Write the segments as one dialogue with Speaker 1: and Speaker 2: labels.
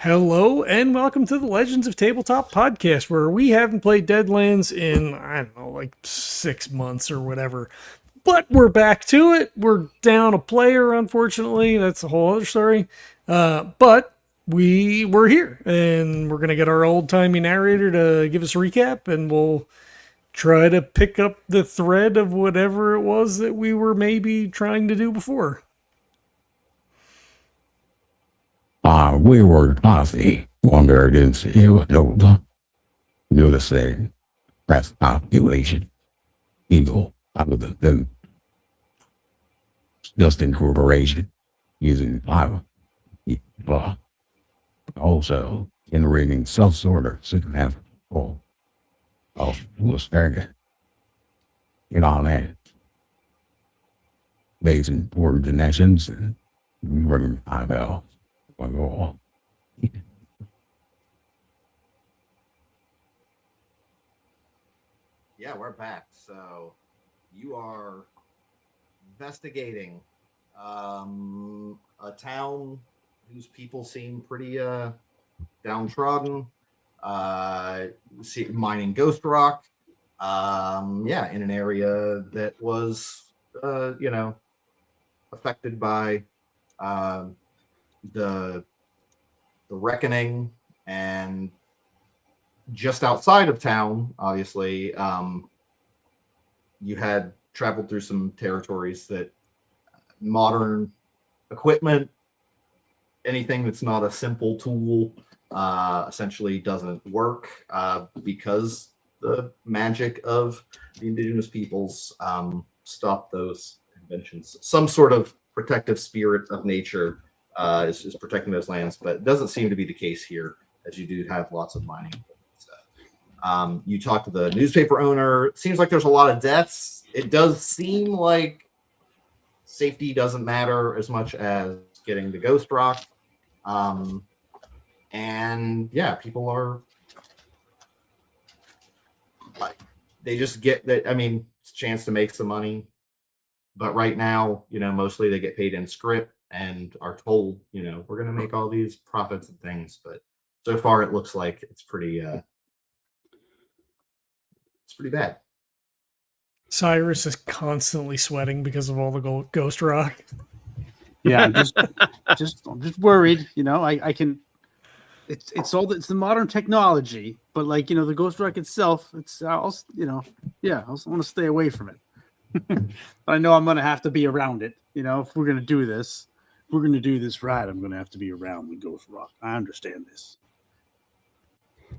Speaker 1: Hello and welcome to the Legends of Tabletop podcast, where we haven't played Deadlands in, I don't know, like 6 months or whatever. But we're back to it. We're down a player, unfortunately. That's a whole other story. But we're here, and we're going to get our old-timey narrator to give us a recap, and we'll try to pick up the thread of whatever it was that we were maybe trying to do before.
Speaker 2: We were coffee wonder against you don't do the same. That's population. Evil out of the just incorporation using power. But also generating self-sort of supernatural of was target. You know that. Based in four dimensions and bring I know.
Speaker 3: Yeah, we're back. So you are investigating a town whose people seem pretty downtrodden. Mining ghost rock. Yeah, in an area that was affected by the reckoning, and just outside of town, obviously, you had traveled through some territories that modern equipment, anything that's not a simple tool, essentially doesn't work because the magic of the indigenous peoples stopped those inventions. Some sort of protective spirit of nature is protecting those lands, but it doesn't seem to be the case here, as you do have lots of mining stuff. You talk to the newspaper owner. It seems like there's a lot of deaths. It does seem like safety doesn't matter as much as getting the ghost rock. And yeah, people are like, they just get that. I mean, it's a chance to make some money. But right now, mostly they get paid in script and are told, we're going to make all these profits and things. But so far, it looks like it's pretty bad.
Speaker 1: Cyrus is constantly sweating because of all the ghost rock.
Speaker 4: Yeah, I'm just worried. I can. It's the modern technology, but the ghost rock itself, I want to stay away from it. I know I'm going to have to be around it. If we're going to do this, right, I'm going to have to be around the ghost rock. I understand this.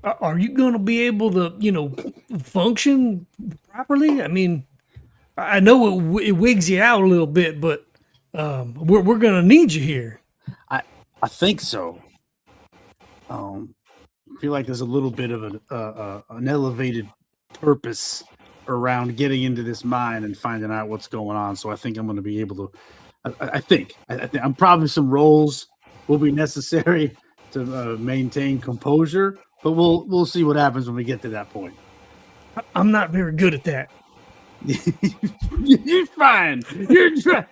Speaker 1: Are you going to be able to, function properly? I mean, I know it wigs you out a little bit, but we're going to need you here.
Speaker 4: I think so. I feel like there's a little bit of an elevated purpose around getting into this mine and finding out what's going on. So I think I'm going to be able to. I think I'm probably some roles will be necessary to maintain composure, but we'll see what happens when we get to that point.
Speaker 1: I'm not very good at that.
Speaker 4: You're fine.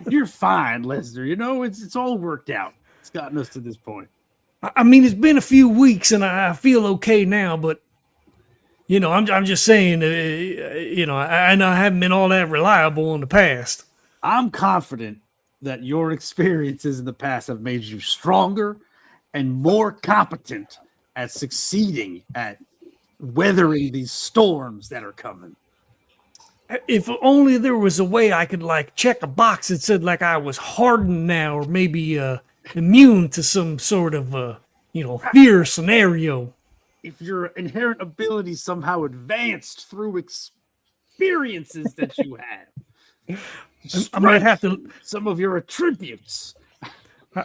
Speaker 4: You're fine, Lester. It's all worked out. It's gotten us to this point.
Speaker 1: I mean, it's been a few weeks and I feel okay now, but I'm just saying, I know I haven't been all that reliable in the past.
Speaker 4: I'm confident that your experiences in the past have made you stronger and more competent at succeeding at weathering these storms that are coming.
Speaker 1: If only there was a way I could check a box that said I was hardened now, or maybe immune to some sort of fear scenario.
Speaker 4: If your inherent abilities somehow advanced through experiences that you have,
Speaker 1: I might have to
Speaker 4: some of your attributes.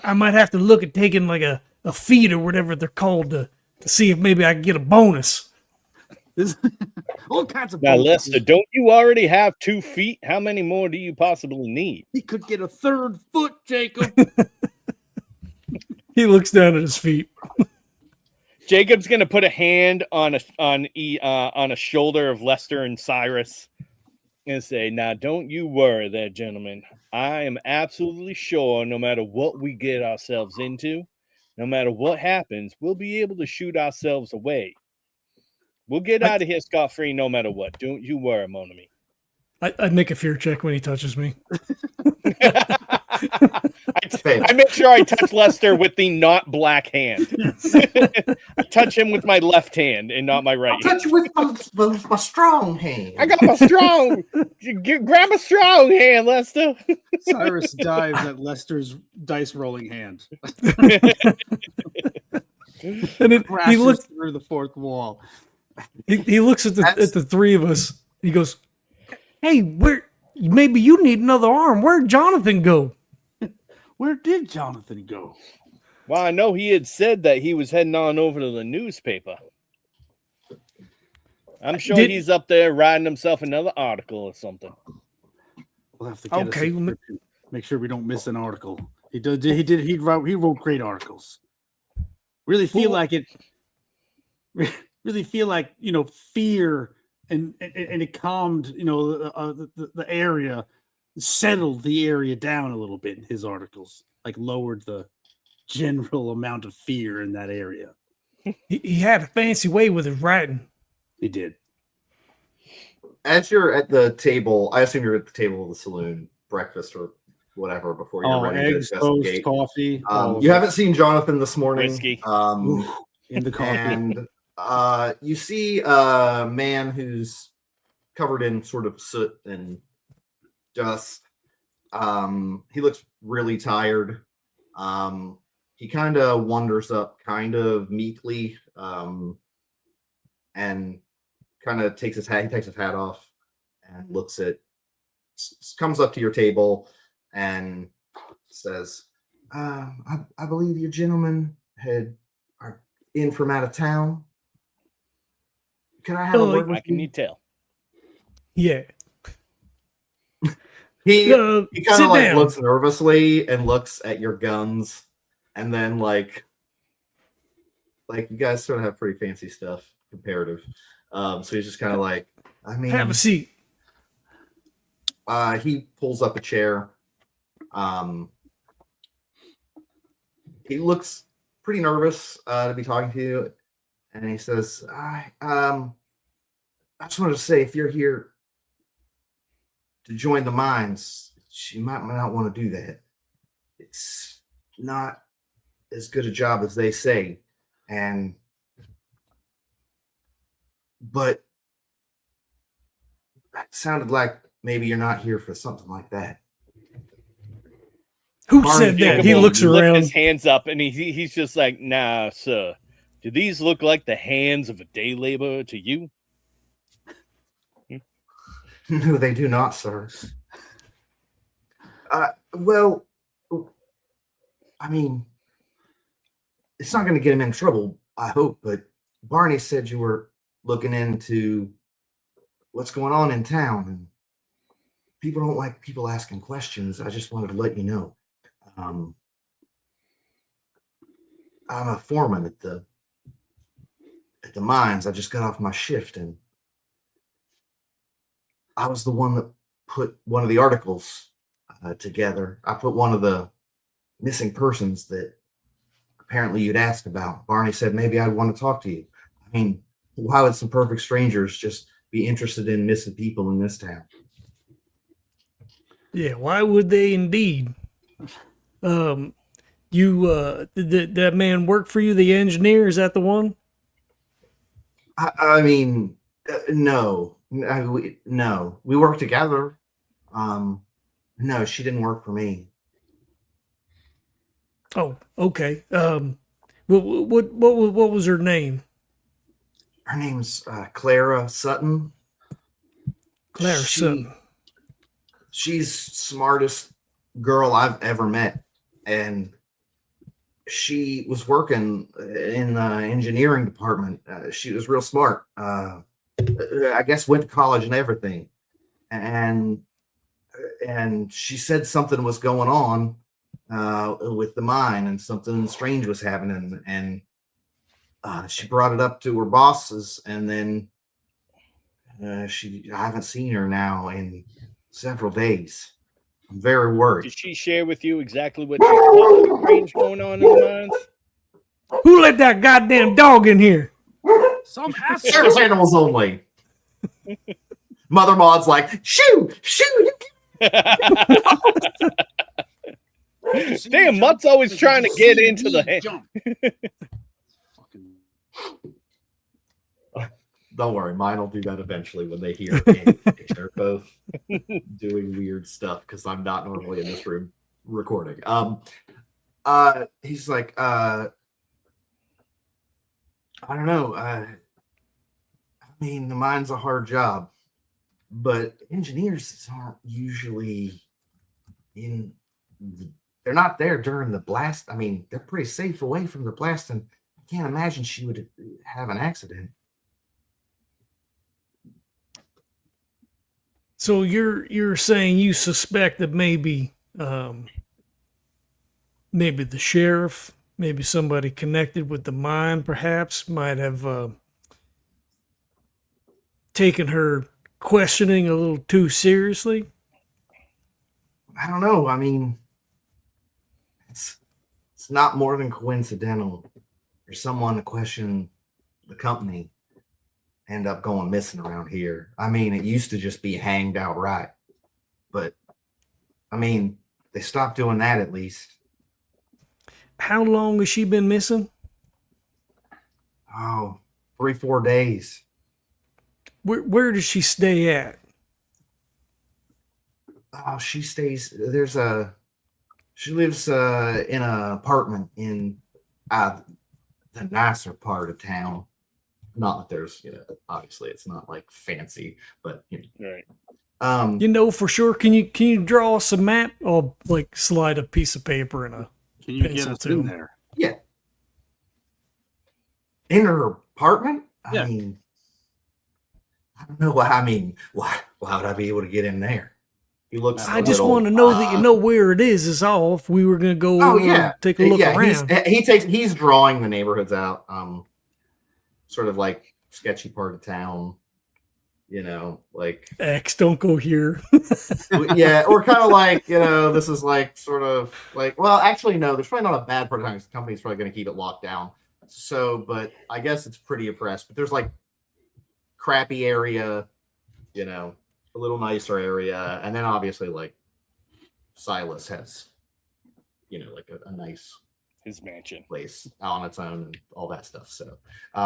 Speaker 1: I might have to look at taking a feat or whatever they're called to see if maybe I can get a bonus.
Speaker 4: All kinds of
Speaker 5: now,
Speaker 4: bonuses.
Speaker 5: Lester, don't you already have 2 feet? How many more do you possibly need?
Speaker 4: He could get a 3rd foot, Jacob.
Speaker 1: He looks down at his feet.
Speaker 5: Jacob's gonna put a hand on a shoulder of Lester and Cyrus and say, "Now, don't you worry, there, gentlemen. I am absolutely sure, no matter what we get ourselves into, no matter what happens, we'll be able to shoot ourselves away. We'll get out of here scot-free no matter what. Don't you worry, mon ami.
Speaker 1: I'd make a fear check when he touches me.
Speaker 5: I make sure I touch Lester with the not black hand. I touch him with my left hand and not my right.
Speaker 3: I'll touch you with my strong hand.
Speaker 5: I got my strong. Grab a strong hand, Lester.
Speaker 4: Cyrus dives at Lester's dice rolling hand.
Speaker 1: And he
Speaker 4: Crashes
Speaker 1: looks
Speaker 4: through the fourth wall.
Speaker 1: he looks at the three of us. He goes, "Hey, maybe you need another arm. Where'd Jonathan go?"
Speaker 4: Where did Jonathan go?
Speaker 5: Well, I know he had said that he was heading on over to the newspaper. I'm sure he's up there writing himself another article or something.
Speaker 4: We'll have to get a subscription. Make sure we don't miss an article. He wrote great articles. Really feel like it. Really feel like fear and it calmed the area, settled the area down a little bit in his articles, like lowered the general amount of fear in that area.
Speaker 1: He had a fancy way with his writing.
Speaker 4: He did.
Speaker 3: As you're at the table, I assume you're at the table of the saloon, breakfast or whatever, before you're ready
Speaker 4: eggs,
Speaker 3: to
Speaker 4: toast,
Speaker 3: investigate.
Speaker 4: coffee.
Speaker 3: You haven't seen Jonathan this morning.
Speaker 5: Whiskey.
Speaker 4: In the coffee.
Speaker 3: And you see a man who's covered in sort of soot and dust. He looks really tired. He kind of wanders up kind of meekly and kind of takes his hat off and comes up to your table and says, I believe you gentlemen are in from out of town. Can I have a word with
Speaker 5: I can
Speaker 3: you?
Speaker 5: tell.
Speaker 1: Yeah.
Speaker 3: He kind of like
Speaker 1: down.
Speaker 3: looks nervously and looks at your guns, and then like you guys sort of have pretty fancy stuff, comparative. So he's just kind of like, I mean,
Speaker 1: Have a seat.
Speaker 3: He pulls up a chair. He looks pretty nervous to be talking to you, and he says, I just wanted to say, if you're here to join the mines, you might not want to do that. It's not as good a job as they say, but it sounded like maybe you're not here for something like that.
Speaker 1: Who said that? He looks
Speaker 5: Lift
Speaker 1: around.
Speaker 5: his hands up, and he's just like, nah, sir. Do these look like the hands of a day laborer to you?
Speaker 3: No, they do not, sir. Well, I mean, it's not going to get him in trouble, I hope, but Barney said you were looking into what's going on in town, and people don't like people asking questions. I just wanted to let you know. I'm a foreman at the mines. I just got off my shift, and I was the one that put one of the articles together. I put one of the missing persons that apparently you'd asked about. Barney said maybe I'd want to talk to you. I mean, why would some perfect strangers just be interested in missing people in this town?
Speaker 1: Yeah, why would they indeed? Did that man work for you, the engineer? Is that the one?
Speaker 3: I mean, no. We work together. No, she didn't work for me.
Speaker 1: Oh, okay. What was her name?
Speaker 3: Her name's Clara Sutton.
Speaker 1: Clara Sutton.
Speaker 3: She's smartest girl I've ever met, and she was working in the engineering department. She was real smart. I guess went to college and everything, and she said something was going on with the mine, and something strange was happening, and she brought it up to her bosses, and then I haven't seen her now in several days. I'm very worried.
Speaker 5: Did she share with you exactly what she thought was strange going on in the mines?
Speaker 1: Who let that goddamn dog in here?
Speaker 4: Some
Speaker 3: Service animals only. Mother Maud's like, shoo, shoo.
Speaker 5: Damn, Mutt's always trying to get into the
Speaker 4: jump. Fucking
Speaker 3: Don't worry, mine will do that eventually when they hear it. They're both doing weird stuff because I'm not normally in this room recording. He's like, I don't know. I mean, the mine's a hard job, but engineers aren't usually they're not there during the blast. I mean, they're pretty safe away from the blast, and I can't imagine she would have an accident.
Speaker 1: So you're saying you suspect that maybe maybe the sheriff, maybe somebody connected with the mine, perhaps might have taken her questioning a little too seriously.
Speaker 3: I don't know. I mean, it's not more than coincidental for someone to question the company end up going missing around here. I mean, it used to just be hanged outright, but I mean, they stopped doing that at least.
Speaker 1: How long has she been missing?
Speaker 3: Oh, 3-4 days.
Speaker 1: Where does she stay at?
Speaker 3: Oh, she lives in an apartment in the nicer part of town. Not that there's, obviously it's not like fancy, but
Speaker 5: Right.
Speaker 1: You know for sure. Can you draw us a map? Or like slide a piece of paper and a
Speaker 4: Can you get
Speaker 1: pencil
Speaker 4: us
Speaker 1: to
Speaker 4: in
Speaker 1: him.
Speaker 4: there?
Speaker 3: yeah. In her apartment?
Speaker 4: Yeah.
Speaker 3: I mean, I don't know. I mean, why would I be able to get in there? He looks.
Speaker 1: I just want to know that you know where it is all. If we were gonna go over and take a look around.
Speaker 3: He's drawing the neighborhoods out. Sort of like sketchy part of town. Like
Speaker 1: X, don't go here.
Speaker 3: yeah, or kind of like this is like sort of like, well, actually no, there's probably not a bad part of town because the company's probably going to keep it locked down. So, but I guess it's pretty oppressed. But there's like crappy area, a little nicer area, and then obviously like Silas has, like a nice
Speaker 5: His mansion.
Speaker 3: place on its own and all that stuff. So,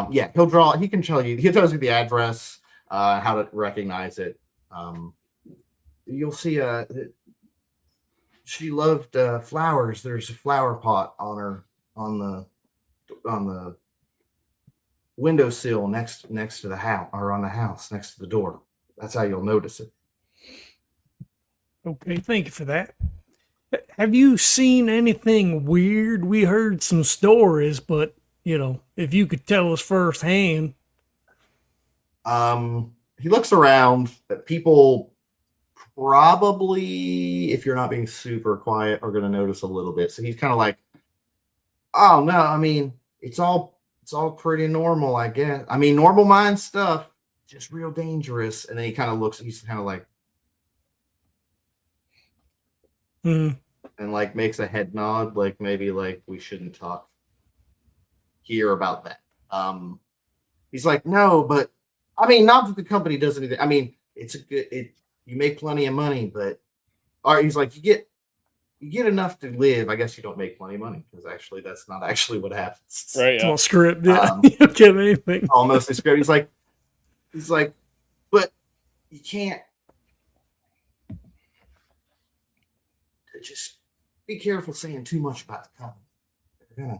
Speaker 3: yeah, he can tell you the address, how to recognize it. You'll see she loved flowers. There's a flower pot on the windowsill next to the house, or on the house next to the door. That's how you'll notice it.
Speaker 1: Okay, thank you for that. Have you seen anything weird? We heard some stories, but if you could tell us firsthand.
Speaker 3: He looks around. People probably, if you're not being super quiet, are going to notice a little bit. So he's kind of like, oh no, I mean, it's all pretty normal, I guess. I mean, normal mind stuff, just real dangerous. And then he kind of looks, he's kind of like, and like makes a head nod, like maybe like we shouldn't talk here about that. He's like, no, but I mean, not that the company does anything. I mean, you make plenty of money, but he's like, you get enough to live. I guess you don't make plenty of money because actually that's not actually what happens.
Speaker 5: Right.
Speaker 1: It's
Speaker 5: Yeah.
Speaker 1: all script. Yeah. You don't get anything.
Speaker 3: Almost a script. He's like, but you can't. Just be careful saying too much about the company.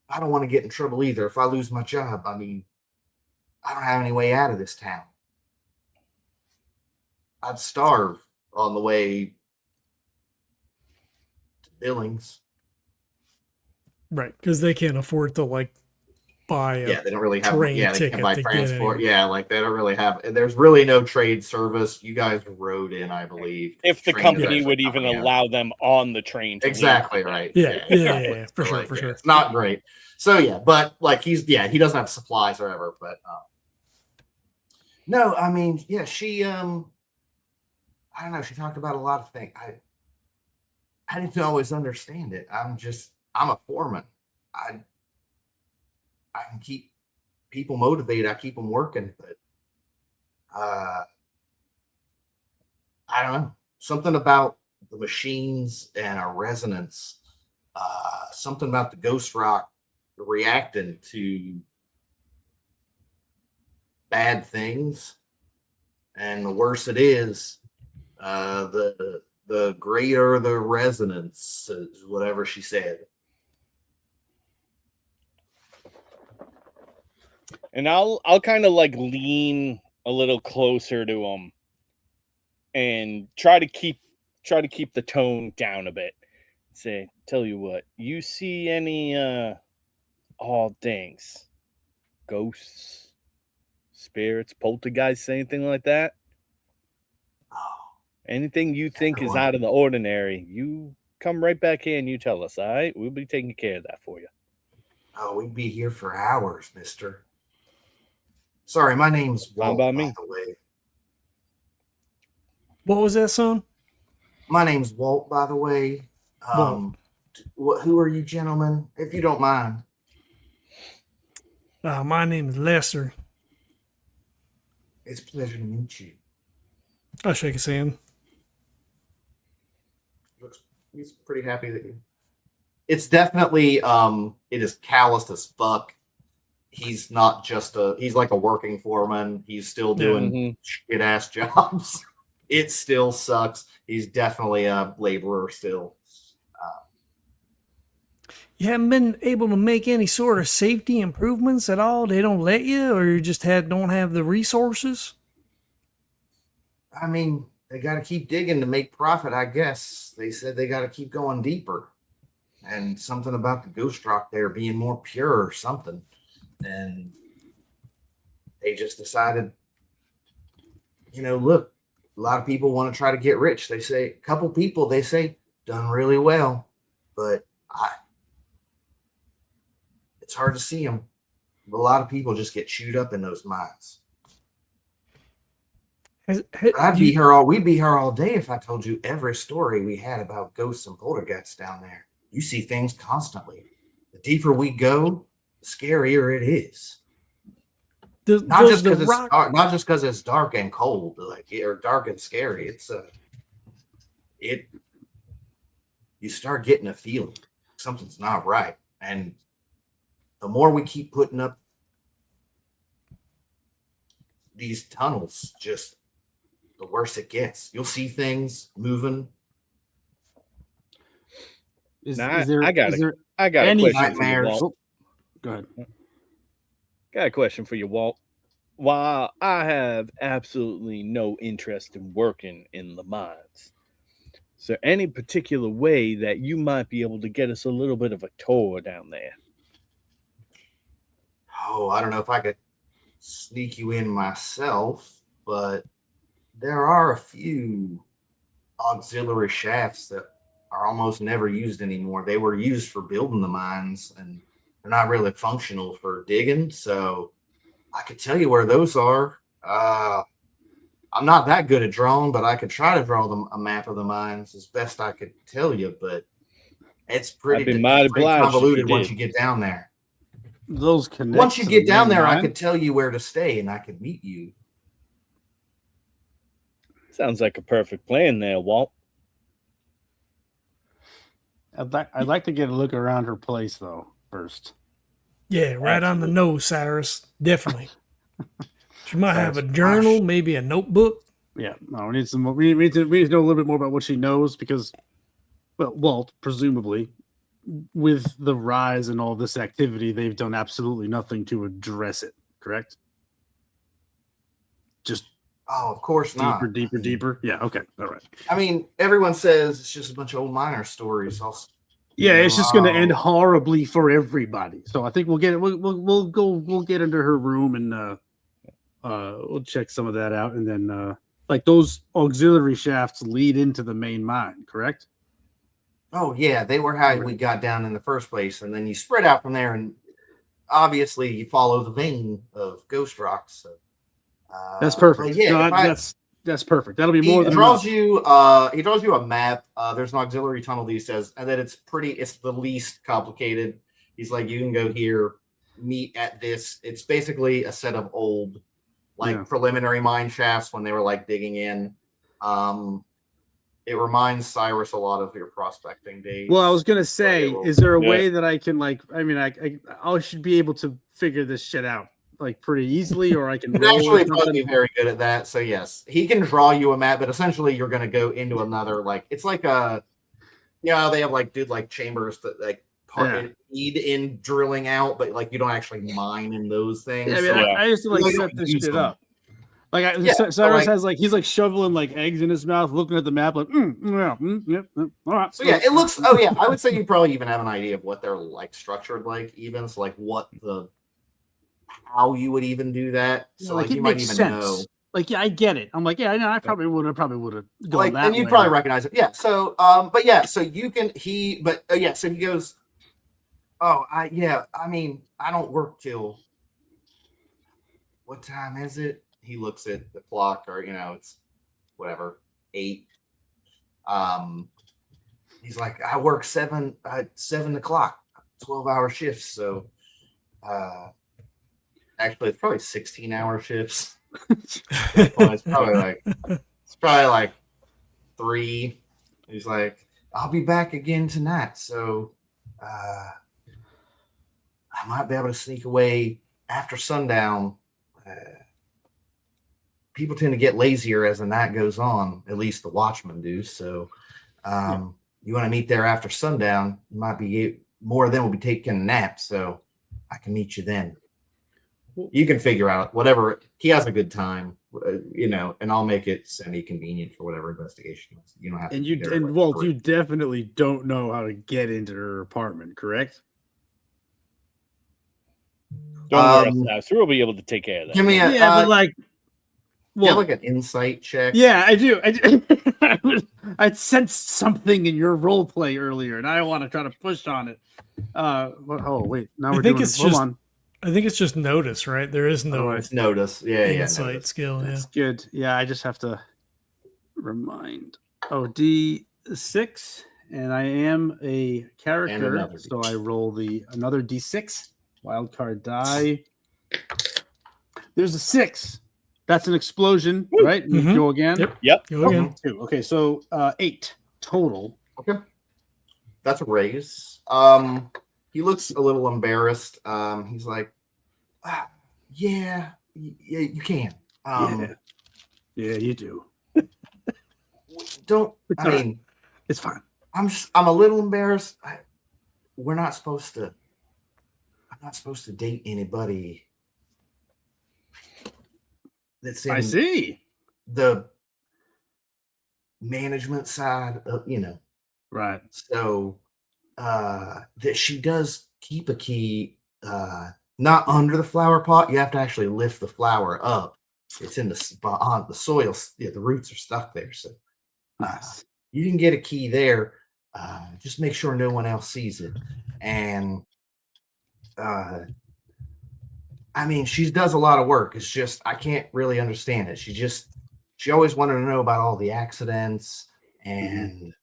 Speaker 3: I don't want to get in trouble either. If I lose my job, I mean, I don't have any way out of this town. I'd starve on the way to Billings.
Speaker 1: Right, because they can't afford to like buy a
Speaker 3: They don't really have.
Speaker 1: train
Speaker 3: They
Speaker 1: ticket
Speaker 3: can't buy
Speaker 1: to get
Speaker 3: transport.
Speaker 1: in.
Speaker 3: Like they don't really have. There's really no trade service. You guys rode in, I believe.
Speaker 5: If the
Speaker 3: Train is
Speaker 5: company
Speaker 3: actually
Speaker 5: would even
Speaker 3: company-owned.
Speaker 5: allow them on the train. To
Speaker 3: Exactly
Speaker 5: leave.
Speaker 3: right.
Speaker 1: Yeah, for sure, for sure.
Speaker 3: It's not great. So yeah, but like he doesn't have supplies or whatever. But no, I mean, yeah, she I don't know. She talked about a lot of things. I didn't always understand it. I'm a foreman. I can keep people motivated. I keep them working, but I don't know. Something about the machines and a resonance. Something about the ghost rock reacting to bad things, and the worse it is, the greater the resonance, is whatever she said.
Speaker 5: And I'll kind of like lean a little closer to him and try to keep the tone down a bit. Say, tell you what, you see any odd things, ghosts, spirits, poltergeists, anything like that? Anything you think is out of the ordinary, you come right back here and you tell us, all right? We'll be taking care of that for you.
Speaker 3: Oh, we'd be here for hours, mister. Sorry, my name's Walt, by the way.
Speaker 1: What was that, son?
Speaker 3: My name's Walt, by the way. Who are you gentlemen, if you don't mind?
Speaker 1: My name is Lester.
Speaker 3: It's a pleasure to meet you.
Speaker 1: I'll shake his hand.
Speaker 3: He's pretty happy that you. It's definitely it is calloused as fuck. He's not just he's like a working foreman. He's still doing shit ass jobs. It still sucks. He's definitely a laborer still.
Speaker 1: You haven't been able to make any sort of safety improvements at all? They don't let you, or you just don't have the resources?
Speaker 3: I mean, they got to keep digging to make profit, I guess. They said they got to keep going deeper. And something about the ghost rock there being more pure or something. And they just decided, look, a lot of people want to try to get rich. They say, a couple people, they say, done really well. But it's hard to see them. But a lot of people just get chewed up in those mines. We'd be here all day if I told you every story we had about ghosts and poltergeists down there. You see things constantly. The deeper we go, the scarier it is. Not just because it's dark and cold, or dark and scary. It's you start getting a feeling something's not right, and the more we keep putting up these tunnels, just the worse it gets. You'll see things moving.
Speaker 5: I got a question for you, Walt.
Speaker 4: Go ahead.
Speaker 5: Got a question for you, Walt. While I have absolutely no interest in working in the mines, is there any particular way that you might be able to get us a little bit of a tour down there?
Speaker 3: Oh, I don't know if I could sneak you in myself, but there are a few auxiliary shafts that are almost never used anymore. They were used for building the mines, and they're not really functional for digging. So I could tell you where those are. I'm not that good at drawing, but I could try to draw them a map of the mines as best I could tell you. But it's pretty convoluted once you get down there. Once you get down there, I could tell you where to stay, and I could meet you.
Speaker 5: Sounds like a perfect plan there, Walt.
Speaker 4: I'd like to get a look around her place, though, first.
Speaker 1: Yeah, right on the nose, Cyrus. Definitely. She might have a journal, maybe a notebook.
Speaker 4: Yeah, no, we need some more. We need to know a little bit more about what she knows because, well, Walt, presumably, with the rise and all this activity, they've done absolutely nothing to address it, correct? Just
Speaker 3: of course not.
Speaker 4: Deeper. Yeah, okay, all right.
Speaker 3: I mean, everyone says it's just a bunch of old miner stories.
Speaker 4: It's just going to end horribly for everybody. So I think we'll get it. We'll get into her room and we'll check some of that out, and then like those auxiliary shafts lead into the main mine, correct?
Speaker 3: Oh yeah, they were how we got down in the first place, and then you spread out from there, and obviously you follow the vein of ghost rocks. So,
Speaker 4: that's perfect. Yeah, that's perfect. That'll be more than enough. He
Speaker 3: draws you a map. There's an auxiliary tunnel that he says, and then it's the least complicated. He's like, you can go here. meet at this. It's basically a set of old,
Speaker 4: Yeah.
Speaker 3: preliminary mine shafts when they were digging in. It reminds Cyrus a lot of your prospecting days.
Speaker 4: Well, I was gonna say, is there a
Speaker 5: Yeah.
Speaker 4: way that I can I should be able to figure this shit out pretty easily, or I can
Speaker 3: He'd
Speaker 4: roll
Speaker 3: actually
Speaker 4: or
Speaker 3: probably be
Speaker 4: something?
Speaker 3: very good at that. So yes, he can draw you a map, but essentially you're going to go into another it's like a they have chambers that need in drilling out, but you don't actually mine in those things.
Speaker 4: Yeah, I mean,
Speaker 3: So,
Speaker 4: I used to
Speaker 3: you don't
Speaker 4: set this
Speaker 3: use
Speaker 4: shit
Speaker 3: them.
Speaker 4: up.
Speaker 3: so,
Speaker 4: Cyrus has he's shoveling eggs in his mouth, looking at the map, all right.
Speaker 3: So yeah, it looks. Oh yeah, I would say you probably even have an idea of what they're structured even. So how you would even do that. So
Speaker 4: it
Speaker 3: you might
Speaker 4: makes
Speaker 3: even
Speaker 4: sense.
Speaker 3: know.
Speaker 4: I get it. I'm I probably would have gone that
Speaker 3: And you'd
Speaker 4: way.
Speaker 3: probably recognize it. Yeah. So but yeah, so you can so he goes, I mean, I don't work till what time is it? He looks at the clock, or it's whatever, 8. He's like, I work 7 o'clock, 12-hour shifts. So actually it's probably 16-hour shifts. It's probably 3. He's like, I'll be back again tonight, so I might be able to sneak away after sundown. People tend to get lazier as the night goes on, at least the watchmen do. So you want to meet there after sundown, might be more of them will be taking a nap, so I can meet you then. You can figure out whatever. He has a good time, and I'll make it semi-convenient for whatever investigation. You don't have to.
Speaker 4: And Walt, you definitely don't know how to get into her apartment, correct?
Speaker 5: Don't worry, Cyrus. We'll be able to take care of that.
Speaker 3: Give me a
Speaker 4: but
Speaker 3: you have an insight check.
Speaker 4: Yeah, I do. I sensed something in your role play earlier, and I want to try to push on it. Wait, now we're doing. Hold on.
Speaker 1: I think it's just notice, right? There is no
Speaker 3: It's notice. Yeah,
Speaker 1: insight
Speaker 3: notice.
Speaker 1: skill.
Speaker 4: That's good. Yeah, I just have to remind. D6, and I am a character, so I roll another D6 wild card die. There's a 6. That's an explosion, right?
Speaker 1: Mm-hmm.
Speaker 4: Go again.
Speaker 5: Yep.
Speaker 1: Go again.
Speaker 4: 2. Okay, so 8 total.
Speaker 3: Okay, that's a raise. He looks a little embarrassed. He's like, yeah, you can.
Speaker 4: Yeah, you do.
Speaker 3: Don't.
Speaker 4: It's
Speaker 3: I mean,
Speaker 4: it's fine.
Speaker 3: I'm a little embarrassed. I'm not supposed to date anybody that's in
Speaker 4: I see.
Speaker 3: the management side of,
Speaker 4: Right.
Speaker 3: So that she does keep a key, not under the flower pot. You have to actually lift the flower up. It's in the spot on the soil. Yeah, the roots are stuck there. So
Speaker 4: Nice.
Speaker 3: you can get a key there. Just make sure no one else sees it. And I mean, she does a lot of work. It's just I can't really understand it. She always wanted to know about all the accidents and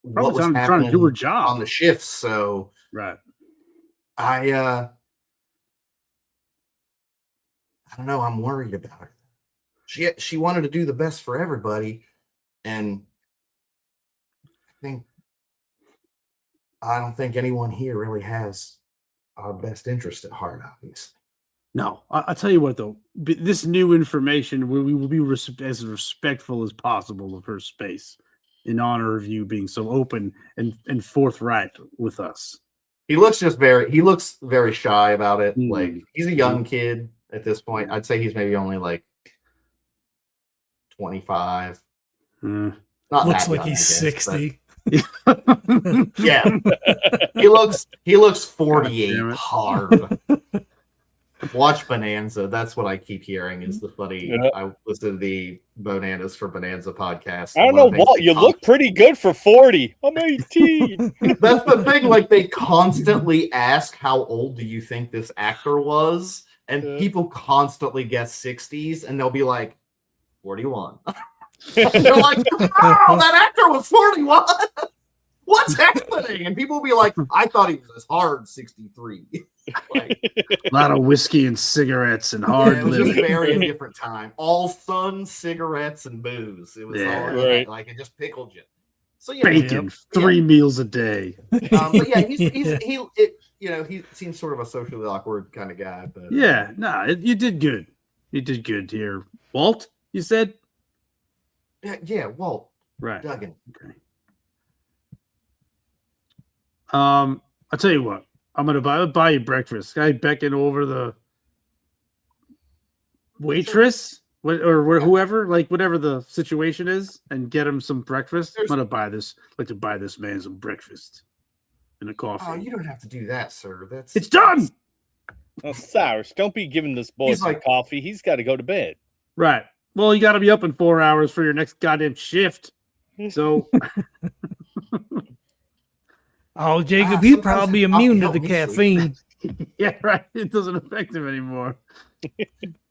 Speaker 3: what was
Speaker 4: trying to do her job
Speaker 3: on the shifts. So
Speaker 4: right.
Speaker 3: I don't know. I'm worried about her. She wanted to do the best for everybody, and I don't think anyone here really has our best interest at heart, obviously.
Speaker 4: No, I'll tell you what, though. This new information, we will be as respectful as possible of her space in honor of you being so open and forthright with us.
Speaker 3: He looks very shy about it. Like he's a young kid at this point. I'd say he's maybe only like 25.
Speaker 1: Not looks like he's 60.
Speaker 3: Yeah. He looks 48 hard. Watch Bonanza. That's what I keep hearing is the funny. Yeah. I listen to the Bananas for Bonanza podcast.
Speaker 5: I don't know, Walt, you look pretty good for 40. I'm 18.
Speaker 3: That's the thing. Like they constantly ask, how old do you think this actor was? And people constantly guess 60s and they'll be like, 41. They're like, oh, that actor was 41. What's happening? And people will be like, I thought he was as hard 63. Like,
Speaker 4: A lot of whiskey and cigarettes and hard
Speaker 3: it was just
Speaker 4: living.
Speaker 3: very different time. All sun, cigarettes, and booze. It was
Speaker 4: Yeah.
Speaker 3: all
Speaker 5: Right.
Speaker 3: like it just pickled you. So yeah,
Speaker 4: Bacon, 3 meals a day.
Speaker 3: but yeah, he seems sort of a socially awkward kind of guy. But
Speaker 4: Yeah, no, you did good. You did good here. Walt, you said?
Speaker 3: yeah, Walt
Speaker 4: Right.
Speaker 3: Duggan.
Speaker 4: Okay. I'll tell you what. I'll buy you breakfast. Can I beckon over the waitress or whoever, like whatever the situation is, and get him some breakfast? I'm gonna buy this. I'd like to buy this man some breakfast and a coffee.
Speaker 3: Oh, you don't have to do that, sir.
Speaker 4: It's done.
Speaker 5: Well, Cyrus, don't be giving this boy
Speaker 3: He's
Speaker 5: some
Speaker 3: like-
Speaker 5: coffee. He's got to go to bed.
Speaker 4: Right. Well, you got to be up in 4 hours for your next goddamn shift. So
Speaker 1: Oh, Jacob,
Speaker 3: Ah,
Speaker 1: he'd
Speaker 3: sometimes
Speaker 1: probably
Speaker 3: coffee
Speaker 1: immune to
Speaker 3: help
Speaker 1: the
Speaker 3: me sleep.
Speaker 1: caffeine.
Speaker 4: yeah, right. It doesn't affect him anymore.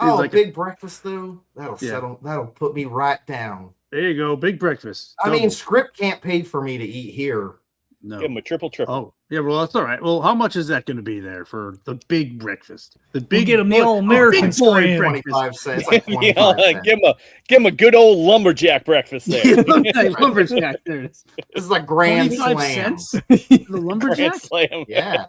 Speaker 3: Oh,
Speaker 4: like a-
Speaker 3: big breakfast though. That'll
Speaker 4: Yeah.
Speaker 3: settle. That'll put me right down.
Speaker 4: There you go. Big breakfast.
Speaker 3: I mean,
Speaker 4: Double.
Speaker 3: Script can't pay for me to eat here.
Speaker 4: no.
Speaker 5: Give him a triple.
Speaker 4: Oh, yeah. Well, that's all right. Well, how much is that going to be there for the big breakfast? The
Speaker 1: We
Speaker 4: big
Speaker 1: get him the
Speaker 4: boy-
Speaker 1: all-American
Speaker 4: big boy
Speaker 1: strand.
Speaker 4: breakfast.
Speaker 3: 25 cents. Like
Speaker 5: Yeah,
Speaker 3: 25 cents.
Speaker 5: give him a good old lumberjack breakfast there.
Speaker 4: Lumberjack. There it is.
Speaker 3: This is like Grand
Speaker 4: 25
Speaker 3: Slam.
Speaker 4: cents? The
Speaker 5: Grand
Speaker 4: lumberjack?
Speaker 5: Slam.
Speaker 3: Yeah.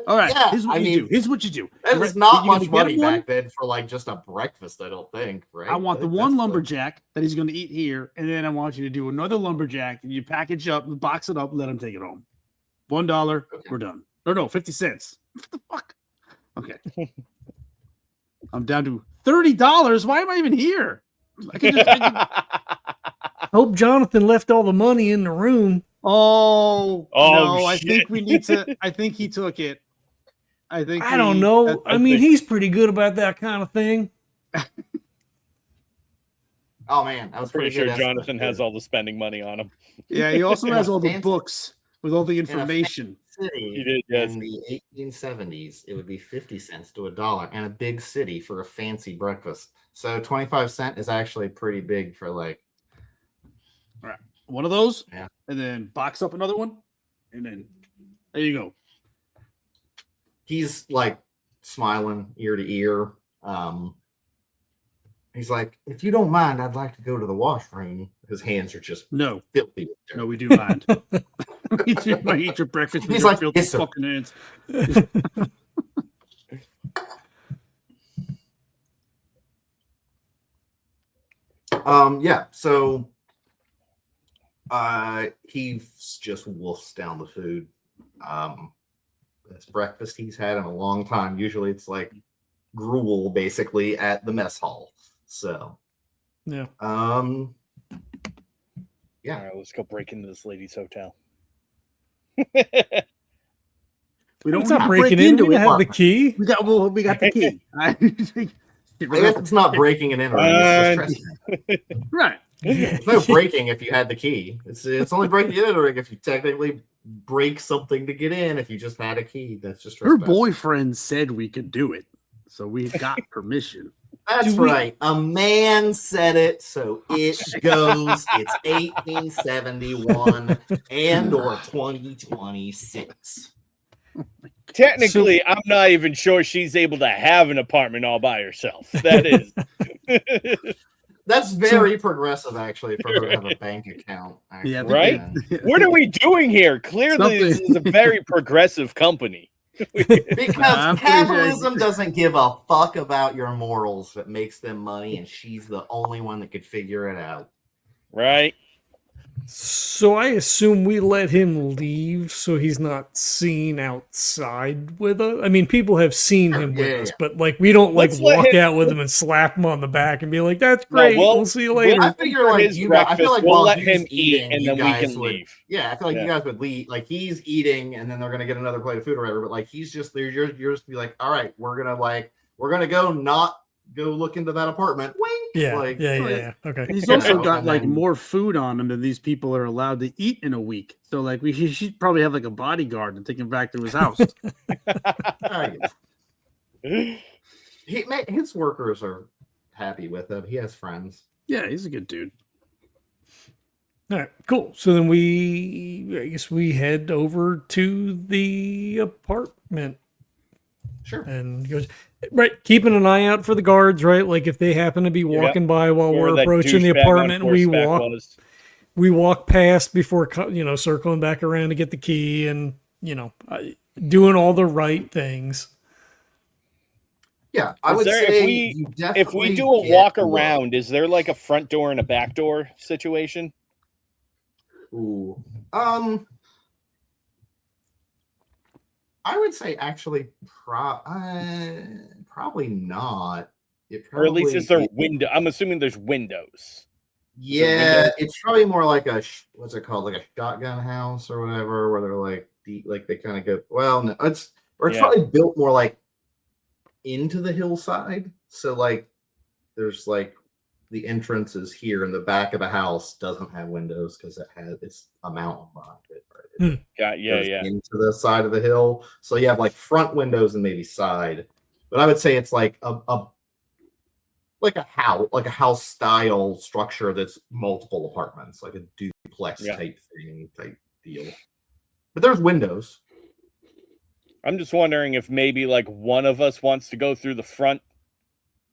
Speaker 4: All right.
Speaker 3: Yeah,
Speaker 4: Here's what
Speaker 3: I
Speaker 4: you
Speaker 3: mean,
Speaker 4: do. Here's what you do.
Speaker 3: That
Speaker 4: You're
Speaker 3: is not
Speaker 4: gonna
Speaker 3: much
Speaker 4: get
Speaker 3: money
Speaker 4: one?
Speaker 3: back then for like just a breakfast, I don't think, right?
Speaker 4: I want the
Speaker 3: think
Speaker 4: one
Speaker 3: that's
Speaker 4: lumberjack that he's going to eat here, and then I want you to do another lumberjack, and you package up, box it up, let him take it home. $1,
Speaker 3: Okay.
Speaker 4: we're done. Or no, 50 cents. What the fuck? Okay. I'm down to $30. Why am I even here? I can
Speaker 1: Hope Jonathan left all the money in the room.
Speaker 4: Oh,
Speaker 5: Oh,
Speaker 4: no, I
Speaker 5: shit.
Speaker 4: think we need to. I think he took it. I think
Speaker 1: I don't know. I mean, he's pretty good about that kind of thing.
Speaker 3: Oh man, that
Speaker 5: I'm
Speaker 3: was
Speaker 5: pretty
Speaker 3: pretty
Speaker 5: sure
Speaker 3: good.
Speaker 5: Jonathan has all the spending money on him.
Speaker 4: Yeah, he also
Speaker 3: In a
Speaker 4: has all the
Speaker 3: fancy-
Speaker 4: books with all the
Speaker 3: a fancy
Speaker 4: information.
Speaker 3: city
Speaker 5: He did, yes.
Speaker 3: in the 1870s. It would be 50 cents to $1, and a big city for a fancy breakfast. So 25 cent is actually pretty big for like.
Speaker 4: One of those,
Speaker 3: Yeah.
Speaker 4: and then box up another one, and then there you go.
Speaker 3: He's like smiling ear to ear. He's like, if you don't mind, I'd like to go to the washroom. His hands are just
Speaker 4: No,
Speaker 3: filthy. with dirt.
Speaker 4: no, we do mind. eat your breakfast with
Speaker 3: He's
Speaker 4: your
Speaker 3: like,
Speaker 4: filthy
Speaker 3: "Yes, sir."
Speaker 4: fucking hands.
Speaker 3: Yeah, so he just wolfs down the food. That's breakfast he's had in a long time. Usually it's like gruel basically at the mess hall. So
Speaker 1: Yeah.
Speaker 3: Yeah.
Speaker 5: All right, let's go break into this lady's hotel.
Speaker 4: We don't
Speaker 1: It's
Speaker 4: need
Speaker 1: not
Speaker 4: to break
Speaker 1: breaking in.
Speaker 4: into
Speaker 1: We
Speaker 4: it.
Speaker 1: have the key.
Speaker 4: We got the key.
Speaker 3: I guess it's not breaking it in. Right? It's just trespassing.
Speaker 4: Right.
Speaker 3: There's no breaking if you had the key. It's only breaking it in if you technically break something to get in. If you just had a key, that's just
Speaker 4: Her
Speaker 3: trespassing.
Speaker 4: boyfriend said we could do it, so we got permission.
Speaker 3: That's
Speaker 1: Do we-
Speaker 3: right. A man said it, so it goes. It's 1871 and or 2026.
Speaker 5: Technically, I'm not even sure she's able to have an apartment all by herself. That is.
Speaker 3: That's very progressive, actually, for her to have a bank account. Actually.
Speaker 4: Yeah,
Speaker 5: Right? What are we doing here? Clearly, this is a very progressive company.
Speaker 3: Because
Speaker 4: I'm pretty
Speaker 3: capitalism doesn't give a fuck about your morals. That makes them money, and she's the only one that could figure it out.
Speaker 5: Right?
Speaker 1: So I assume we let him leave so he's not seen outside with us. I mean, people have seen him with
Speaker 3: Yeah,
Speaker 1: us,
Speaker 3: yeah.
Speaker 1: but like we don't like
Speaker 5: Let's let
Speaker 1: walk
Speaker 5: him-
Speaker 1: out with him and slap him on the back and be like, "That's
Speaker 5: No,
Speaker 1: great.
Speaker 5: we'll-
Speaker 1: we'll see you
Speaker 5: we'll-
Speaker 1: later."
Speaker 3: I figure
Speaker 5: For
Speaker 3: like
Speaker 5: his
Speaker 3: you guys, I feel
Speaker 5: breakfast,
Speaker 3: like
Speaker 5: we'll
Speaker 3: while
Speaker 5: let
Speaker 3: he's
Speaker 5: him eat,
Speaker 3: eating,
Speaker 5: and
Speaker 3: you
Speaker 5: then we
Speaker 3: guys
Speaker 5: can
Speaker 3: would-
Speaker 5: leave.
Speaker 3: Yeah, I feel like
Speaker 5: Yeah.
Speaker 3: you guys would leave. Like he's eating, and then they're gonna get another plate of food or whatever. But like he's just there. You're just be like, all right, we're gonna go not go look into that apartment. Wink.
Speaker 1: yeah,
Speaker 3: Like,
Speaker 1: yeah. Okay.
Speaker 4: He's
Speaker 3: You
Speaker 4: also
Speaker 3: know,
Speaker 4: got
Speaker 3: and
Speaker 4: like
Speaker 3: then-
Speaker 4: more food on him than these people are allowed to eat in a week. So like he should probably have like a bodyguard to take him back to his house.
Speaker 3: His workers are happy with him. He has friends.
Speaker 4: Yeah, he's a good dude.
Speaker 1: All right, cool. So then I guess we head over to the apartment
Speaker 3: Sure.
Speaker 1: and goes, right, keeping an eye out for the guards, right? Like if they happen to be walking by while
Speaker 5: Where
Speaker 1: we're
Speaker 5: that
Speaker 1: approaching the
Speaker 5: douchebag on
Speaker 1: apartment,
Speaker 5: horseback was.
Speaker 1: we walk past before, circling back around to get the key and, doing all the right things.
Speaker 3: Yeah, I
Speaker 5: Is
Speaker 3: would
Speaker 5: there-
Speaker 3: say
Speaker 5: if
Speaker 3: you
Speaker 5: If
Speaker 3: definitely
Speaker 5: we do a
Speaker 3: get
Speaker 5: walk
Speaker 3: a look.
Speaker 5: around, is there like a front door and a back door situation?
Speaker 3: Ooh. I would say actually probably not.
Speaker 5: Or at least is there
Speaker 3: It-
Speaker 5: window? I'm assuming there's windows.
Speaker 3: Yeah,
Speaker 5: windows?
Speaker 3: it's probably more like what's it called, like a shotgun house or whatever, where they're like like they kind of go. Well, no, it's
Speaker 5: Yeah.
Speaker 3: probably built more like into the hillside. So like, there's like the entrance is here, and the back of the house doesnn't have windows because it's a mountain behind it. Right? Goes into the side of the hill. So you have like front windows and maybe side. But I would say it's like a house style structure that's multiple apartments, like a duplex type deal. But there's windows.
Speaker 5: I'm just wondering if maybe like one of us wants to go through the front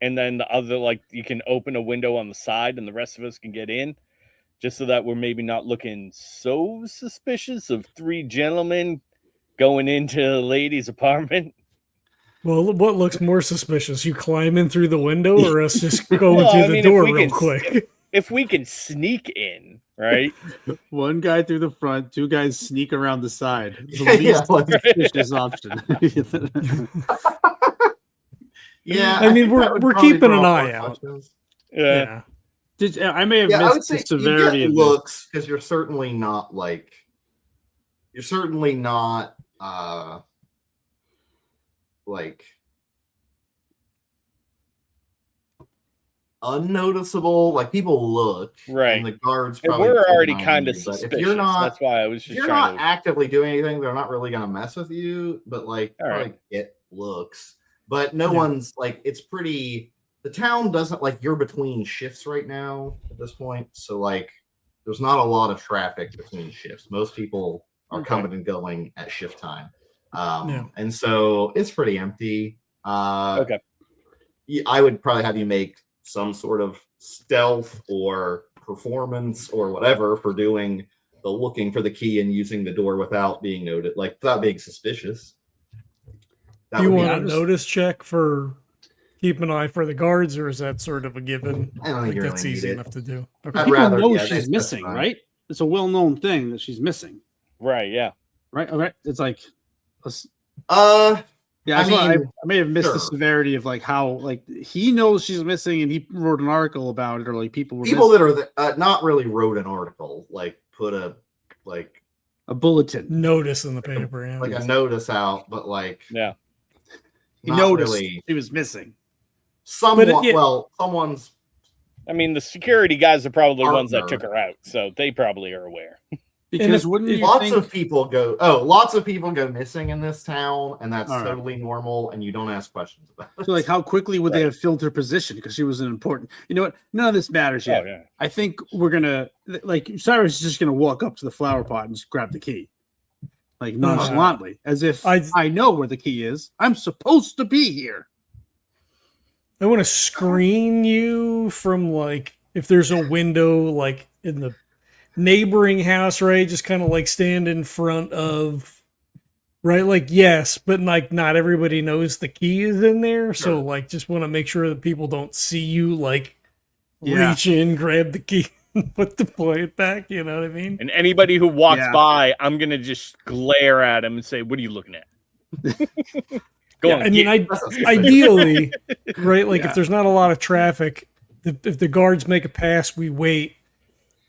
Speaker 5: and then the other, like you can open a window on the side and the rest of us can get in, just so that we're maybe not looking so suspicious of three gentlemen going into a lady's apartment.
Speaker 1: Well, what looks more suspicious? You climbing through the window or us just going
Speaker 5: Well,
Speaker 1: through
Speaker 5: I
Speaker 1: the
Speaker 5: mean,
Speaker 1: door real quick?
Speaker 5: If we can sneak in, right?
Speaker 4: One guy through the front, two guys sneak around the side. The
Speaker 3: Yeah,
Speaker 4: least suspicious option.
Speaker 3: Yeah,
Speaker 1: I mean,
Speaker 3: think that would
Speaker 1: we're
Speaker 3: probably
Speaker 1: keeping an
Speaker 3: draw
Speaker 1: eye
Speaker 3: more
Speaker 1: out.
Speaker 3: questions.
Speaker 5: Yeah.
Speaker 4: I may have
Speaker 3: Yeah, I would
Speaker 4: missed
Speaker 3: say
Speaker 4: the severity
Speaker 3: you
Speaker 4: of
Speaker 3: get
Speaker 4: this.
Speaker 3: looks because you're certainly not like unnoticeable. Like people look,
Speaker 5: Right.
Speaker 3: and the guards
Speaker 5: And
Speaker 3: probably
Speaker 5: we're
Speaker 3: keep an
Speaker 5: already
Speaker 3: eye on
Speaker 5: kind of
Speaker 3: you, but
Speaker 5: suspicious.
Speaker 3: if you're not,
Speaker 5: That's why I was
Speaker 3: if
Speaker 5: just
Speaker 3: you're
Speaker 5: trying
Speaker 3: not
Speaker 5: to.
Speaker 3: actively doing anything, they're not really gonna mess with you. But like,
Speaker 5: All right.
Speaker 3: probably get looks. But no
Speaker 1: Yeah.
Speaker 3: one's like, it's pretty. The town doesn't like, you're between shifts right now at this point, so like, there's not a lot of traffic between shifts. Most people are coming and going at shift time, and so it's pretty empty.
Speaker 5: Okay.
Speaker 3: I would probably have you make some sort of stealth or performance or whatever for doing the looking for the key and using the door without being noted, like without being suspicious.
Speaker 1: Do you
Speaker 3: would be
Speaker 1: want a
Speaker 3: honest.
Speaker 1: notice check for keep an eye for the guards, or is that sort of a given?
Speaker 3: I don't think you
Speaker 1: that's
Speaker 3: really
Speaker 1: easy
Speaker 3: need
Speaker 1: enough
Speaker 3: it.
Speaker 1: to do. Okay.
Speaker 3: I'd
Speaker 4: People
Speaker 3: rather
Speaker 4: know
Speaker 3: yeah,
Speaker 4: she's
Speaker 3: that's
Speaker 4: missing,
Speaker 3: fine.
Speaker 4: right? It's a well-known thing that she's missing,
Speaker 5: Right. Yeah.
Speaker 4: right? Okay, it's like,
Speaker 3: Yeah,
Speaker 4: I may have missed the
Speaker 3: sure.
Speaker 4: severity of like how like he knows she's missing and he wrote an article about it, or like people
Speaker 3: people
Speaker 4: missing.
Speaker 3: that are not really wrote an article, like put a
Speaker 4: bulletin.
Speaker 1: Notice in the paper. Yeah.
Speaker 3: like a notice out, but like
Speaker 5: Yeah.
Speaker 4: He
Speaker 3: not
Speaker 4: noticed
Speaker 3: really
Speaker 4: she was missing.
Speaker 3: someone.
Speaker 1: yeah.
Speaker 3: Well, someone's
Speaker 5: I mean, the security guys are probably the ones that
Speaker 3: Partner.
Speaker 5: took her out, so they probably are aware.
Speaker 4: Because
Speaker 1: if-
Speaker 4: wouldn't you
Speaker 3: lots
Speaker 4: think
Speaker 3: of people go missing in this town, and that's
Speaker 4: All right.
Speaker 3: totally normal, and you don't ask questions about it.
Speaker 4: so like how quickly would they have filled her position because she was an important, you know what, none of this matters yet.
Speaker 5: Oh yeah.
Speaker 4: I think we're gonna like Cyrus is just gonna walk up to the flower pot and just grab the key, like nonchalantly, as if I know where the key is. I'm supposed to be here.
Speaker 1: I want to screen you from like if there's a window like in the neighboring house, right? Just kind of like stand in front of, right? Like yes, but like not everybody knows the key is in there, so
Speaker 3: Sure.
Speaker 1: like just want to make sure that people don't see you like
Speaker 4: Yeah.
Speaker 1: reach in, grab the key, and play it back. You know what I mean?
Speaker 5: And anybody who walks
Speaker 4: Yeah.
Speaker 5: by, I'm gonna just glare at him and say, "What are you looking at?" Go on.
Speaker 1: I mean,
Speaker 3: That's not
Speaker 1: ideally, right? Like
Speaker 4: Yeah.
Speaker 1: if there's not a lot of traffic, if the guards make a pass, we wait.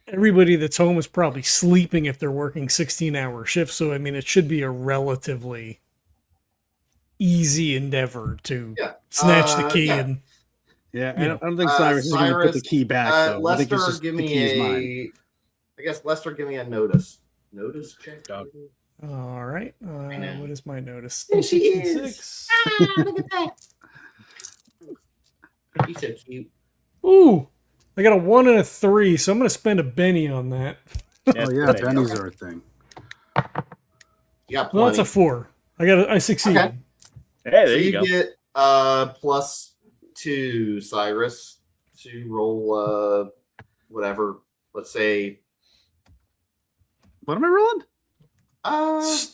Speaker 1: Everybody that's home is probably sleeping if they're working 16-hour shifts. So I mean, it should be a relatively easy endeavor to snatch the key
Speaker 3: yeah.
Speaker 1: and
Speaker 4: Yeah,
Speaker 1: You
Speaker 4: I
Speaker 1: know,
Speaker 4: don't think Cyrus is gonna put the key back though. I think it's
Speaker 3: Lester,
Speaker 4: just
Speaker 3: give
Speaker 4: the key is mine.
Speaker 3: me I guess Lester, give me a notice check.
Speaker 5: Dog.
Speaker 1: all right.
Speaker 3: know.
Speaker 1: What is my notice?
Speaker 3: There she is.
Speaker 1: 66.
Speaker 3: Look at that. She's so cute.
Speaker 1: Ooh, I got a 1 and a 3, so I'm going to spend a Benny on that.
Speaker 4: Oh yeah, bennies are a thing.
Speaker 3: You got
Speaker 1: Well, that's
Speaker 3: plenty.
Speaker 1: a 4. I succeeded.
Speaker 3: Okay.
Speaker 5: Hey, there
Speaker 3: So
Speaker 5: you
Speaker 3: you
Speaker 5: go.
Speaker 3: get +2, Cyrus, to roll whatever. Let's say
Speaker 4: What am I rolling?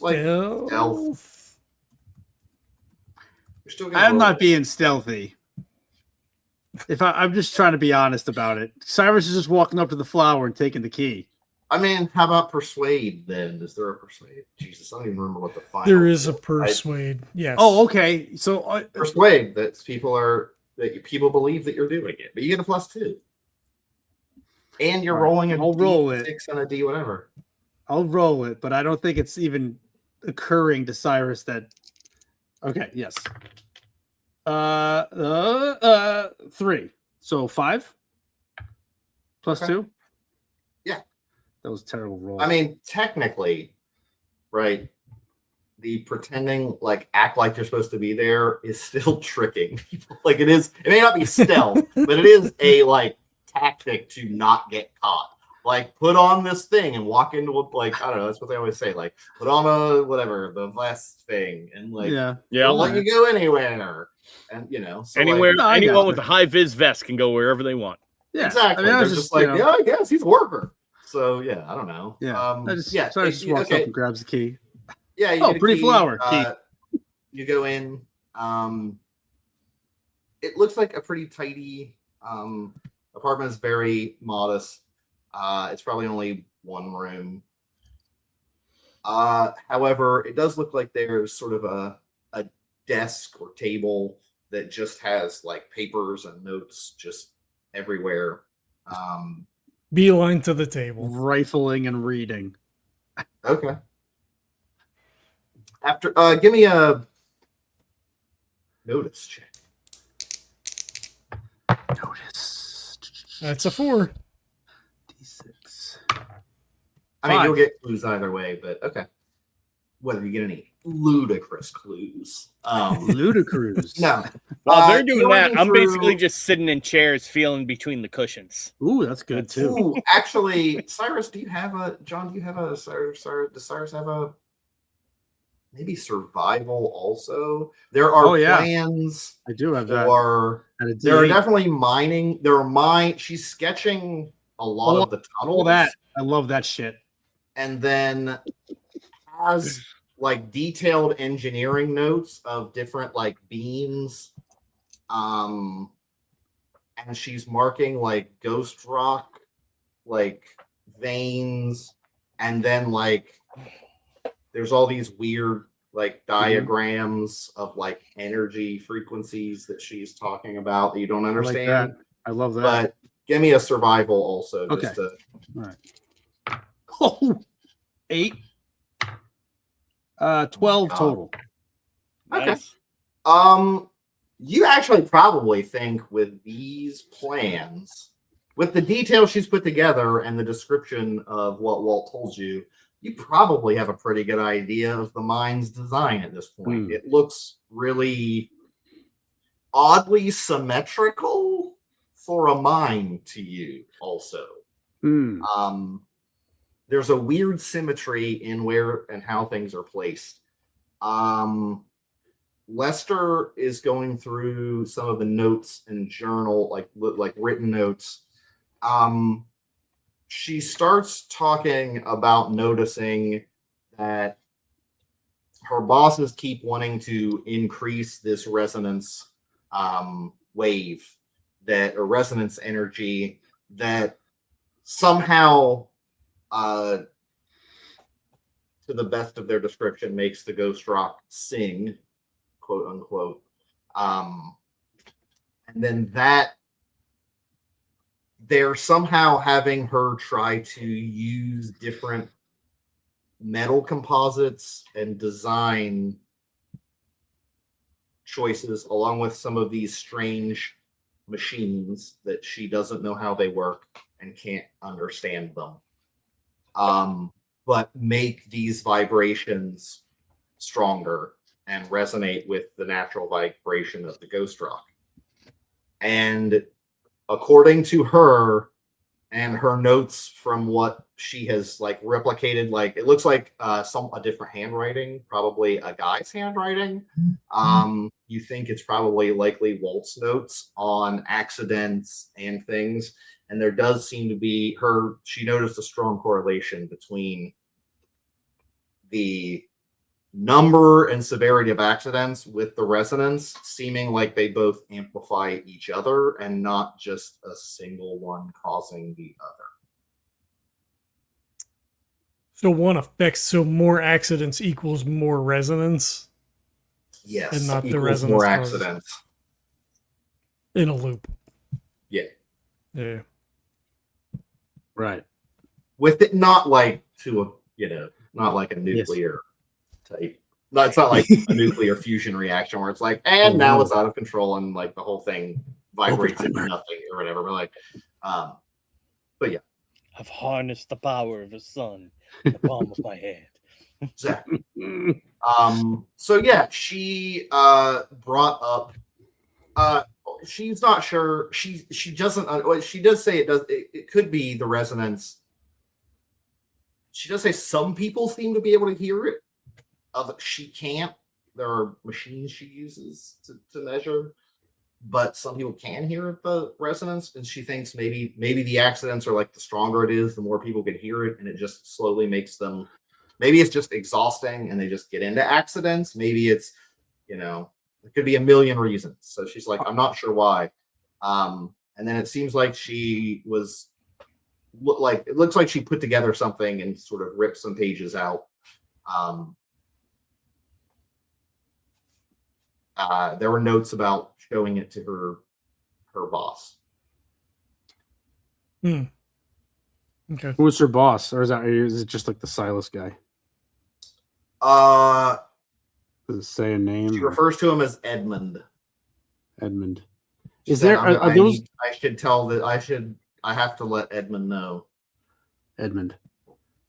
Speaker 3: like stealth.
Speaker 1: Stealth.
Speaker 3: You're still gonna
Speaker 4: I'm
Speaker 3: roll
Speaker 4: not
Speaker 3: it.
Speaker 4: being stealthy. I'm just trying to be honest about it. Cyrus is just walking up to the flower and taking the key.
Speaker 3: I mean, how about persuade then? Is there a persuade? Jesus, I don't even remember what the final.
Speaker 1: There is a
Speaker 3: was.
Speaker 1: persuade. Yes.
Speaker 4: Oh, okay. So
Speaker 3: Persuade that people believe that you're doing it, but you get a +2, and you're
Speaker 4: All right,
Speaker 3: rolling a
Speaker 4: I'll roll it.
Speaker 3: D6 and a D whatever.
Speaker 4: I'll roll it, but I don't think it's even occurring to Cyrus that. Okay. Yes. 3. So 5 plus
Speaker 3: Okay.
Speaker 4: 2.
Speaker 3: Yeah.
Speaker 4: That was a terrible roll.
Speaker 3: I mean, technically, right? The pretending like act like you're supposed to be there is still tricking people. Like it is. It may not be stealth, but it is a like tactic to not get caught. Like put on this thing and walk into a like I don't know. That's what they always say. Like put on a whatever the vest thing and like
Speaker 4: yeah.
Speaker 3: they'll let you go anywhere. And so
Speaker 5: Anywhere,
Speaker 4: No, I
Speaker 5: anyone
Speaker 4: got
Speaker 5: with
Speaker 4: it.
Speaker 5: a high vis vest can go wherever they want.
Speaker 4: Yeah.
Speaker 3: exactly.
Speaker 4: I mean, I
Speaker 3: They're
Speaker 4: was
Speaker 3: just like,
Speaker 4: you know,
Speaker 3: yeah, I guess he's a worker. So yeah, I don't know.
Speaker 4: Yeah.
Speaker 3: Yeah.
Speaker 4: Cyrus just walks up and grabs the key.
Speaker 3: Yeah. You
Speaker 4: Oh,
Speaker 3: get a
Speaker 4: pretty
Speaker 3: key,
Speaker 4: flower. Key.
Speaker 3: You go in. It looks like a pretty tidy apartment. Is very modest. It's probably only one room. However, it does look like there's sort of a desk or table that just has like papers and notes just everywhere.
Speaker 1: Beeline to the table.
Speaker 4: Rifling and reading.
Speaker 3: Okay. After, give me a notice check.
Speaker 4: Notice.
Speaker 1: That's a 4.
Speaker 4: D6.
Speaker 3: I mean,
Speaker 4: 5.
Speaker 3: you'll get clues either way, but okay. Whether you get any ludicrous clues.
Speaker 4: Ludicrous.
Speaker 3: No.
Speaker 5: While they're doing
Speaker 3: going
Speaker 5: that, I'm basically
Speaker 3: through-
Speaker 5: just sitting in chairs, feeling between the cushions.
Speaker 4: Ooh, that's good too.
Speaker 3: Ooh, actually, Cyrus, do you have a Cyrus, does Cyrus have a maybe survival also? There are
Speaker 4: Oh, yeah.
Speaker 3: plans
Speaker 4: I do have that.
Speaker 3: for
Speaker 4: At a
Speaker 3: there are
Speaker 4: D8.
Speaker 3: definitely mining. There are she's sketching a lot of the tunnels.
Speaker 4: All that. I love that shit.
Speaker 3: And then has like detailed engineering notes of different like beams. And she's marking like ghost rock like veins, and then like there's all these weird like diagrams of like energy frequencies that she's talking about that you don't
Speaker 4: I like
Speaker 3: understand.
Speaker 4: that. I love that.
Speaker 3: But give me a survival also.
Speaker 4: Okay.
Speaker 3: Just to,
Speaker 4: All right. Oh, 8. 12
Speaker 3: God.
Speaker 4: total.
Speaker 3: Okay.
Speaker 5: Nice.
Speaker 3: You actually probably think with these plans, with the details she's put together and the description of what Walt told you, you probably have a pretty good idea of the mine's design at this point. It looks really oddly symmetrical for a mine to you also. There's a weird symmetry in where and how things are placed. Lester is going through some of the notes and journal, like written notes. She starts talking about noticing that her bosses keep wanting to increase this resonance wave, that or resonance energy that somehow, to the best of their description, makes the ghost rock sing, quote unquote. And then that they're somehow having her try to use different metal composites and design choices along with some of these strange machines that she doesn't know how they work and can't understand them. But make these vibrations stronger and resonate with the natural vibration of the ghost rock. And according to her and her notes from what she has like replicated, like it looks like a different handwriting, probably a guy's handwriting. You think it's probably likely Walt's notes on accidents and things. And there does seem to be she noticed a strong correlation between the number and severity of accidents with the resonance, seeming like they both amplify each other and not just a single one causing the other.
Speaker 1: So one affects, so more accidents equals more resonance.
Speaker 3: Yes,
Speaker 1: and not the
Speaker 3: equals
Speaker 1: resonance
Speaker 3: more
Speaker 1: causes-
Speaker 3: accidents.
Speaker 1: in a loop.
Speaker 3: Yeah.
Speaker 1: Yeah.
Speaker 4: Right.
Speaker 3: With it not like not like a nuclear type. No, it's not like a nuclear fusion reaction where it's like, and now it's out of control and like the whole thing vibrates into nothing or whatever. But like, but yeah.
Speaker 5: I've harnessed the power of the sun in the palm of my hand.
Speaker 3: Exactly. So yeah, she brought up she's not sure. She doesn't she does say it could be the resonance. She does say some people seem to be able to hear it. She can't. There are machines she uses to measure, but some people can hear the resonance, and she thinks maybe the accidents are like the stronger it is, the more people can hear it, and it just slowly makes them. Maybe it's just exhausting, and they just get into accidents. Maybe it's it could be a million reasons. So she's like, I'm not sure why. And then it seems like it looks like she put together something and sort of ripped some pages out. There were notes about showing it to her boss.
Speaker 1: Okay.
Speaker 4: Who's her boss, or is it just like the Silas guy? Does it say a name?
Speaker 3: She refers to him as Edmund.
Speaker 4: Edmund.
Speaker 3: She
Speaker 4: Is
Speaker 3: said,
Speaker 4: there are those?
Speaker 3: I should tell that I have to let Edmund know.
Speaker 4: Edmund.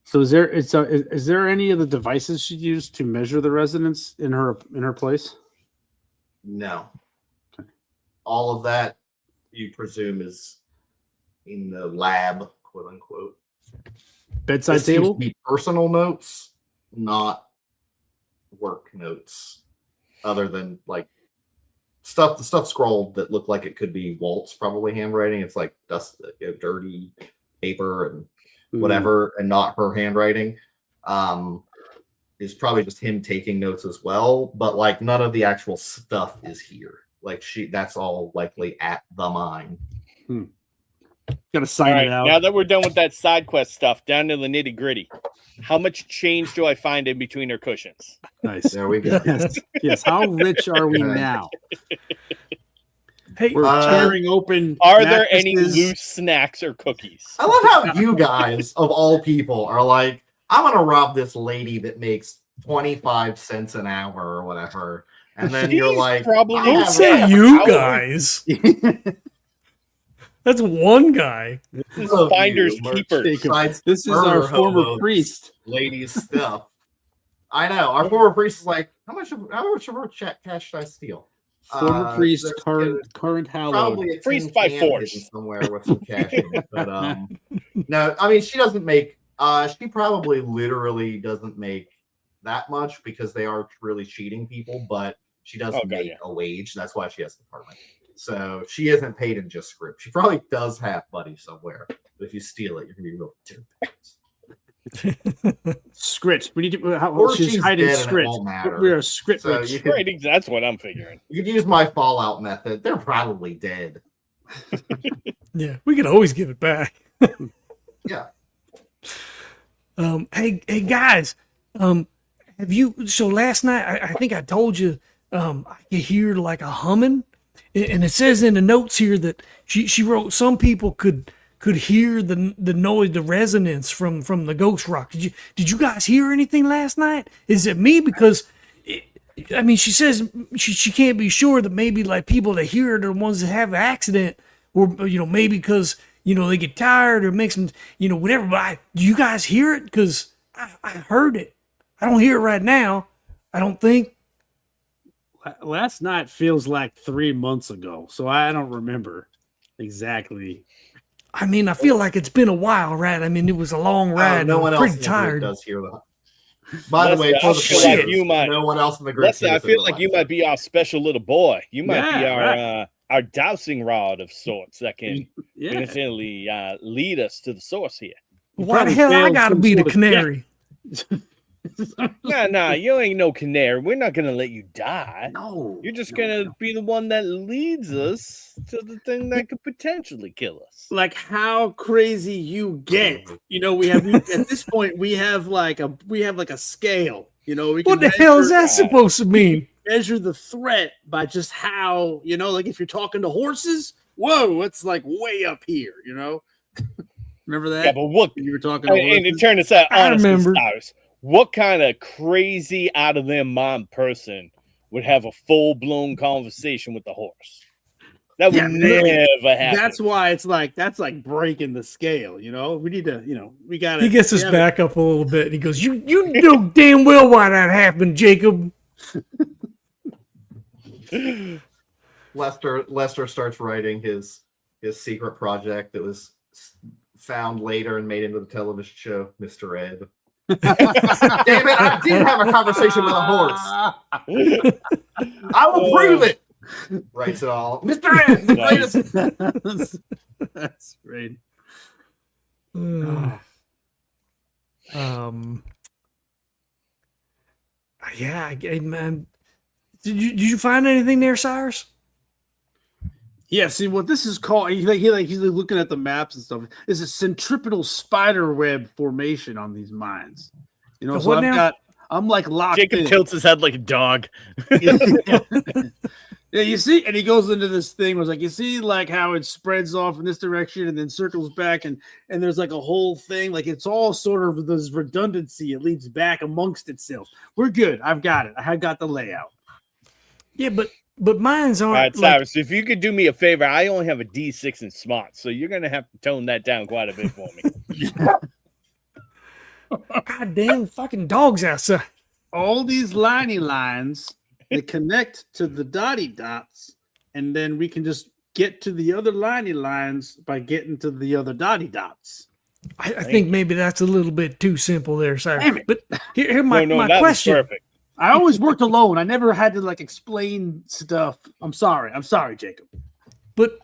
Speaker 4: So is there any of the devices she used to measure the resonance in her place?
Speaker 3: No. Okay. All of that you presume is in the lab, quote unquote.
Speaker 4: Bedside table?
Speaker 3: Seems to be personal notes, not work notes, other than like the stuff scrawled that looked like it could be Walt's probably handwriting. It's like dirty paper and whatever, and not her handwriting. Is probably just him taking notes as well, but like none of the actual stuff is here. Like that's all likely at the mine.
Speaker 4: Gotta sign it out.
Speaker 5: Now that we're done with that side quest stuff, down to the nitty gritty. How much change do I find in between her cushions?
Speaker 4: Nice.
Speaker 3: There we go.
Speaker 4: Yes. How rich are we now?
Speaker 1: Hey,
Speaker 4: we're tearing open.
Speaker 5: Are there any loose snacks or cookies?
Speaker 3: I love how you guys, of all people, are like, I'm gonna rob this lady that makes 25 cents an hour or whatever, and then you're like,
Speaker 1: don't say you guys. That's one guy.
Speaker 5: This is Finders Keepers.
Speaker 4: This is our former priest.
Speaker 3: Ladies stuff. I know. Our former priest is like, how much of our cash should I steal?
Speaker 4: Former priest, current hallowed.
Speaker 3: Probably a
Speaker 5: priest by force
Speaker 3: somewhere with some cash in it. But no, I mean she doesn't make. She probably literally doesn't make that much because they are really cheating people. But she doesn't make a wage. That's why she has an apartment. So she isn't paid in just script. She probably does have money somewhere. But if you steal it, you're gonna be real dirty.
Speaker 4: Script. We need to. She's hiding script. We're a script.
Speaker 3: So
Speaker 5: that's what I'm figuring.
Speaker 3: You could use my Fallout method. They're probably dead.
Speaker 1: Yeah, we could always give it back.
Speaker 3: Yeah.
Speaker 1: Hey guys. Have you? So last night, I think I told you. I could hear like a humming, and it says in the notes here that she wrote some people could hear the noise, the resonance from the ghost rock. Did you guys hear anything last night? Is it me? Because I mean, she says she can't be sure that maybe like people that hear it are the ones that have an accident, or maybe because they get tired or makes them whatever. But do you guys hear it? Because I heard it. I don't hear it right now. I don't think.
Speaker 4: Last night feels like 3 months ago, so I don't remember. Exactly.
Speaker 1: I mean, I feel like it's been a while, right? I mean, it was a long ride.
Speaker 3: No
Speaker 1: and
Speaker 3: one
Speaker 1: I'm
Speaker 3: else
Speaker 1: pretty
Speaker 3: in the group
Speaker 1: tired.
Speaker 3: does hear that. By the way,
Speaker 5: Lester,
Speaker 3: for
Speaker 5: I
Speaker 3: the
Speaker 5: feel
Speaker 1: like
Speaker 3: players,
Speaker 5: you might-
Speaker 3: no one else in the group.
Speaker 5: Lester, I
Speaker 3: hears
Speaker 5: feel
Speaker 3: it
Speaker 5: like you
Speaker 3: last
Speaker 5: might be our special little boy. You might be
Speaker 4: Yeah,
Speaker 5: our dowsing rod of sorts that can
Speaker 4: Yeah.
Speaker 5: potentially lead us to the source here.
Speaker 1: Why the hell I gotta be the canary?
Speaker 5: Nah, you ain't no canary. We're not gonna let you die.
Speaker 4: No.
Speaker 5: You're just
Speaker 4: no,
Speaker 5: gonna
Speaker 4: no.
Speaker 5: be the one that leads us to the thing that could potentially kill us.
Speaker 4: Like how crazy you get. You know, we have at this point we have like a scale. You know, we
Speaker 1: What
Speaker 4: can
Speaker 1: the hell is
Speaker 4: measure-
Speaker 1: that supposed to mean?
Speaker 4: measure the threat by just how, you know, like if you're talking to horses, whoa, it's like way up here, you know. Remember that?
Speaker 5: Yeah, but what?
Speaker 4: You were talking to
Speaker 5: And to
Speaker 4: horses?
Speaker 5: turn this out,
Speaker 1: I
Speaker 5: honestly,
Speaker 1: remember.
Speaker 5: Cyrus, what kind of crazy out of their mind person would have a full blown conversation with the horse? That would
Speaker 4: Yeah,
Speaker 5: never happen.
Speaker 4: That's why it's like that's like breaking the scale, you know. We need to, you know, we got to.
Speaker 1: He gets his back up a little bit and he goes, You know damn well why that happened, Jacob.
Speaker 3: Lester starts writing his secret project that was found later and made into the television show, Mr. Ed. Damn it! I did have a conversation with a horse. I will prove it. Writes it all, Mr. Ed. The greatest.
Speaker 4: That's great.
Speaker 1: Yeah, man. Did you find anything there, Cyrus?
Speaker 4: Yeah, see what this is called. He's looking at the maps and stuff. Is a centripetal spider web formation on these mines. You know,
Speaker 1: The
Speaker 4: so
Speaker 1: what now?
Speaker 4: I'm like locked
Speaker 5: Jacob
Speaker 4: in.
Speaker 5: tilts his head like a dog.
Speaker 4: Yeah, you see, and he goes into this thing where it's like you see like how it spreads off in this direction and then circles back, and there's like a whole thing, like it's all sort of this redundancy. It leads back amongst itself. We're good. I've got it. I got the layout.
Speaker 1: Yeah, but mine's aren't
Speaker 5: All right,
Speaker 1: like,
Speaker 5: Cyrus, if you could do me a favor, I only have a D6 in smart, so you're gonna have to tone that down quite a bit for me.
Speaker 1: God damn fucking dogs outside.
Speaker 4: All these liney lines that connect to the dotty dots, and then we can just get to the other liney lines by getting to the other dotty dots.
Speaker 1: I think maybe that's a little bit too simple there, Cyrus.
Speaker 4: Damn it.
Speaker 1: But here my
Speaker 5: that was
Speaker 1: question.
Speaker 5: perfect.
Speaker 4: I always worked alone. I never had to like explain stuff. I'm sorry, Jacob.
Speaker 1: But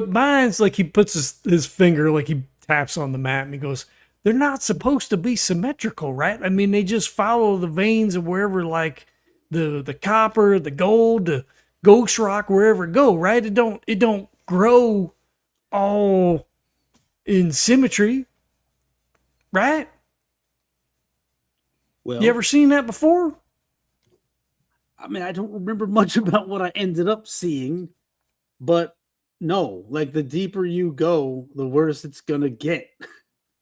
Speaker 1: mine's like he puts his finger, like he taps on the map and he goes, they're not supposed to be symmetrical, right? I mean, they just follow the veins of wherever, like the copper, the gold, the ghost rock, wherever it go, right? It don't grow all in symmetry, right?
Speaker 4: Well,
Speaker 1: You ever seen that before?
Speaker 4: I mean, I don't remember much about what I ended up seeing, but no, like the deeper you go, the worse it's gonna get.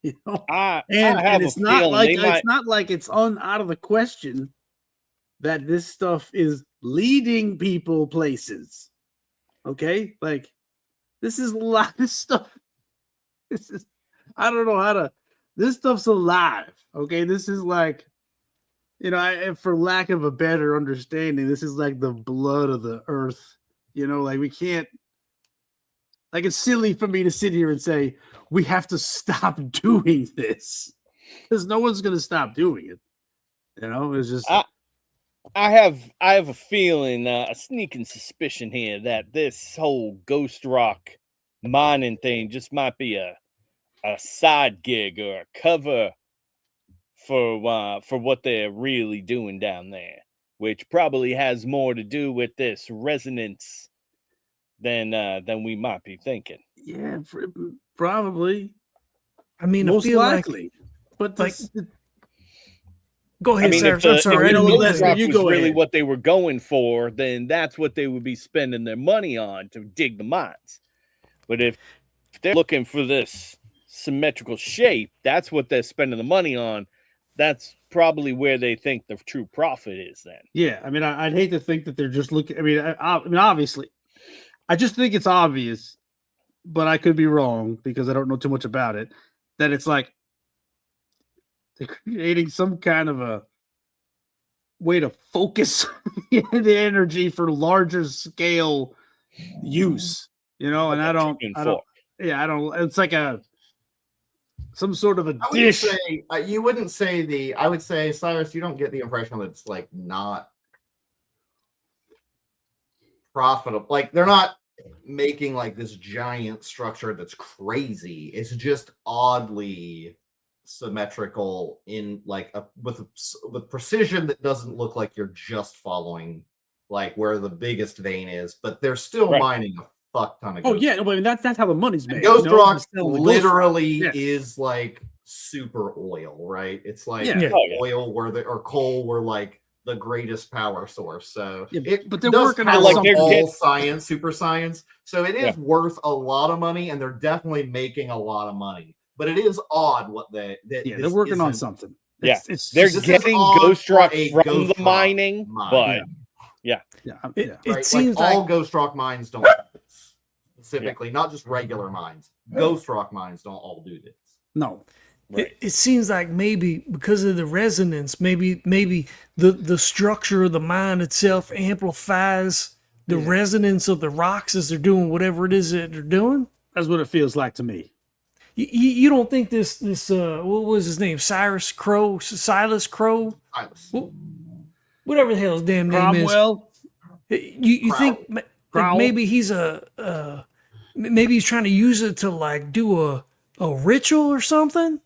Speaker 4: You know,
Speaker 5: I
Speaker 4: and
Speaker 5: have
Speaker 4: it's
Speaker 5: a
Speaker 4: not
Speaker 5: feeling
Speaker 4: like
Speaker 5: they might-
Speaker 4: it's not like it's out of the question that this stuff is leading people places. Okay, like this is a lot. This stuff. This is. I don't know how to. This stuff's alive. Okay, this is like, you know, for lack of a better understanding, this is like the blood of the earth. You know, like we can't. Like it's silly for me to sit here and say we have to stop doing this because no one's going to stop doing it. You know, it's just.
Speaker 5: I have a feeling, a sneaking suspicion here that this whole ghost rock mining thing just might be a side gig or a cover for what they're really doing down there, which probably has more to do with this resonance than we might be thinking.
Speaker 4: Yeah, probably.
Speaker 1: I mean,
Speaker 4: Most
Speaker 1: I feel
Speaker 4: likely. But
Speaker 1: like-
Speaker 4: this,
Speaker 1: go ahead,
Speaker 5: I mean,
Speaker 1: Cyrus.
Speaker 5: if
Speaker 1: I'm sorry. I
Speaker 4: you know
Speaker 1: didn't
Speaker 4: what,
Speaker 1: mean to-
Speaker 4: Leslie,
Speaker 5: rock
Speaker 4: you
Speaker 5: was
Speaker 4: go
Speaker 5: really
Speaker 4: ahead.
Speaker 5: what they were going for, then that's what they would be spending their money on to dig the mines. But if they're looking for this symmetrical shape, that's what they're spending the money on. That's probably where they think the true profit is then.
Speaker 4: yeah, I mean, I'd hate to think that they're just looking. I mean, obviously, I just think it's obvious, but I could be wrong because I don't know too much about it. That it's like they're creating some kind of a way to focus the energy for larger scale use. you know, and I don't. Yeah, I don't. It's like some sort of a
Speaker 3: I wouldn't
Speaker 4: dish.
Speaker 3: say you wouldn't say the. I would say, Cyrus, you don't get the impression that it's like not profitable. Like they're not making like this giant structure that's crazy. It's just oddly symmetrical in like with precision that doesn't look like you're just following like where the biggest vein is, but they're still mining a fuck ton of.
Speaker 4: Oh yeah, no, but I mean, that's how the money's made.
Speaker 3: Ghost rock literally
Speaker 4: Yes.
Speaker 3: is like super oil, right? It's like oil where or coal were like the greatest power source. So
Speaker 4: but they're working on
Speaker 3: like
Speaker 4: something.
Speaker 3: all science, super science. So it is worth a lot of money, and they're definitely making a lot of money. But it is odd what they're
Speaker 4: working on something.
Speaker 5: They're getting ghost rock from the mining, but
Speaker 3: it seems like all ghost rock mines don't specifically, not just regular mines. Ghost rock mines don't all do this.
Speaker 4: No.
Speaker 1: Right. It seems like maybe because of the resonance, maybe the structure of the mine itself amplifies the resonance of the rocks as they're doing whatever it is that they're doing.
Speaker 4: That's what it feels like to me.
Speaker 1: You don't think this what was his name? Silas Crow? Silas. Whatever the hell his damn name is.
Speaker 4: Cromwell?
Speaker 1: You think maybe he's maybe he's trying to use it to like do a ritual or something?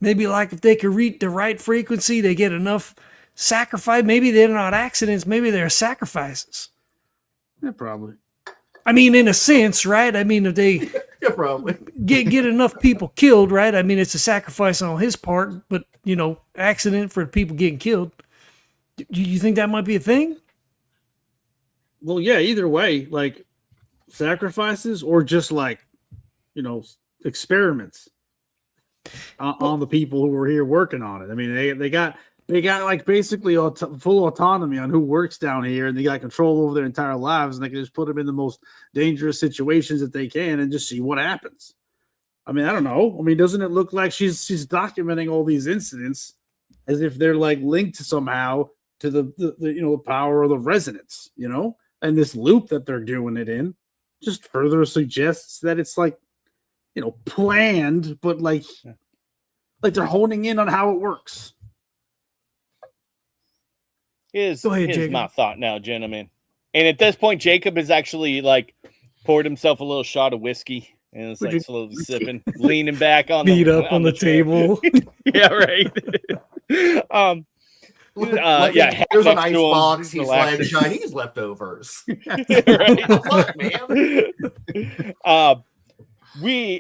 Speaker 1: Maybe like if they could reach the right frequency, they get enough sacrifice. Maybe they're not accidents. Maybe they're sacrifices.
Speaker 4: Yeah, probably.
Speaker 1: I mean, in a sense, right? I mean, if they
Speaker 3: probably
Speaker 1: get enough people killed, right? I mean, it's a sacrifice on his part, but accident for people getting killed. Do you think that might be a thing?
Speaker 4: Well, yeah. Either way, like sacrifices or just like experiments on the people who were here working on it. I mean, they got like basically full autonomy on who works down here, and they got control over their entire lives, and they can just put them in the most dangerous situations that they can and just see what happens. I mean, I don't know. I mean, doesn't it look like she's documenting all these incidents as if they're like linked somehow to the power of the resonance, and this loop that they're doing it in just further suggests that it's like planned, but like they're honing in on how it works.
Speaker 5: Here's my thought now, gentlemen. And at this point, Jacob has actually like poured himself a little shot of whiskey and is like slowly sipping, leaning back on
Speaker 1: feet up on the table.
Speaker 5: Yeah, right.
Speaker 3: There's an ice box. He's like Chinese leftovers.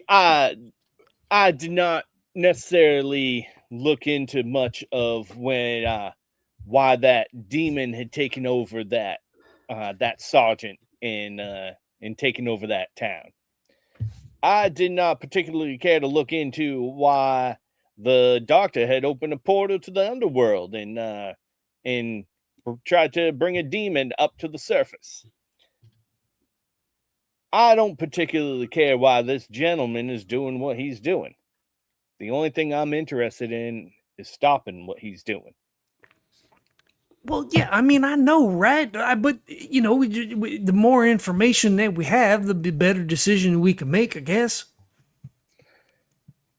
Speaker 5: I did not necessarily look into much of why that demon had taken over that sergeant and taken over that town. I did not particularly care to look into why the doctor had opened a portal to the underworld and tried to bring a demon up to the surface. I don't particularly care why this gentleman is doing what he's doing. The only thing I'm interested in is stopping what he's doing.
Speaker 1: Well, yeah, I mean, I know, right? But, the more information that we have, the better decision we can make, I guess.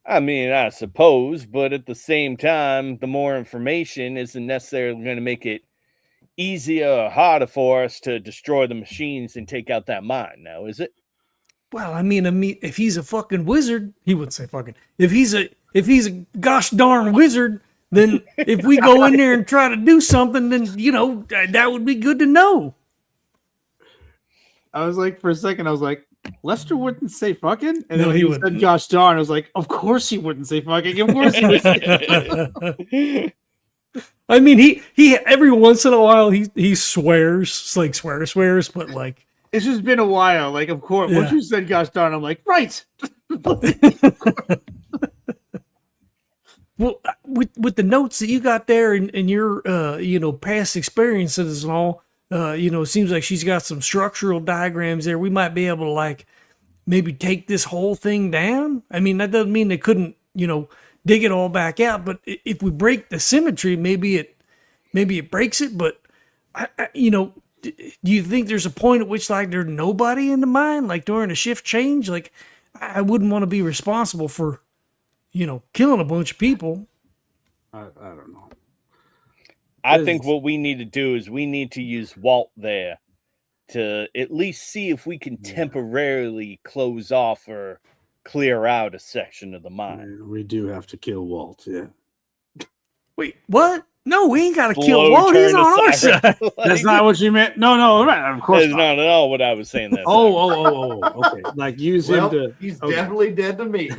Speaker 5: I mean, I suppose, but at the same time, the more information isn't necessarily going to make it easier or harder for us to destroy the machines and take out that mine now, is it?
Speaker 1: Well, I mean, if he's a fucking wizard, he wouldn't say fucking. If he's a gosh darn wizard, then if we go in there and try to do something, then that would be good to know.
Speaker 4: I was like, for a second, I was like, Lester wouldn't say fucking, and
Speaker 1: no,
Speaker 4: then he said, "Gosh darn!" I was like, "Of course he wouldn't say fucking. Of course he would."
Speaker 1: I mean, he every once in a while he swears, it's like swears, but like
Speaker 4: it's just been a while. Like, of course, once you said "gosh darn," I'm like, right.
Speaker 1: Well, with the notes that you got there and your past experiences and all, it seems like she's got some structural diagrams there. We might be able to like maybe take this whole thing down. I mean, that doesn't mean they couldn't dig it all back out, but if we break the symmetry, maybe it breaks it. But do you think there's a point at which like there's nobody in the mine, like during a shift change? Like, I wouldn't want to be responsible for, killing a bunch of people.
Speaker 4: I don't know.
Speaker 5: I think what we need to do is we need to use Walt there to at least see if we can temporarily close off or clear out a section of the mine.
Speaker 4: We do have to kill Walt, yeah.
Speaker 1: Wait, what? No, we ain't got to
Speaker 5: Slow
Speaker 1: kill Walt. He's
Speaker 5: turn
Speaker 1: on our
Speaker 5: to
Speaker 1: side.
Speaker 5: Cyrus.
Speaker 4: That's not what you meant. No, right, of course
Speaker 5: That's not at all what I was saying. There.
Speaker 4: Okay. Like use him to.
Speaker 3: He's definitely dead to me.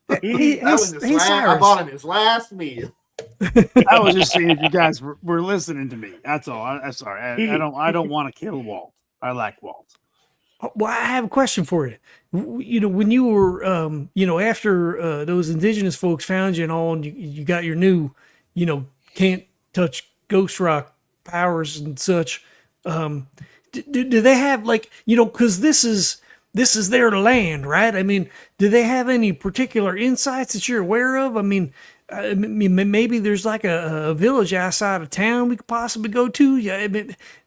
Speaker 3: I bought him his last meal.
Speaker 4: I was just saying if you guys were listening to me. That's all. I'm sorry. I don't want to kill Walt. I like Walt.
Speaker 1: Well, I have a question for you. When you were, after those indigenous folks found you and all, and you got your new, can't touch ghost rock powers and such. Do they have like, because this is their land, right? I mean, do they have any particular insights that you're aware of? I mean, maybe there's like a village outside of town we could possibly go to. Yeah,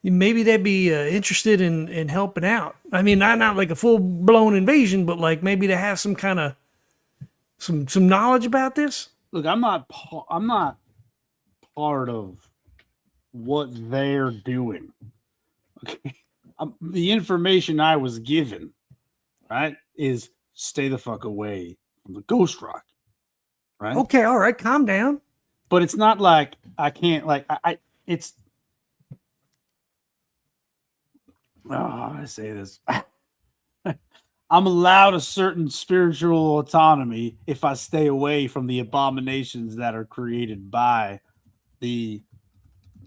Speaker 1: maybe they'd be interested in helping out. I mean, not like a full blown invasion, but like maybe they have some kind of some knowledge about this.
Speaker 4: Look, I'm not part of what they're doing. Okay, the information I was given, right, is stay the fuck away from the ghost rock. Right.
Speaker 1: Okay. All right. Calm down.
Speaker 4: But it's not like I can't it's. I say this. I'm allowed a certain spiritual autonomy if I stay away from the abominations that are created by the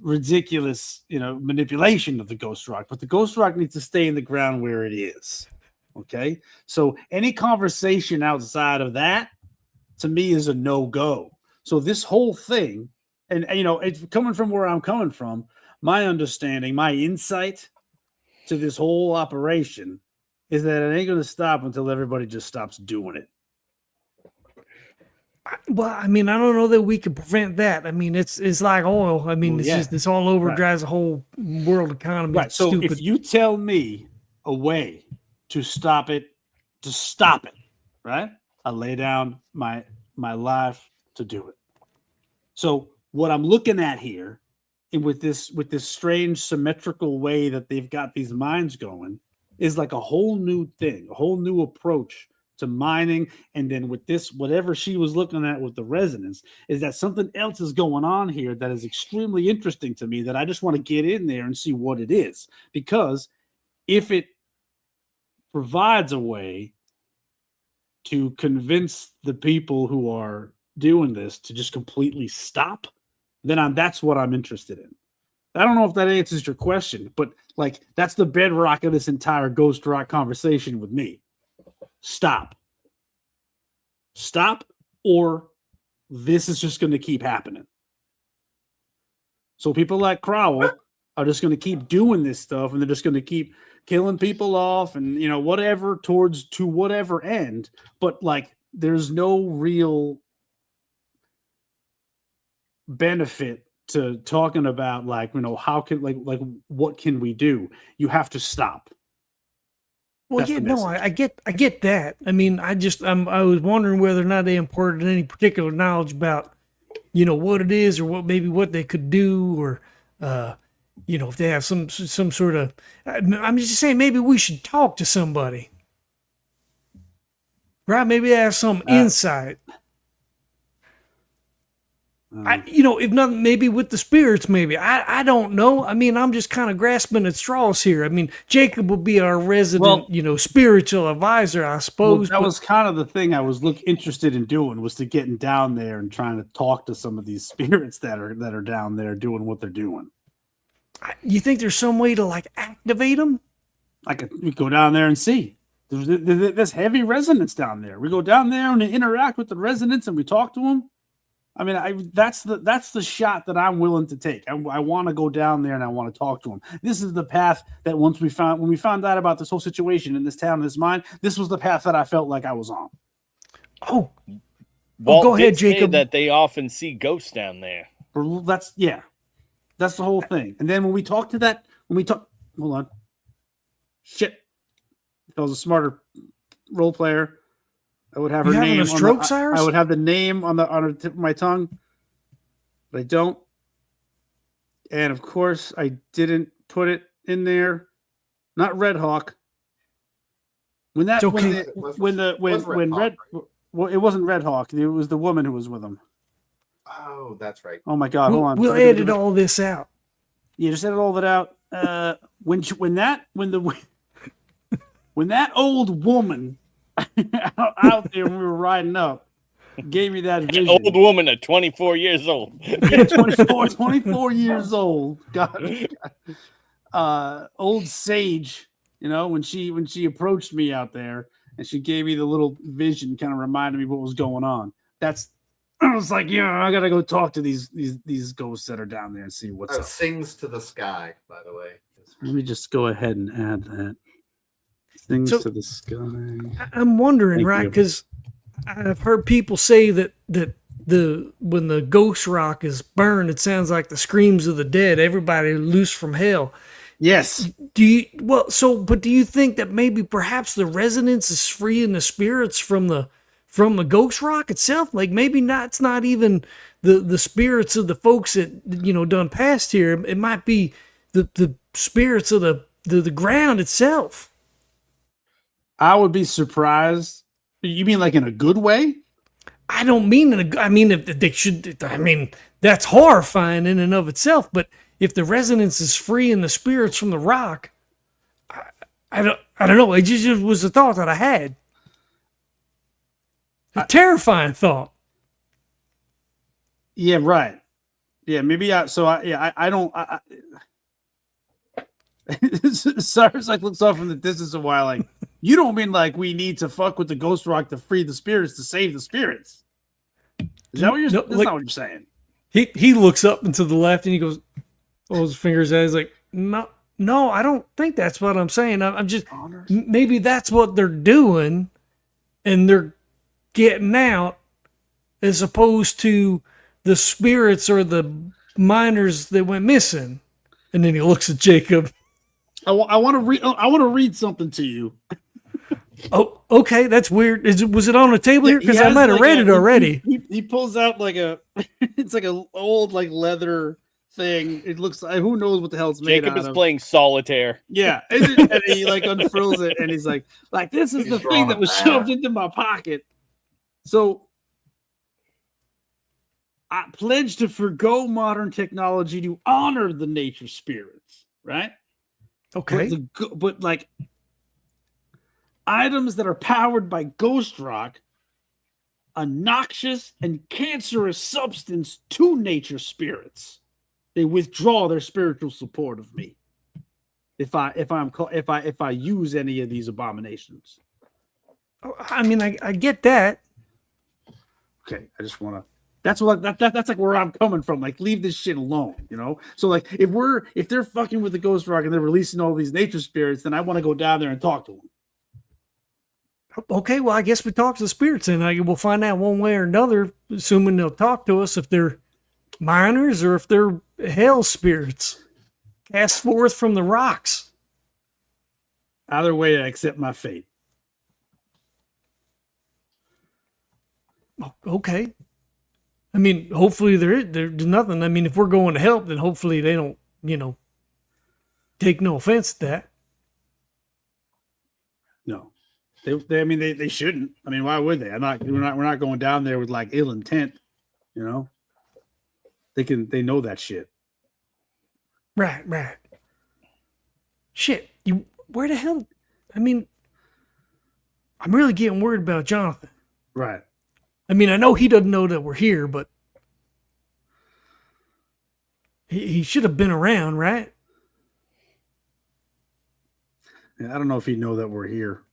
Speaker 4: ridiculous, manipulation of the ghost rock. But the ghost rock needs to stay in the ground where it is. Okay. So any conversation outside of that, to me, is a no-go. So this whole thing, and it's coming from where I'm coming from, my understanding, my insight to this whole operation is that it ain't going to stop until everybody just stops doing it.
Speaker 1: Well, I mean, I don't know that we can prevent that. I mean, it's like oil. I mean, it's all over,
Speaker 4: right.
Speaker 1: Drives the whole world economy.
Speaker 4: Right. So
Speaker 1: stupid.
Speaker 4: if you tell me a way to stop it, right? I lay down my life to do it. So what I'm looking at here, and with this strange symmetrical way that they've got these mines going, is like a whole new thing, a whole new approach to mining. And then with this, whatever she was looking at with the resonance, is that something else is going on here that is extremely interesting to me, that I just want to get in there and see what it is. Because if it provides a way to convince the people who are doing this to just completely stop, then that's what I'm interested in. I don't know if that answers your question, but like that's the bedrock of this entire ghost rock conversation with me. Stop, or this is just going to keep happening. So people like Crowell are just going to keep doing this stuff, and they're just going to keep killing people off and, whatever to whatever end. But like, there's no real benefit to talking about like, how can like what can we do? You have to stop.
Speaker 1: Well, yeah, no, I get that. I mean, I was wondering whether or not they imparted any particular knowledge about, what it is, or what they could do, or, if they have some sort of. I'm just saying, maybe we should talk to somebody, right? Maybe they have some insight. If nothing, maybe with the spirits, maybe. I don't know. I mean, I'm just kind of grasping at straws here. I mean, Jacob will be our resident, spiritual advisor, I suppose.
Speaker 4: Well, that was kind of the thing I was interested in doing, was to getting down there and trying to talk to some of these spirits that are down there doing what they're doing.
Speaker 1: You think there's some way to like activate them?
Speaker 4: We go down there and see. There's heavy resonance down there. We go down there and interact with the resonance and we talk to them. I mean, that's the shot that I'm willing to take. I want to go down there and I want to talk to them. This is the path that when we found out about this whole situation in this town, in this mine, this was the path that I felt like I was on.
Speaker 5: Walt
Speaker 1: go ahead,
Speaker 5: did say
Speaker 1: Jacob.
Speaker 5: that they often see ghosts down there.
Speaker 4: That's yeah. That's the whole thing. And then when we talk, hold on. Shit. If I was a smarter role player, I would have her
Speaker 1: having
Speaker 4: name.
Speaker 1: a stroke, Cyrus?
Speaker 4: I would have the name on the tip of my tongue, but I don't. And of course, I didn't put it in there. Not Red Hawk. When that
Speaker 1: It's okay.
Speaker 3: It was Red Hawk, right?
Speaker 4: well, it wasn't Red Hawk. It was the woman who was with him.
Speaker 3: Oh, that's right.
Speaker 4: Oh my God! Hold on.
Speaker 1: We'll edit all this out.
Speaker 4: Yeah, just edit all that out. When that old woman out there when we were riding up gave me that vision.
Speaker 5: An old woman at 24 years old.
Speaker 4: Yeah, 24 years old. God. Old sage, when she approached me out there and she gave me the little vision, kind of reminded me what was going on. I was like, I gotta go talk to these ghosts that are down there and see what's up.
Speaker 3: Sings to the sky, by the way.
Speaker 4: Let me just go ahead and add that. Sings to the sky.
Speaker 1: I'm wondering,
Speaker 4: Thank
Speaker 1: right?
Speaker 4: you.
Speaker 1: Because I've heard people say that when the ghost rock is burned, it sounds like the screams of the dead. Everybody loose from hell.
Speaker 4: Yes.
Speaker 1: Do you think that maybe perhaps the resonance is freeing the spirits from the ghost rock itself? Like maybe not. It's not even the spirits of the folks that done passed here. It might be the spirits of the ground itself.
Speaker 4: I would be surprised. You mean like in a good way?
Speaker 1: I don't mean if they should. I mean that's horrifying in and of itself. But if the resonance is freeing the spirits from the rock, I don't know. It just was a thought that I had. A terrifying thought.
Speaker 4: Yeah, right. Yeah, maybe I don't. Cyrus looks off from the distance a while like, you don't mean like we need to fuck with the ghost rock to free the spirits, to save the spirits. Is that what you're saying? That's not what you're saying.
Speaker 1: He looks up and to the left and he goes, holds his fingers out. He's like, no, I don't think that's what I'm saying. I'm just, maybe that's what they're doing and they're getting out as opposed to the spirits or the miners that went missing. And then he looks at Jacob.
Speaker 4: I want to read something to you.
Speaker 1: Oh, okay, that's weird. Was it on the table here? Because I might have read it already.
Speaker 4: He pulls out it's like a old leather thing. It looks like, who knows what the hell it's made
Speaker 5: Jacob
Speaker 4: out
Speaker 5: is
Speaker 4: of.
Speaker 5: playing solitaire.
Speaker 4: Yeah, and he unfurls it and he's like this is the thing that was shoved into my pocket. So I pledge to forgo modern technology to honor the nature spirits, right?
Speaker 1: Okay.
Speaker 4: But items that are powered by ghost rock, a noxious and cancerous substance to nature spirits, they withdraw their spiritual support of me. If I use any of these abominations.
Speaker 1: I mean, I get that.
Speaker 4: Okay, I just want to. That's like where I'm coming from. Like, leave this shit alone, So like, if they're fucking with the ghost rock and they're releasing all these nature spirits, then I want to go down there and talk to them.
Speaker 1: Okay, well, I guess we talk to the spirits and we'll find out one way or another, assuming they'll talk to us if they're miners or if they're hell spirits cast forth from the rocks.
Speaker 4: Either way, I accept my fate.
Speaker 1: Okay. I mean, hopefully there's nothing. I mean, if we're going to help, then hopefully they don't, take no offense at that.
Speaker 4: No, they shouldn't. I mean, why would they? We're not going down there with ill intent. They know that shit.
Speaker 1: Right. Shit, where the hell? I mean, I'm really getting worried about Jonathan.
Speaker 4: Right.
Speaker 1: I mean, I know he doesn't know that we're here, but he should have been around, right?
Speaker 4: I don't know if he'd know that we're here,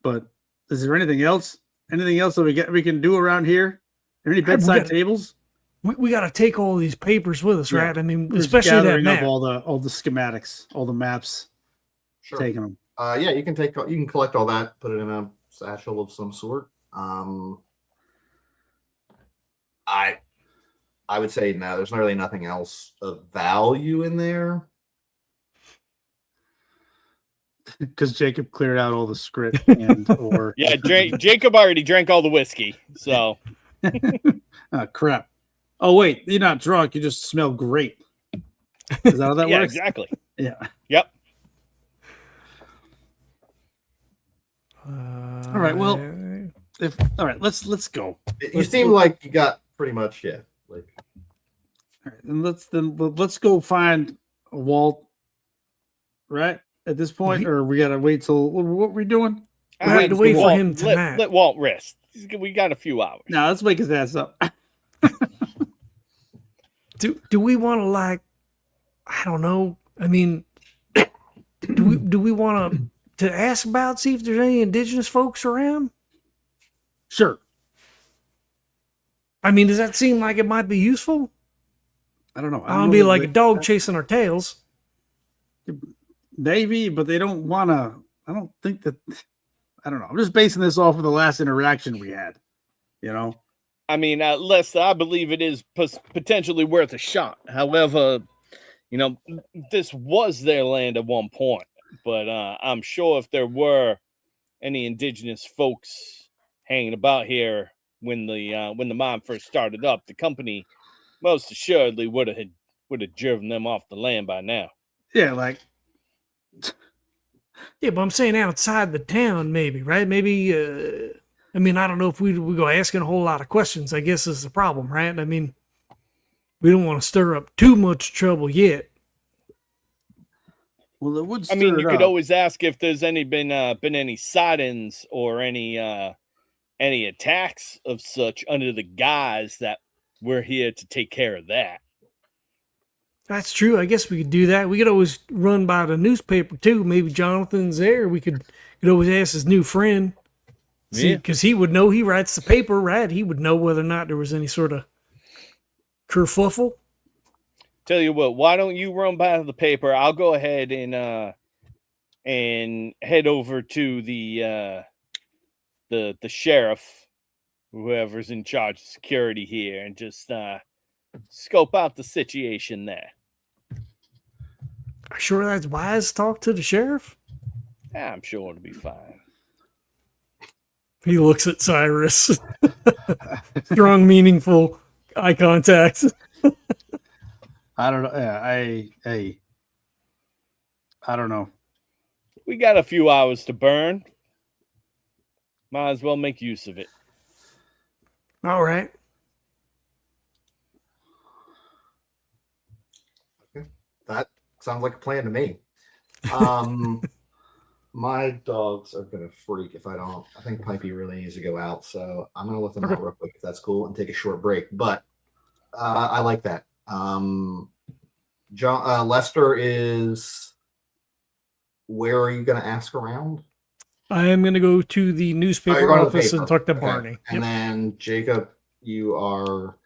Speaker 4: but is there anything else? Anything else that we can do around here? Are there any bedside tables?
Speaker 1: We got to take all these papers with us, right? I mean,
Speaker 4: We're
Speaker 1: especially that map.
Speaker 4: Up all the schematics, all the maps.
Speaker 3: Sure.
Speaker 4: Taking them.
Speaker 3: Yeah, you can collect all that, put it in a satchel of some sort. I would say no. There's not really nothing else of value in there.
Speaker 4: Because Jacob cleared out all the script and or
Speaker 5: Yeah, Jacob already drank all the whiskey, so
Speaker 4: crap. Oh wait, you're not drunk. You just smell great. Is that how that
Speaker 5: yeah,
Speaker 4: works?
Speaker 5: exactly.
Speaker 4: Yeah.
Speaker 5: Yep.
Speaker 4: All right. Well, all right, let's go.
Speaker 3: You seem like you got pretty much like.
Speaker 4: All right, and let's go find Walt. Right at this point, or we gotta wait till what are we doing?
Speaker 1: I had to wait for him
Speaker 5: let,
Speaker 1: tonight.
Speaker 5: let Walt rest. We got a few hours.
Speaker 4: Now let's wake his ass up.
Speaker 1: Do we want to, like, I don't know. I mean, do we want to ask about, see if there's any indigenous folks around?
Speaker 4: Sure.
Speaker 1: I mean, does that seem like it might be useful?
Speaker 4: I don't know.
Speaker 1: I'll be like a dog chasing our tails.
Speaker 4: Maybe, but they don't want to. I don't think that. I don't know. I'm just basing this off of the last interaction we had. You know.
Speaker 5: I mean, Lester, I believe it is potentially worth a shot. However, this was their land at one point, but I'm sure if there were any indigenous folks hanging about here when the mine first started up, the company most assuredly would have driven them off the land by now.
Speaker 4: Yeah, like.
Speaker 1: Yeah, but I'm saying outside the town, maybe, right? Maybe. I mean, I don't know if we go asking a whole lot of questions. I guess is the problem, right? I mean, we don't want to stir up too much trouble yet.
Speaker 4: Well, it would.
Speaker 5: I mean, you could always ask if there's been any sightings or any attacks of such under the guise that we're here to take care of that.
Speaker 1: That's true. I guess we could do that. We could always run by the newspaper too. Maybe Jonathan's there. We could always ask his new friend. See, because he would know. He writes the paper, right? He would know whether or not there was any sort of kerfuffle.
Speaker 5: Tell you what, why don't you run by the paper? I'll go ahead and head over to the sheriff, whoever's in charge of security here, and just scope out the situation there.
Speaker 1: Sure, that's wise to talk to the sheriff?
Speaker 5: I'm sure it'll be fine.
Speaker 1: He looks at Cyrus. Strong, meaningful eye contact.
Speaker 4: I don't know. Yeah, I don't know.
Speaker 5: We got a few hours to burn. Might as well make use of it.
Speaker 1: All right.
Speaker 3: That sounds like a plan to me. My dogs are going to freak if I don't. I think Pipey really needs to go out, so I'm going to let them out real quick if that's cool and take a short break. But I like that. Lester is. Where are you going to ask around?
Speaker 1: I am going to go to the newspaper office and talk to Barney.
Speaker 3: And then Jacob, you are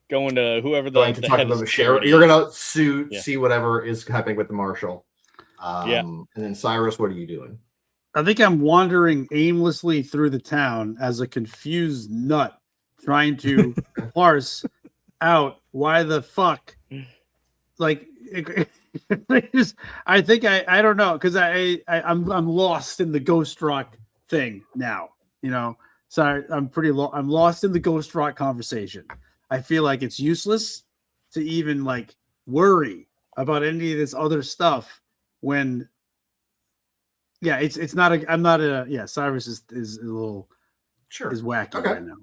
Speaker 5: going to whoever
Speaker 3: going to talk to the sheriff. You're going to see whatever is happening with the marshal. And then Cyrus, what are you doing?
Speaker 4: I think I'm wandering aimlessly through the town as a confused nut, trying to parse out why the fuck, like. I think I don't know, because I'm lost in the Ghost Rock thing now. So I'm lost in the Ghost Rock conversation. I feel like it's useless to even like worry about any of this other stuff when Cyrus is a little is wacky right now.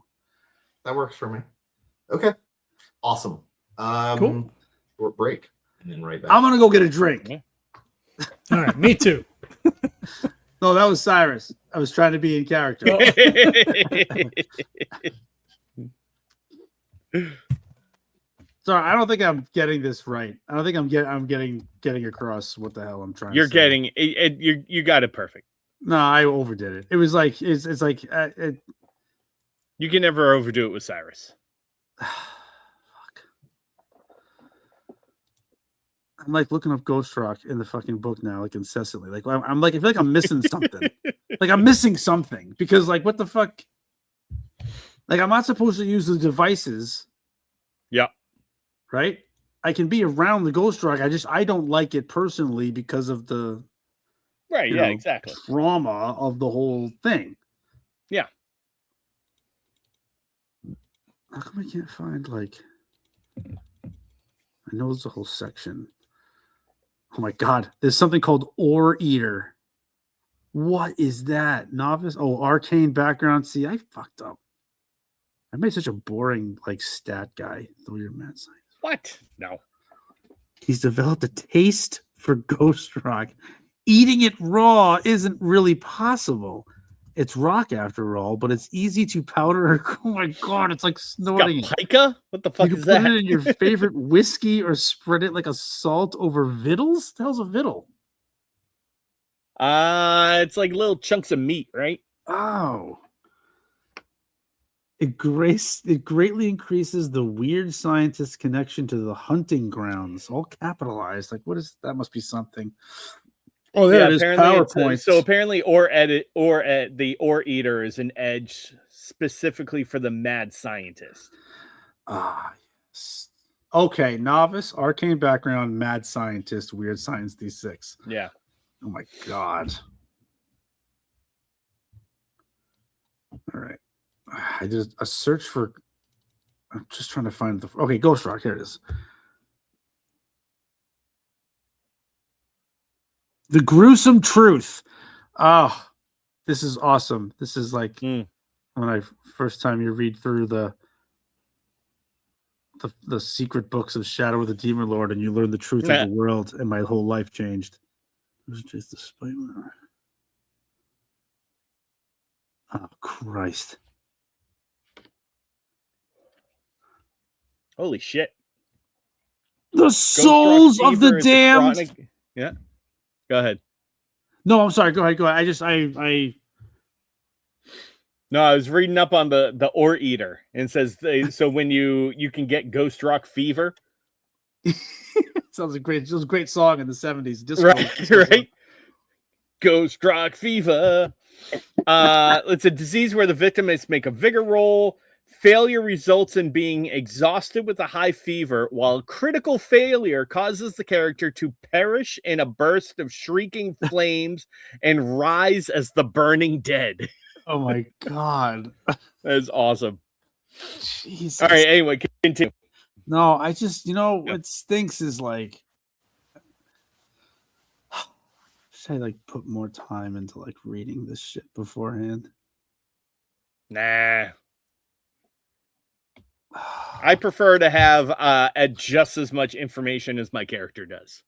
Speaker 3: That works for me. Okay. Awesome.
Speaker 1: Cool.
Speaker 3: Short break. And then right back.
Speaker 4: I'm gonna go get a drink.
Speaker 1: All right, me too.
Speaker 4: No, that was Cyrus. I was trying to be in character. Sorry, I don't think I'm getting this right. I don't think I'm getting across what the hell I'm trying.
Speaker 5: You're
Speaker 4: to say.
Speaker 5: getting it. You got it perfect.
Speaker 4: No, I overdid it. It was like it's like
Speaker 5: you can never overdo it with Cyrus.
Speaker 4: I'm like looking up Ghost Rock in the fucking book now, like incessantly. Like I'm like, I feel like I'm missing something. Like I'm missing something because like what the fuck? Like, I'm not supposed to use the devices.
Speaker 5: Yeah.
Speaker 4: Right? I can be around the ghost rock. I don't like it personally because of the
Speaker 5: Right.
Speaker 4: you
Speaker 5: Yeah,
Speaker 4: know,
Speaker 5: exactly.
Speaker 4: trauma of the whole thing.
Speaker 5: Yeah.
Speaker 4: How come I can't find, like, I know there's a whole section. Oh my God. There's something called Ore Eater. What is that? Novice? Oh, arcane background. See, I fucked up. I made such a boring, like, stat guy. Though you're mad scientist.
Speaker 5: What? No.
Speaker 4: He's developed a taste for ghost rock. Eating it raw isn't really possible. It's rock after all, but it's easy to powder. Oh my God, it's like snorting
Speaker 5: Got
Speaker 4: it.
Speaker 5: pica? What the fuck
Speaker 4: You
Speaker 5: is
Speaker 4: can put
Speaker 5: that?
Speaker 4: it in your favorite whiskey or spread it like a salt over vittles? The hell's a vittle?
Speaker 5: It's like little chunks of meat, right?
Speaker 4: Oh. It greatly increases the weird scientist's connection to the hunting grounds. All capitalized. Like, what is that? Must be something. Oh, there it is. PowerPoint.
Speaker 5: So apparently, the Ore Eater is an edge specifically for the mad scientist.
Speaker 4: Ah, yes. Okay, novice, arcane background, mad scientist, weird science D6.
Speaker 5: Yeah.
Speaker 4: Oh my God. All right. I did a search for. I'm just trying to find the. Okay, Ghost Rock. Here it is. The gruesome truth. Oh, this is awesome. This is like when I first time you read through the secret books of Shadow of the Demon Lord and you learn the truth of the world, and my whole life changed. It was just display. Oh Christ.
Speaker 5: Holy shit.
Speaker 4: The souls of the damned.
Speaker 5: Yeah. Go ahead.
Speaker 4: No, I'm sorry. Go ahead.
Speaker 5: No, I was reading up on the Ore Eater, and it says so when you can get ghost rock fever.
Speaker 4: Sounds like great. It was a great song in the 70s.
Speaker 5: Right. Ghost rock fever. It's a disease where the victim is make a vigor roll. Failure results in being exhausted with a high fever, while critical failure causes the character to perish in a burst of shrieking flames and rise as the burning dead.
Speaker 4: Oh my God.
Speaker 5: That's awesome.
Speaker 4: Jesus.
Speaker 5: All right, anyway, continue.
Speaker 4: No, I just, what stinks is like, should I like put more time into like reading this shit beforehand?
Speaker 5: Nah. I prefer to have just as much information as my character does.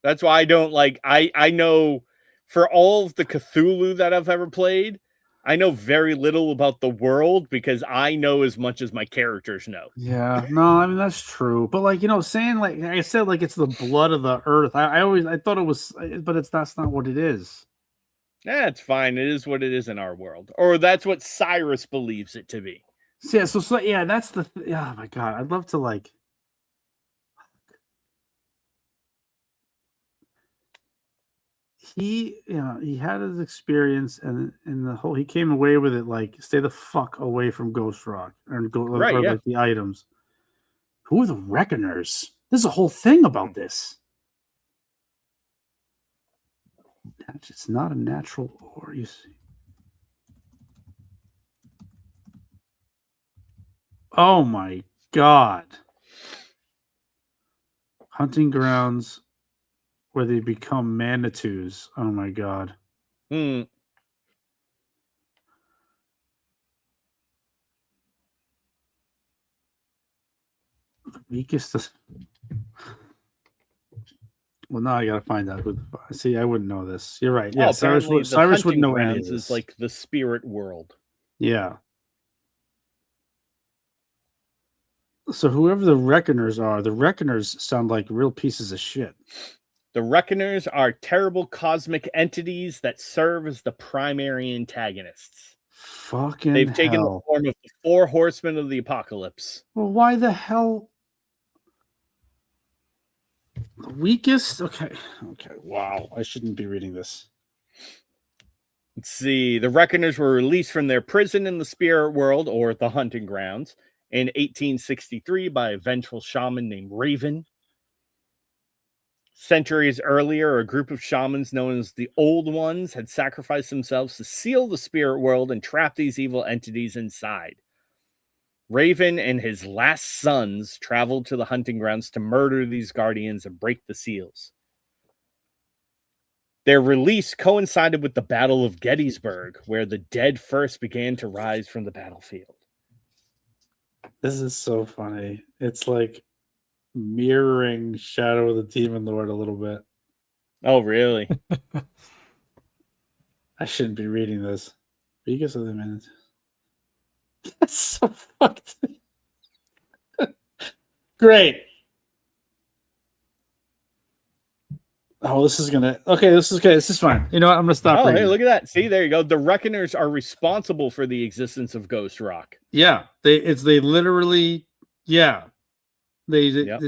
Speaker 5: That's why I don't like. I know for all of the Cthulhu that I've ever played, I know very little about the world because I know as much as my characters know.
Speaker 4: Yeah, no, I mean that's true. But like saying like I said, like it's the blood of the earth. I thought it was, but that's not what it is.
Speaker 5: Yeah, it's fine. It is what it is in our world, or that's what Cyrus believes it to be.
Speaker 4: Yeah, so yeah, that's the. Oh my God, I'd love to like. He had his experience, and the whole he came away with it like stay the fuck away from Ghost Rock and go like the items. Who are the Reckoners? There's a whole thing about this. It's not a natural ore, you see. Oh my God. Hunting grounds where they become manitous. Oh my God.
Speaker 5: The
Speaker 4: weakest. Well, now I gotta find out who. See, I wouldn't know this. You're right. Yeah, Cyrus wouldn't know any of this.
Speaker 5: Is like the spirit world.
Speaker 4: Yeah. So whoever the Reckoners are, the Reckoners sound like real pieces of shit.
Speaker 5: The Reckoners are terrible cosmic entities that serve as the primary antagonists. They've taken the form of the 4 horsemen of the apocalypse.
Speaker 4: Well, why the hell? The weakest? Okay. Wow. I shouldn't be reading this.
Speaker 5: Let's see. The Reckoners were released from their prison in the spirit world, or the hunting grounds, in 1863 by a vengeful shaman named Raven. Centuries earlier, a group of shamans known as the Old Ones had sacrificed themselves to seal the spirit world and trap these evil entities inside. Raven and his last sons traveled to the hunting grounds to murder these guardians and break the seals. Their release coincided with the Battle of Gettysburg, where the dead first began to rise from the battlefield.
Speaker 4: This is so funny. It's like mirroring Shadow of the Demon Lord a little bit.
Speaker 5: Oh, really?
Speaker 4: I shouldn't be reading this. But you guess other minutes. That's so fucked. Great. Oh, this is gonna. Okay, this is good. This is fine. You know what? I'm gonna stop.
Speaker 5: Oh,
Speaker 4: reading.
Speaker 5: hey, look at that. See, there you go. The Reckoners are responsible for the existence of Ghost Rock.
Speaker 4: Yeah, they literally. Yeah,
Speaker 5: Yep.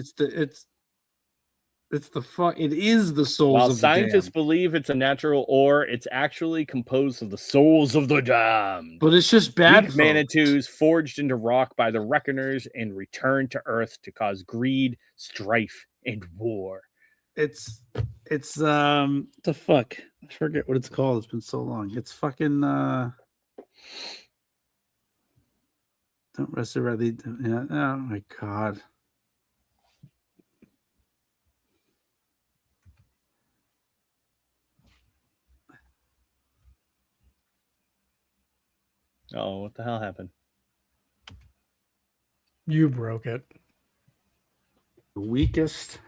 Speaker 4: It's the fuck. It is the souls
Speaker 5: While
Speaker 4: of the
Speaker 5: scientists
Speaker 4: damned.
Speaker 5: believe it's a natural ore, it's actually composed of the souls of the damned.
Speaker 4: But it's just bad.
Speaker 5: Weak Manitous forged into rock by the Reckoners and returned to Earth to cause greed, strife, and war.
Speaker 4: It's the fuck. I forget what it's called. It's been so long. It's fucking don't rest around the yeah. Oh my god.
Speaker 5: Oh, what the hell happened?
Speaker 1: You broke it.
Speaker 4: The weakest.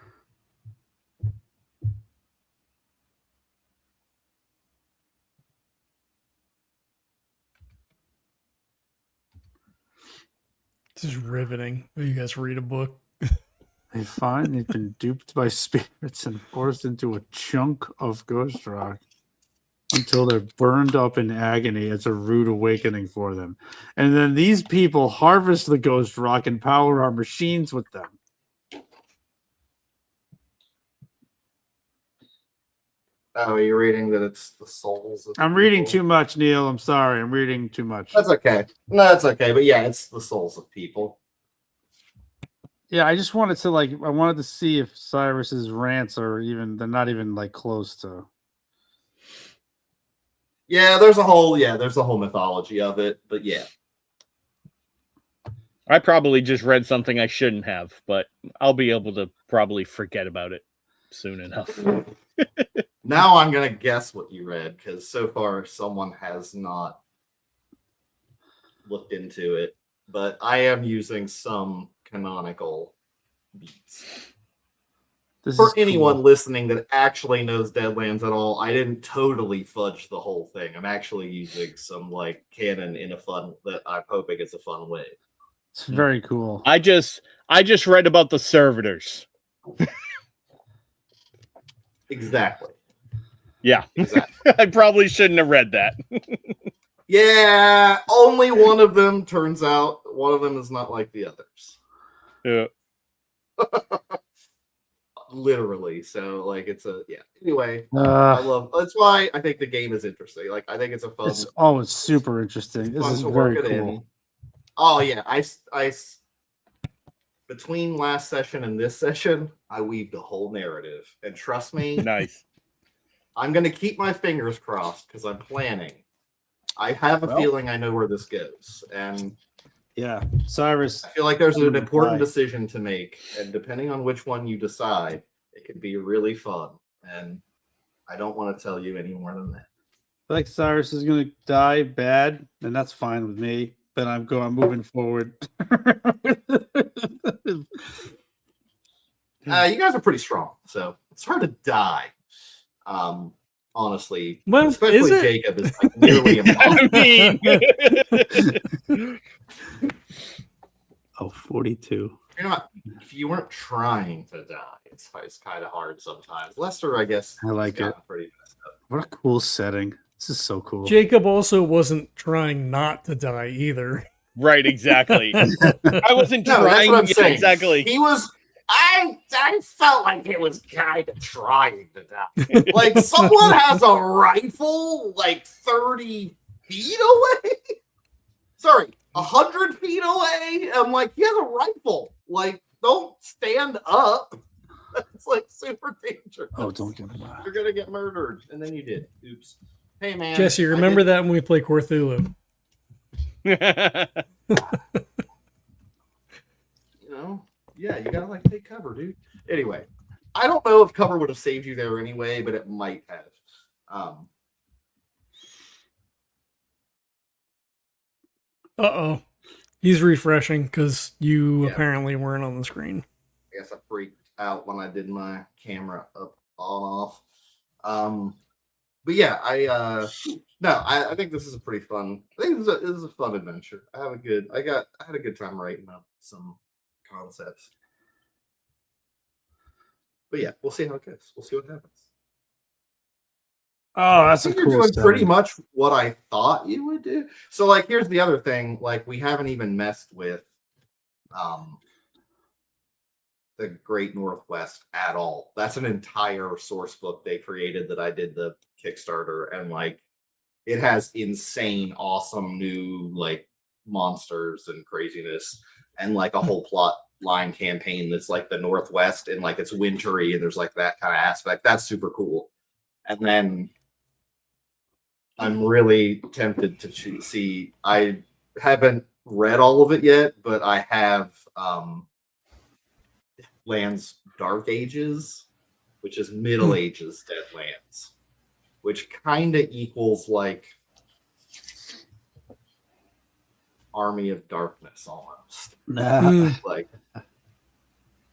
Speaker 1: This is riveting. You guys read a book.
Speaker 4: They find they've been duped by spirits and forced into a chunk of ghost rock until they're burned up in agony. It's a rude awakening for them. And then these people harvest the ghost rock and power our machines with them.
Speaker 3: Oh, you're reading that it's the souls of
Speaker 4: I'm reading
Speaker 3: people?
Speaker 4: too much, Neil. I'm sorry. I'm reading too much.
Speaker 3: That's okay. No, that's okay. But yeah, it's the souls of people.
Speaker 4: Yeah, I just wanted to I wanted to see if Cyrus's rants are they're not even close to.
Speaker 3: Yeah, there's a whole mythology of it. But yeah.
Speaker 5: I probably just read something I shouldn't have, but I'll be able to probably forget about it soon enough.
Speaker 3: Now I'm gonna guess what you read, because so far someone has not looked into it. But I am using some canonical beats. For anyone listening that actually knows Deadlands at all, I didn't totally fudge the whole thing. I'm actually using some canon in a fun that I'm hoping is a fun way.
Speaker 4: It's very cool.
Speaker 5: I just read about the servitors.
Speaker 3: Exactly.
Speaker 5: Yeah.
Speaker 3: Exactly.
Speaker 5: I probably shouldn't have read that.
Speaker 3: Yeah, only one of them turns out. One of them is not like the others.
Speaker 5: Yeah.
Speaker 3: Literally. So it's anyway, that's why I think the game is interesting. I think it's a fun.
Speaker 4: It's super interesting. This is very cool.
Speaker 3: Oh yeah, I between last session and this session, I weaved a whole narrative, and trust me,
Speaker 5: Nice.
Speaker 3: I'm gonna keep my fingers crossed because I'm planning. I have a feeling I know where this goes, and
Speaker 4: yeah, Cyrus.
Speaker 3: I feel like there's an important decision to make, and depending on which one you decide, it could be really fun. And I don't want to tell you any more than that.
Speaker 4: I think Cyrus is going to die bad, and that's fine with me. But I'm moving forward.
Speaker 3: You guys are pretty strong, so it's hard to die. Honestly,
Speaker 1: Well,
Speaker 3: especially
Speaker 1: is it?
Speaker 3: Jacob is nearly impossible.
Speaker 4: Oh, 42.
Speaker 3: If you weren't trying to die, it's kind of hard sometimes. Lester, I guess,
Speaker 4: I like
Speaker 3: has
Speaker 4: it.
Speaker 3: gotten pretty messed up.
Speaker 4: What a cool setting. This is so cool.
Speaker 1: Jacob also wasn't trying not to die either.
Speaker 5: Right, exactly. I wasn't
Speaker 3: No, that's
Speaker 5: trying.
Speaker 3: what I'm
Speaker 5: Yeah,
Speaker 3: saying.
Speaker 5: exactly.
Speaker 3: He was I felt like it was kind of trying to die. Like someone has a rifle like 30 feet away. Sorry, 100 feet away. I'm like, he has a rifle. Like, don't stand up. That's like super dangerous.
Speaker 4: Oh, don't get me.
Speaker 3: You're gonna get murdered, and then you did. Oops. Hey man,
Speaker 1: Jesse, remember that when we play Cthulhu?
Speaker 3: You know, yeah, you gotta like take cover, dude. Anyway, I don't know if cover would have saved you there anyway, but it might have.
Speaker 1: Uh-oh. He's refreshing because you
Speaker 3: Yeah.
Speaker 1: apparently weren't on the screen.
Speaker 3: I guess I freaked out when I did my camera up on off. But yeah, I think this is a pretty fun. I think this is a fun adventure. I had a good time writing up some concepts. But yeah, we'll see how it goes. We'll see what happens.
Speaker 4: Oh, that's
Speaker 3: I
Speaker 4: a
Speaker 3: think
Speaker 4: cool
Speaker 3: you're doing pretty
Speaker 4: setting.
Speaker 3: much what I thought you would do. So like here's the other thing, like we haven't even messed with the Great Northwest at all. That's an entire source book they created that I did the Kickstarter, and like it has insane, awesome new like monsters and craziness, and like a whole plot line campaign that's like the Northwest and like it's wintry and there's like that kind of aspect. That's super cool. And then I'm really tempted to see. I haven't read all of it yet, but I have Lands Dark Ages, which is Middle Ages Deadlands, which kind of equals like Army of Darkness almost. Like,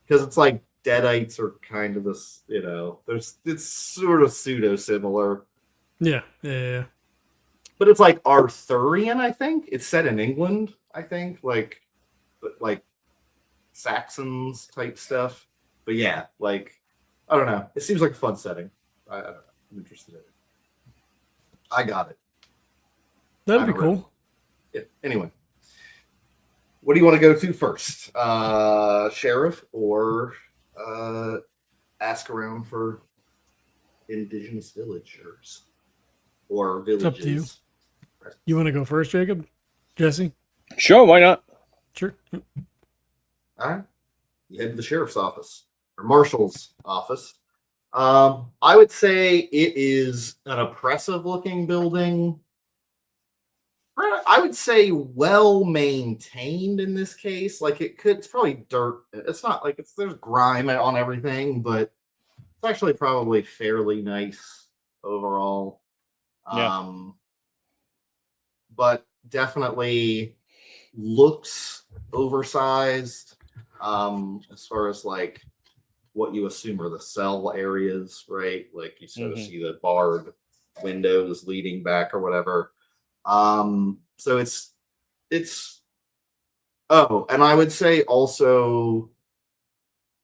Speaker 3: because it's like Deadites are kind of this, you know, it's sort of pseudo similar.
Speaker 1: Yeah.
Speaker 3: But it's like Arthurian, I think. It's set in England, I think, like Saxons type stuff. But yeah, like I don't know. It seems like a fun setting. I don't know. I'm interested in it. I got it.
Speaker 1: That'd be cool.
Speaker 3: Yeah. Anyway, what do you want to go to first? Sheriff or ask around for indigenous villagers or villages?
Speaker 1: It's up to you. You want to go first, Jacob? Jesse?
Speaker 5: Sure, why not?
Speaker 1: Sure.
Speaker 3: All right. You head to the sheriff's office or marshal's office. I would say it is an oppressive looking building. I would say well maintained in this case. Like it's probably dirt. It's not like there's grime on everything, but it's actually probably fairly nice overall.
Speaker 5: Yeah.
Speaker 3: But definitely looks oversized as far as like what you assume are the cell areas, right? Like you sort of see the barred windows leading back or whatever. So it's and I would say also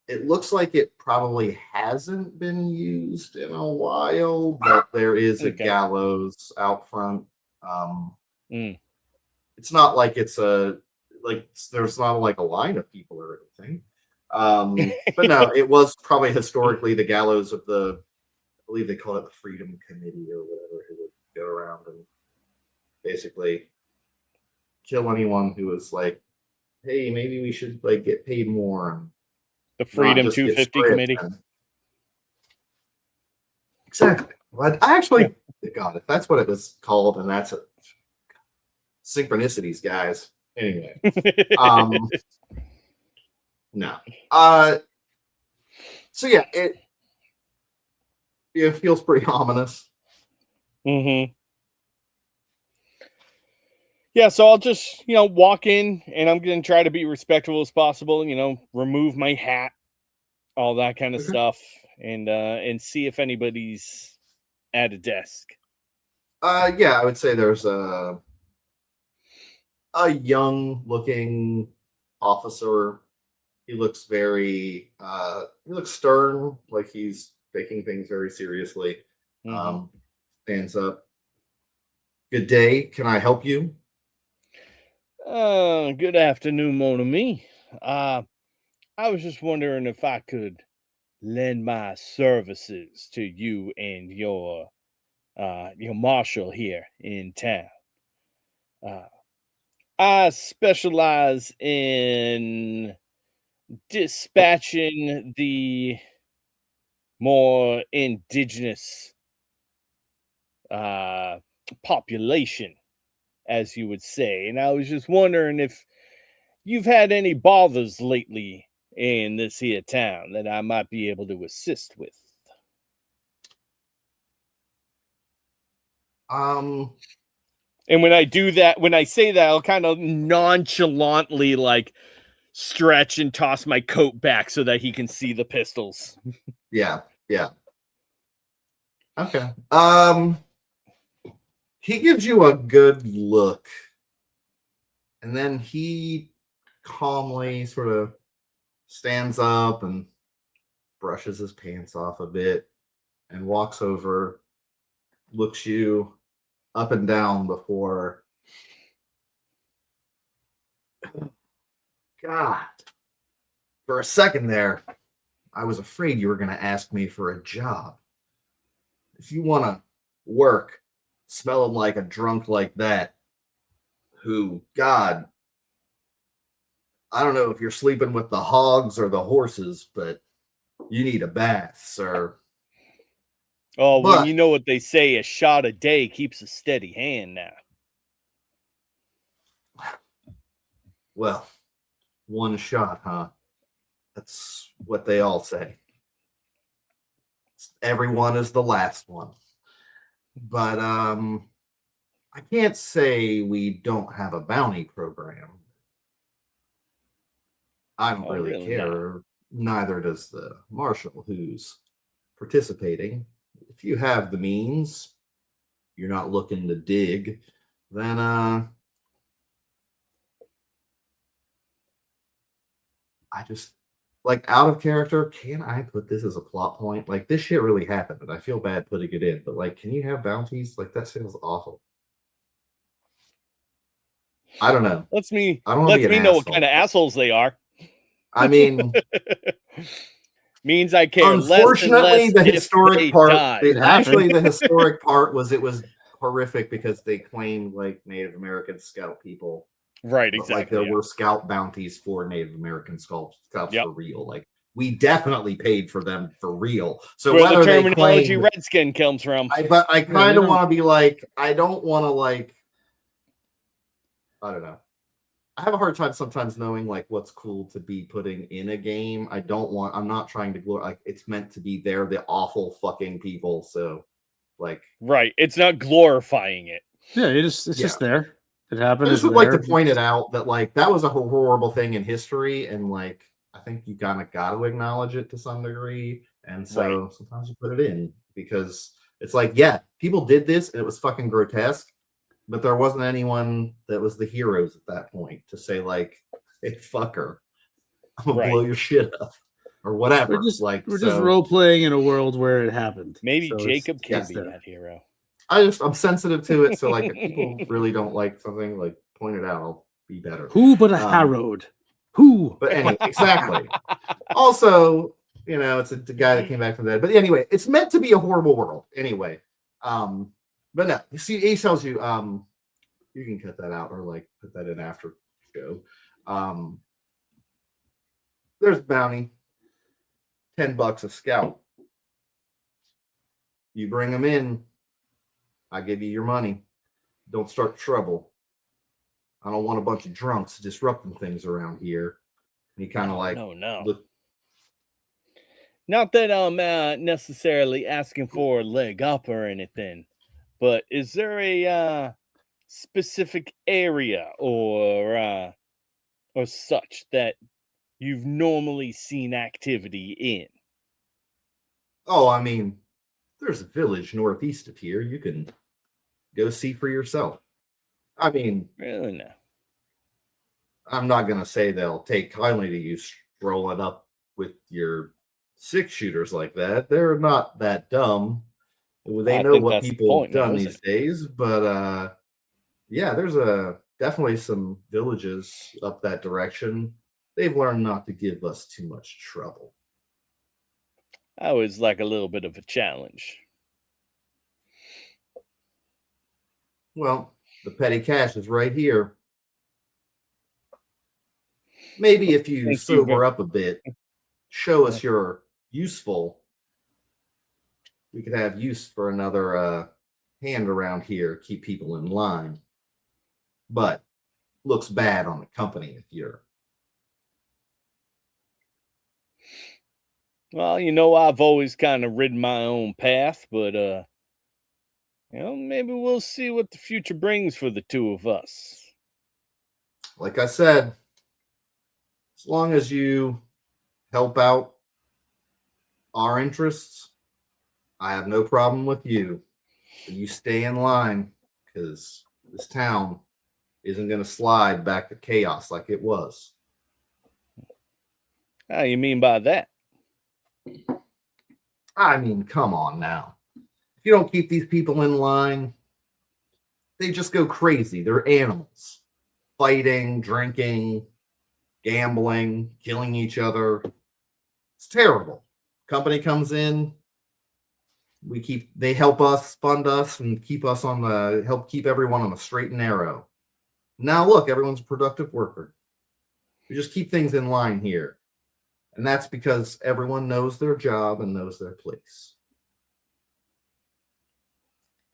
Speaker 3: it looks like it probably hasn't been used in a while, but there is a gallows out front. It's not like it's there's not like a line of people or anything. But no, it was probably historically the gallows of I believe they call it the Freedom Committee or whatever, who would go around and basically kill anyone who was like, hey, maybe we should like get paid more. And
Speaker 5: the Freedom 250 Committee.
Speaker 3: Exactly. But I actually got it. That's what it was called, and that's synchronicities, guys. Anyway. No. So yeah, it feels pretty ominous.
Speaker 5: Yeah, so I'll just, walk in and I'm going to try to be respectful as possible, remove my hat, all that kind of stuff, and see if anybody's at a desk.
Speaker 3: Yeah, I would say there's a young looking officer. He looks very he looks stern, like he's taking things very seriously. Stands up. Good day. Can I help you?
Speaker 5: Good afternoon, mon ami. I was just wondering if I could lend my services to you and your marshal here in town. Uh, I specialize in dispatching the more indigenous uh, population, as you would say. And I was just wondering if you've had any bothers lately in this here town that I might be able to assist with. And when I do that, when I say that, I'll kind of nonchalantly like stretch and toss my coat back so that he can see the pistols.
Speaker 3: Yeah. Okay. He gives you a good look, and then he calmly sort of stands up and brushes his pants off a bit and walks over, looks you up and down before. God, for a second there, I was afraid you were going to ask me for a job. If you want to work smelling like a drunk like that, God, I don't know if you're sleeping with the hogs or the horses, but you need a bath, sir.
Speaker 5: Oh, well, you know what they say, a shot a day keeps a steady hand now.
Speaker 3: Well, one shot, huh? That's what they all say. Everyone is the last one. But I can't say we don't have a bounty program. I don't really care. Neither does the marshal who's participating. If you have the means, you're not looking to dig, then I just, like, out of character, can I put this as a plot point? Like, this shit really happened, and I feel bad putting it in, but like, can you have bounties? Like, that sounds awful. I don't know.
Speaker 5: Lets me
Speaker 3: know
Speaker 5: what kind of assholes they are.
Speaker 3: I mean,
Speaker 5: means I care.
Speaker 3: Unfortunately, the historic part,
Speaker 4: the
Speaker 3: historic part was it was horrific because they claimed like Native American scout people.
Speaker 5: Right, exactly.
Speaker 3: Like there were scout bounties for Native American scouts for real. Like we definitely paid for them for real. So
Speaker 5: where
Speaker 3: whether
Speaker 5: the terminology
Speaker 3: claim,
Speaker 5: redskin comes from.
Speaker 3: But I kind of want to be like, I don't want to like, I don't know. I have a hard time sometimes knowing like what's cool to be putting in a game. I'm not trying to glorify, like it's meant to be they're the awful fucking people. So like,
Speaker 5: right. It's not glorifying it.
Speaker 4: Yeah, it's just there. It happened.
Speaker 3: I just would like to point it out that like that was a horrible thing in history, and like I think you kind of got to acknowledge it to some degree. And so sometimes you put it in because it's like, yeah, people did this and it was fucking grotesque, but there wasn't anyone that was the heroes at that point to say like, hey, fucker, I'm gonna blow your shit up or whatever.
Speaker 4: We're just role playing in a world where it happened.
Speaker 5: Maybe so Jacob can be that hero.
Speaker 3: I'm sensitive to it, so like if people really don't like something, like point it out, I'll be better.
Speaker 4: Who but a harrowed? Who?
Speaker 3: But anyway, exactly. Also, you know, it's the guy that came back from that. But anyway, it's meant to be a horrible world. Anyway, but no, you see, he tells you, you can cut that out or like put that in after show. There's bounty, $10 a scout. You bring them in. I give you your money. Don't start trouble. I don't want a bunch of drunks disrupting things around here. And he kind of like,
Speaker 5: no.
Speaker 3: Look.
Speaker 5: Not that I'm necessarily asking for a leg up or anything, but is there a specific area or such that you've normally seen activity in?
Speaker 3: Oh, I mean, there's a village northeast of here. You can go see for yourself. I mean,
Speaker 5: really, no.
Speaker 3: I'm not going to say they'll take kindly to you strolling up with your 6-shooters like that. They're not that dumb. They know what people have done these days. But yeah, there's definitely some villages up that direction. they've learned not to give us too much trouble.
Speaker 5: I always like a little bit of a challenge.
Speaker 3: Well, the petty cash is right here. Maybe if you
Speaker 5: Thank you
Speaker 3: sober
Speaker 5: very-
Speaker 3: up a bit, show us you're useful, we could have use for another hand around here, keep people in line. But looks bad on the company if you're.
Speaker 5: Well, I've always kind of ridden my own path, but maybe we'll see what the future brings for the two of us.
Speaker 3: Like I said, as long as you help out our interests, I have no problem with you. But you stay in line, because this town isn't going to slide back to chaos like it was.
Speaker 5: How you mean by that?
Speaker 3: I mean, come on now. If you don't keep these people in line, they just go crazy. They're animals. Fighting, drinking, gambling, killing each other. It's terrible. Company comes in, they help us, fund us, and help keep everyone on the straight and narrow. Now look, everyone's a productive worker. We just keep things in line here. And that's because everyone knows their job and knows their place.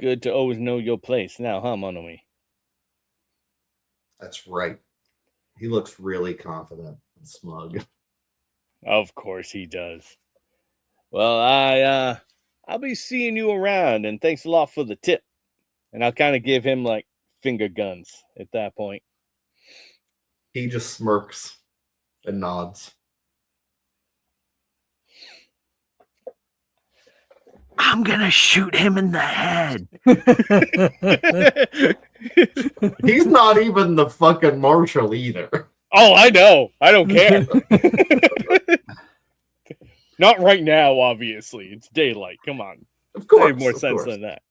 Speaker 5: Good to always know your place now, huh, Monomi?
Speaker 3: That's right. He looks really confident and smug.
Speaker 5: Of course he does. Well, I'll be seeing you around, and thanks a lot for the tip. And I'll kind of give him like finger guns at that point.
Speaker 3: He just smirks and nods.
Speaker 4: I'm gonna shoot him in the head.
Speaker 3: He's not even the fucking marshal either.
Speaker 5: Oh, I know. I don't care. Not right now, obviously. It's daylight. Come on.
Speaker 3: Of
Speaker 5: I
Speaker 3: course.
Speaker 5: have more
Speaker 3: of
Speaker 5: sense
Speaker 3: course.
Speaker 5: than that.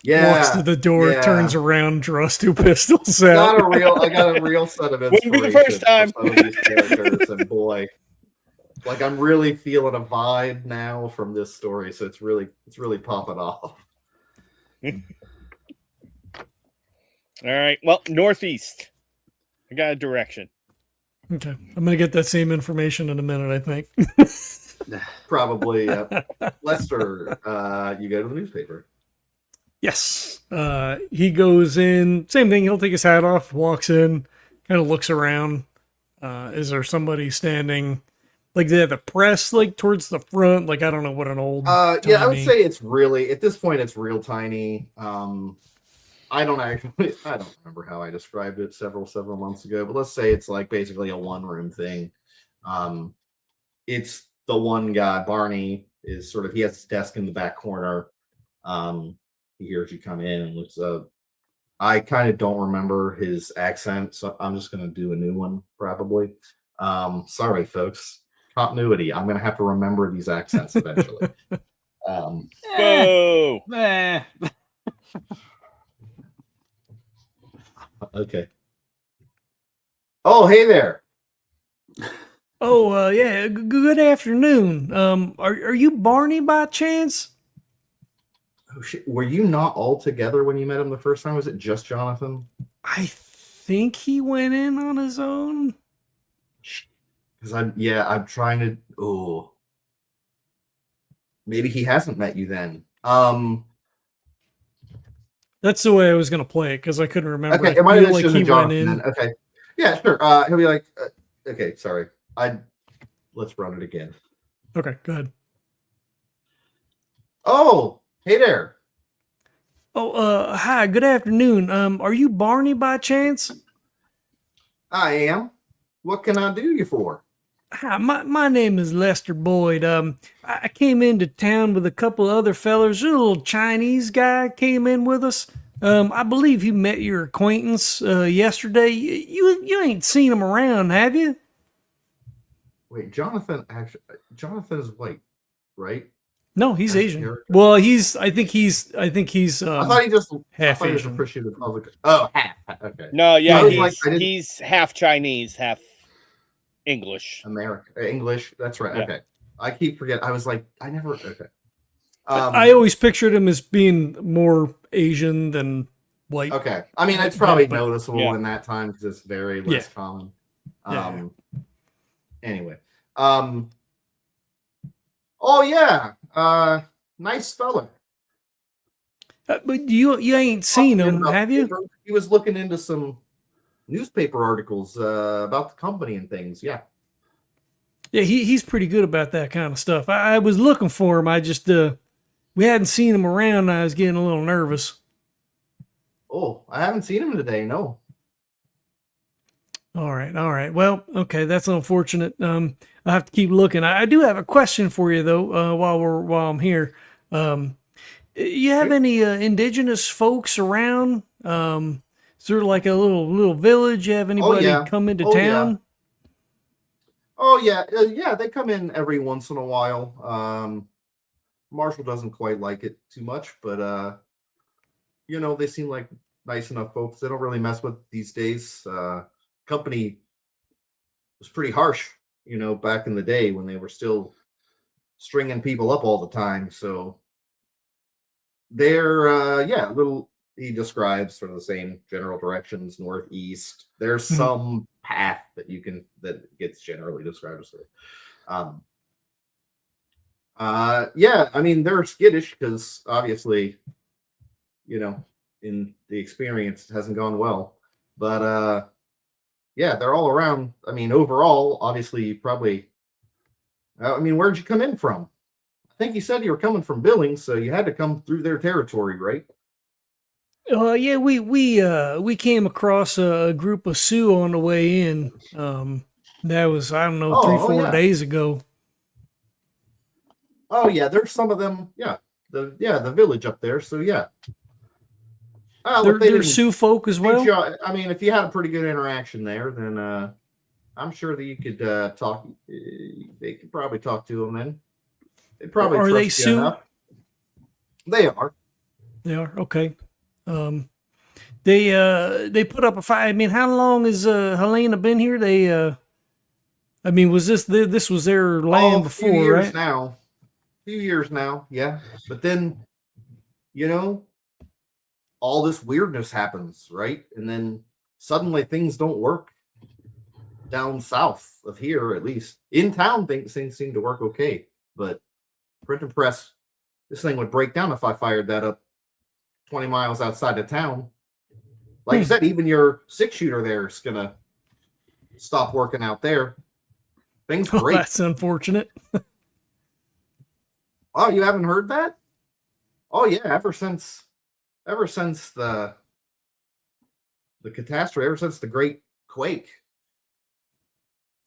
Speaker 3: Yeah.
Speaker 1: Walks to the door,
Speaker 3: yeah.
Speaker 1: turns around, draws two pistols out.
Speaker 3: I got a real set of
Speaker 5: Wouldn't
Speaker 3: inspiration
Speaker 5: be the first time.
Speaker 3: for some of these characters, and boy, like I'm really feeling a vibe now from this story, so it's really popping off.
Speaker 5: All right. Well, northeast. I got a direction.
Speaker 1: Okay. I'm going to get that same information in a minute, I think.
Speaker 3: Probably, Lester. You go to the newspaper.
Speaker 1: Yes. He goes in, same thing. He'll take his hat off, walks in, kind of looks around. Is there somebody standing, like they have the press, like towards the front? Like, I don't know what an old.
Speaker 3: Yeah, I would
Speaker 1: tiny-
Speaker 3: say it's really, at this point, it's real tiny. I don't remember how I described it several months ago, but let's say it's like basically a one-room thing. It's the one guy, Barney, is sort of, he has his desk in the back corner. He hears you come in and looks up. I kind of don't remember his accent, so I'm just going to do a new one, probably. Sorry, folks. Continuity. I'm going to have to remember these accents eventually.
Speaker 5: Whoa!
Speaker 3: Okay. Oh, hey there.
Speaker 1: Oh, yeah. Good afternoon. Are you Barney by chance?
Speaker 3: Oh, shit. Were you not all together when you met him the first time? Was it just Jonathan?
Speaker 1: I think he went in on his own.
Speaker 3: Because I'm trying to. Oh, maybe he hasn't met you then.
Speaker 1: That's the way I was going to play it because I couldn't remember.
Speaker 3: Okay,
Speaker 1: I
Speaker 3: it might
Speaker 1: feel
Speaker 3: have been
Speaker 1: he
Speaker 3: Jonathan
Speaker 1: went in.
Speaker 3: then. Okay, yeah, sure. He'll be like, okay, sorry. Let's run it again.
Speaker 1: Okay, go ahead.
Speaker 3: Oh, hey there.
Speaker 1: Oh, hi. Good afternoon. Are you Barney by chance?
Speaker 3: I am. What can I do you for?
Speaker 1: Hi, my name is Lester Boyd. I came into town with a couple other fellers. A little Chinese guy came in with us. I believe he met your acquaintance yesterday. You ain't seen him around, have you?
Speaker 3: Wait, Jonathan is white, right?
Speaker 1: No, he's
Speaker 3: As a
Speaker 1: Asian.
Speaker 3: character?
Speaker 1: Well, I think he's.
Speaker 3: I thought he just
Speaker 1: half
Speaker 3: I thought he was
Speaker 1: Asian.
Speaker 3: appreciative of the. Oh, half. Okay.
Speaker 5: No, yeah,
Speaker 3: I was like, I didn't-
Speaker 5: he's half Chinese, half English.
Speaker 3: English. That's right.
Speaker 5: Yeah.
Speaker 3: Okay. I keep forgetting. I was like, I never. Okay.
Speaker 1: I always pictured him as being more Asian than white.
Speaker 3: Okay. I mean, it's probably
Speaker 1: But-
Speaker 3: noticeable
Speaker 5: yeah.
Speaker 3: in that time because it's very less
Speaker 1: Yeah.
Speaker 3: common.
Speaker 1: Yeah.
Speaker 3: Anyway. Oh yeah. Nice fella.
Speaker 1: But you ain't seen
Speaker 3: Talking
Speaker 1: him,
Speaker 3: about
Speaker 1: have you?
Speaker 3: paper. He was looking into some newspaper articles about the company and things. Yeah.
Speaker 1: Yeah, he's pretty good about that kind of stuff. I was looking for him. I just we hadn't seen him around. And I was getting a little nervous.
Speaker 3: Oh, I haven't seen him today. No.
Speaker 1: All right. Well, okay, that's unfortunate. I have to keep looking. I do have a question for you though. While I'm here, you have any indigenous folks around? Sort of like a little village. You have anybody
Speaker 3: yeah.
Speaker 1: come into
Speaker 3: Oh, yeah.
Speaker 1: town?
Speaker 3: Oh yeah, yeah. They come in every once in a while. Marshall doesn't quite like it too much, but they seem like nice enough folks. They don't really mess with these days. Company was pretty harsh, back in the day when they were still stringing people up all the time. So they're little. He describes sort of the same general directions, northeast. There's some path that gets generally described as I mean, they're skittish because obviously, in the experience, it hasn't gone well. But they're all around. I mean, overall, obviously, probably. I mean, where'd you come in from? I think you said you were coming from Billings, so you had to come through their territory, right?
Speaker 1: Yeah, we came across a group of Sioux on the way in. That was, I don't know,
Speaker 3: Oh,
Speaker 1: 3-4
Speaker 3: yeah.
Speaker 1: days ago.
Speaker 3: Oh yeah, there's some of them. Yeah, the village up there. So yeah. If they
Speaker 1: They're
Speaker 3: didn't
Speaker 1: Sioux folk as
Speaker 3: treat
Speaker 1: well.
Speaker 3: you- I mean, if you had a pretty good interaction there, then I'm sure that you could talk. They could probably talk to them. Then they probably
Speaker 1: Are they
Speaker 3: trust you
Speaker 1: Sioux?
Speaker 3: enough. They are.
Speaker 1: They are okay. They put up a fight. I mean, how long has Helena been here? I mean, was this was their land
Speaker 3: A few
Speaker 1: before,
Speaker 3: years
Speaker 1: right?
Speaker 3: now. Few years now, yeah. But then, all this weirdness happens, right? And then suddenly things don't work down south of here, at least. In town, things seem to work okay. But print and press, this thing would break down if I fired that up 20 miles outside of town. Like you said, even your 6-shooter there is going to stop working out there. Things
Speaker 1: Oh,
Speaker 3: break.
Speaker 1: that's unfortunate.
Speaker 3: Oh, you haven't heard that? Oh yeah, ever since the catastrophe, ever since the Great Quake,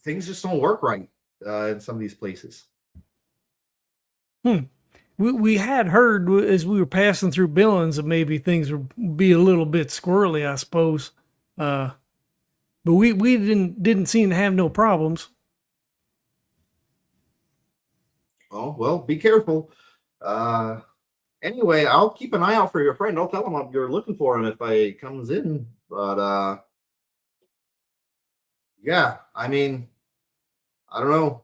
Speaker 3: things just don't work right in some of these places.
Speaker 1: We had heard as we were passing through Billings that maybe things would be a little bit squirrely, I suppose. But we didn't seem to have no problems.
Speaker 3: Oh well, be careful. Anyway, I'll keep an eye out for your friend. I'll tell him you're looking for him if he comes in. But yeah, I mean, I don't know.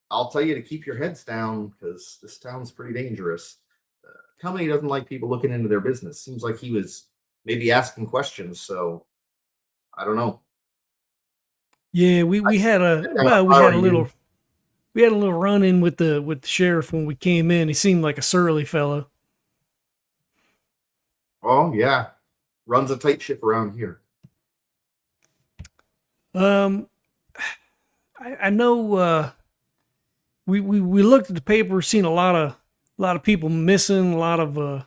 Speaker 3: I'll tell you to keep your heads down because this town's pretty dangerous. Company doesn't like people looking into their business. Seems like he was maybe asking questions. So I don't know.
Speaker 1: Yeah, we had a little run in with the sheriff when we came in. He seemed like a surly fellow.
Speaker 3: Oh yeah, runs a tight ship around here.
Speaker 1: I know. We looked at the paper, seen a lot of people missing, a lot of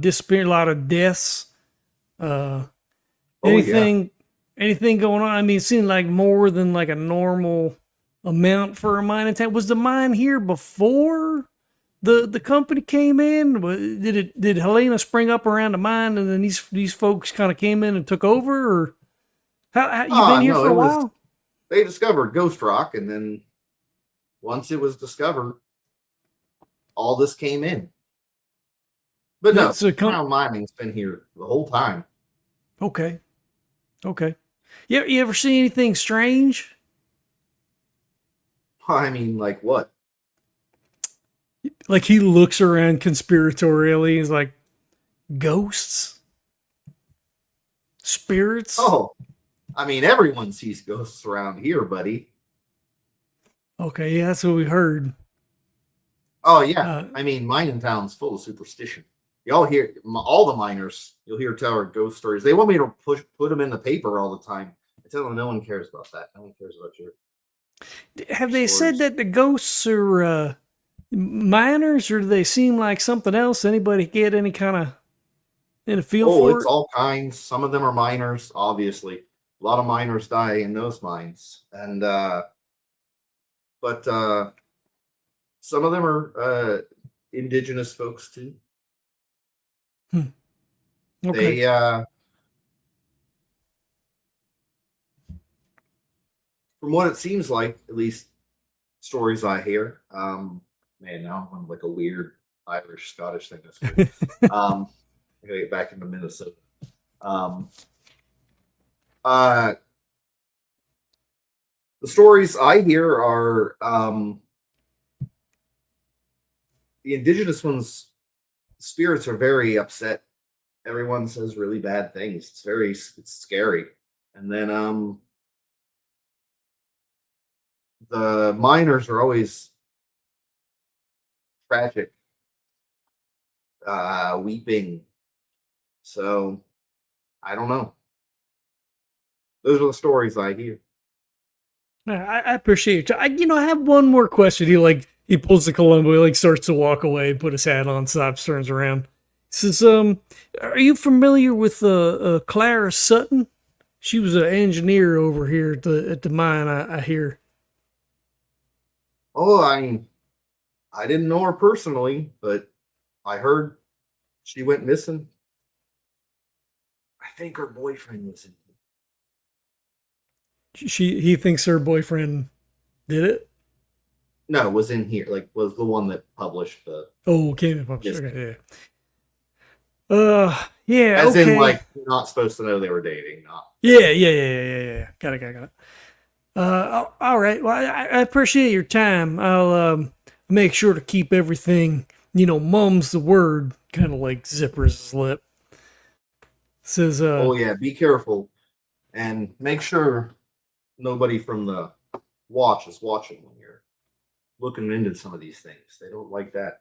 Speaker 1: disappearing, a lot of deaths. Anything going on? I mean, it seemed like more than like a normal amount for a mine in town. Was the mine here before the company came in? Did Helena spring up around the mine and then these folks kind of came in and took over, or how you been here
Speaker 3: no,
Speaker 1: for a while?
Speaker 3: They discovered Ghost Rock, and then once it was discovered, all this came in. But no, town mining's been here the whole time.
Speaker 1: Okay. You ever see anything strange?
Speaker 3: I mean, like what?
Speaker 1: Like he looks around conspiratorially. He's like, ghosts, spirits.
Speaker 3: Oh, I mean, everyone sees ghosts around here, buddy.
Speaker 1: Okay, yeah, that's what we heard.
Speaker 3: Oh yeah,
Speaker 1: Uh,
Speaker 3: I mean, mining town's full of superstition. Y'all hear all the miners. You'll hear tell ghost stories. They want me to put them in the paper all the time. I tell them no one cares about that. No one cares about your.
Speaker 1: have they said
Speaker 3: stories.
Speaker 1: that the ghosts are miners, or do they seem like something else? Anybody get any kind of feel
Speaker 3: Oh,
Speaker 1: for
Speaker 3: it's
Speaker 1: it?
Speaker 3: all kinds. Some of them are miners, obviously. A lot of miners die in those mines, and but some of them are indigenous folks too.
Speaker 1: Okay.
Speaker 3: They from what it seems like, at least stories I hear. Man, now I'm like a weird Irish Scottish thing. That's weird. I gotta get back into Minnesota. Uh, the stories I hear are the indigenous ones. Spirits are very upset. Everyone says really bad things. It's scary. And then the miners are always tragic, weeping. So I don't know. Those are the stories I hear.
Speaker 1: I appreciate it. I have one more question. He pulls the Columbo. He starts to walk away, put his hat on, stops, turns around. He says, are you familiar with Clara Sutton? She was an engineer over here at the mine. I hear.
Speaker 3: Oh, I didn't know her personally, but I heard she went missing. I think her boyfriend was in.
Speaker 1: He thinks her boyfriend did it.
Speaker 3: No, was in here. Like was the one that published the.
Speaker 1: Oh, came published.
Speaker 3: Yes.
Speaker 1: Okay, yeah. Yeah.
Speaker 3: As
Speaker 1: okay.
Speaker 3: in, like, you're not supposed to know they were dating. Not.
Speaker 1: Yeah. Got it. All right. Well, I appreciate your time. I'll make sure to keep everything. Mum's the word. Kind of like zippers his lip. Says,
Speaker 3: Oh yeah, be careful, and make sure nobody from the watch is watching when you're looking into some of these things. They don't like that.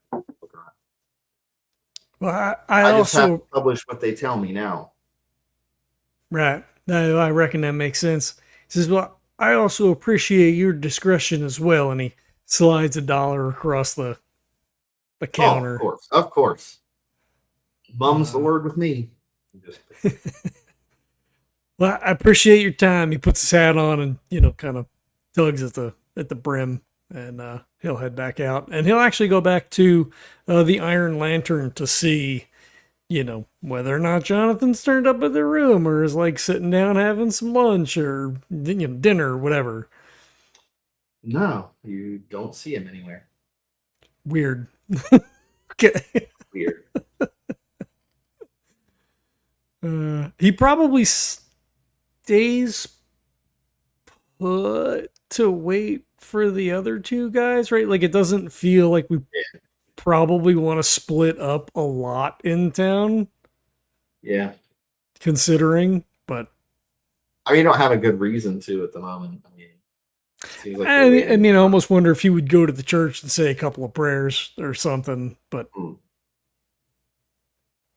Speaker 1: well,
Speaker 3: I just have
Speaker 1: also
Speaker 3: to publish what they tell me now.
Speaker 1: right. I reckon that makes sense. He says, well, I also appreciate your discretion as well, and he slides $1 across the counter.
Speaker 3: Oh, of course. Mum's the word with me. Just
Speaker 1: Well, I appreciate your time. He puts his hat on and kind of tugs at the brim, and he'll head back out, and he'll actually go back to the Iron Lantern to see, whether or not Jonathan's turned up at their room or is sitting down having some lunch or dinner or whatever.
Speaker 3: no, you don't see him anywhere.
Speaker 1: Weird. Okay.
Speaker 3: Weird.
Speaker 1: He probably stays put to wait for the other two guys, right? Like it doesn't feel like we probably want to split up a lot in town,
Speaker 3: Yeah.
Speaker 1: considering. But
Speaker 3: I mean, you don't have a good reason to at the moment. I mean, it seems like
Speaker 1: I mean, I almost wonder if he would go to the church and say a couple of prayers or something. But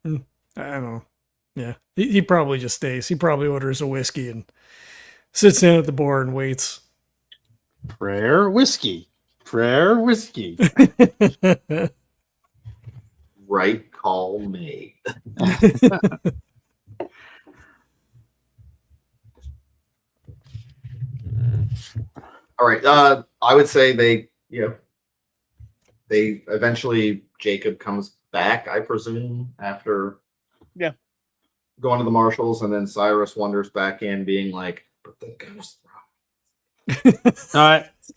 Speaker 1: I don't know. Yeah, he probably just stays. He probably orders a whiskey and sits down at the bar and waits.
Speaker 4: Prayer whiskey.
Speaker 3: right call made. All right. I would say they eventually Jacob comes back, I presume, after going to the marshals, and then Cyrus wanders back in, being like, "But the ghost."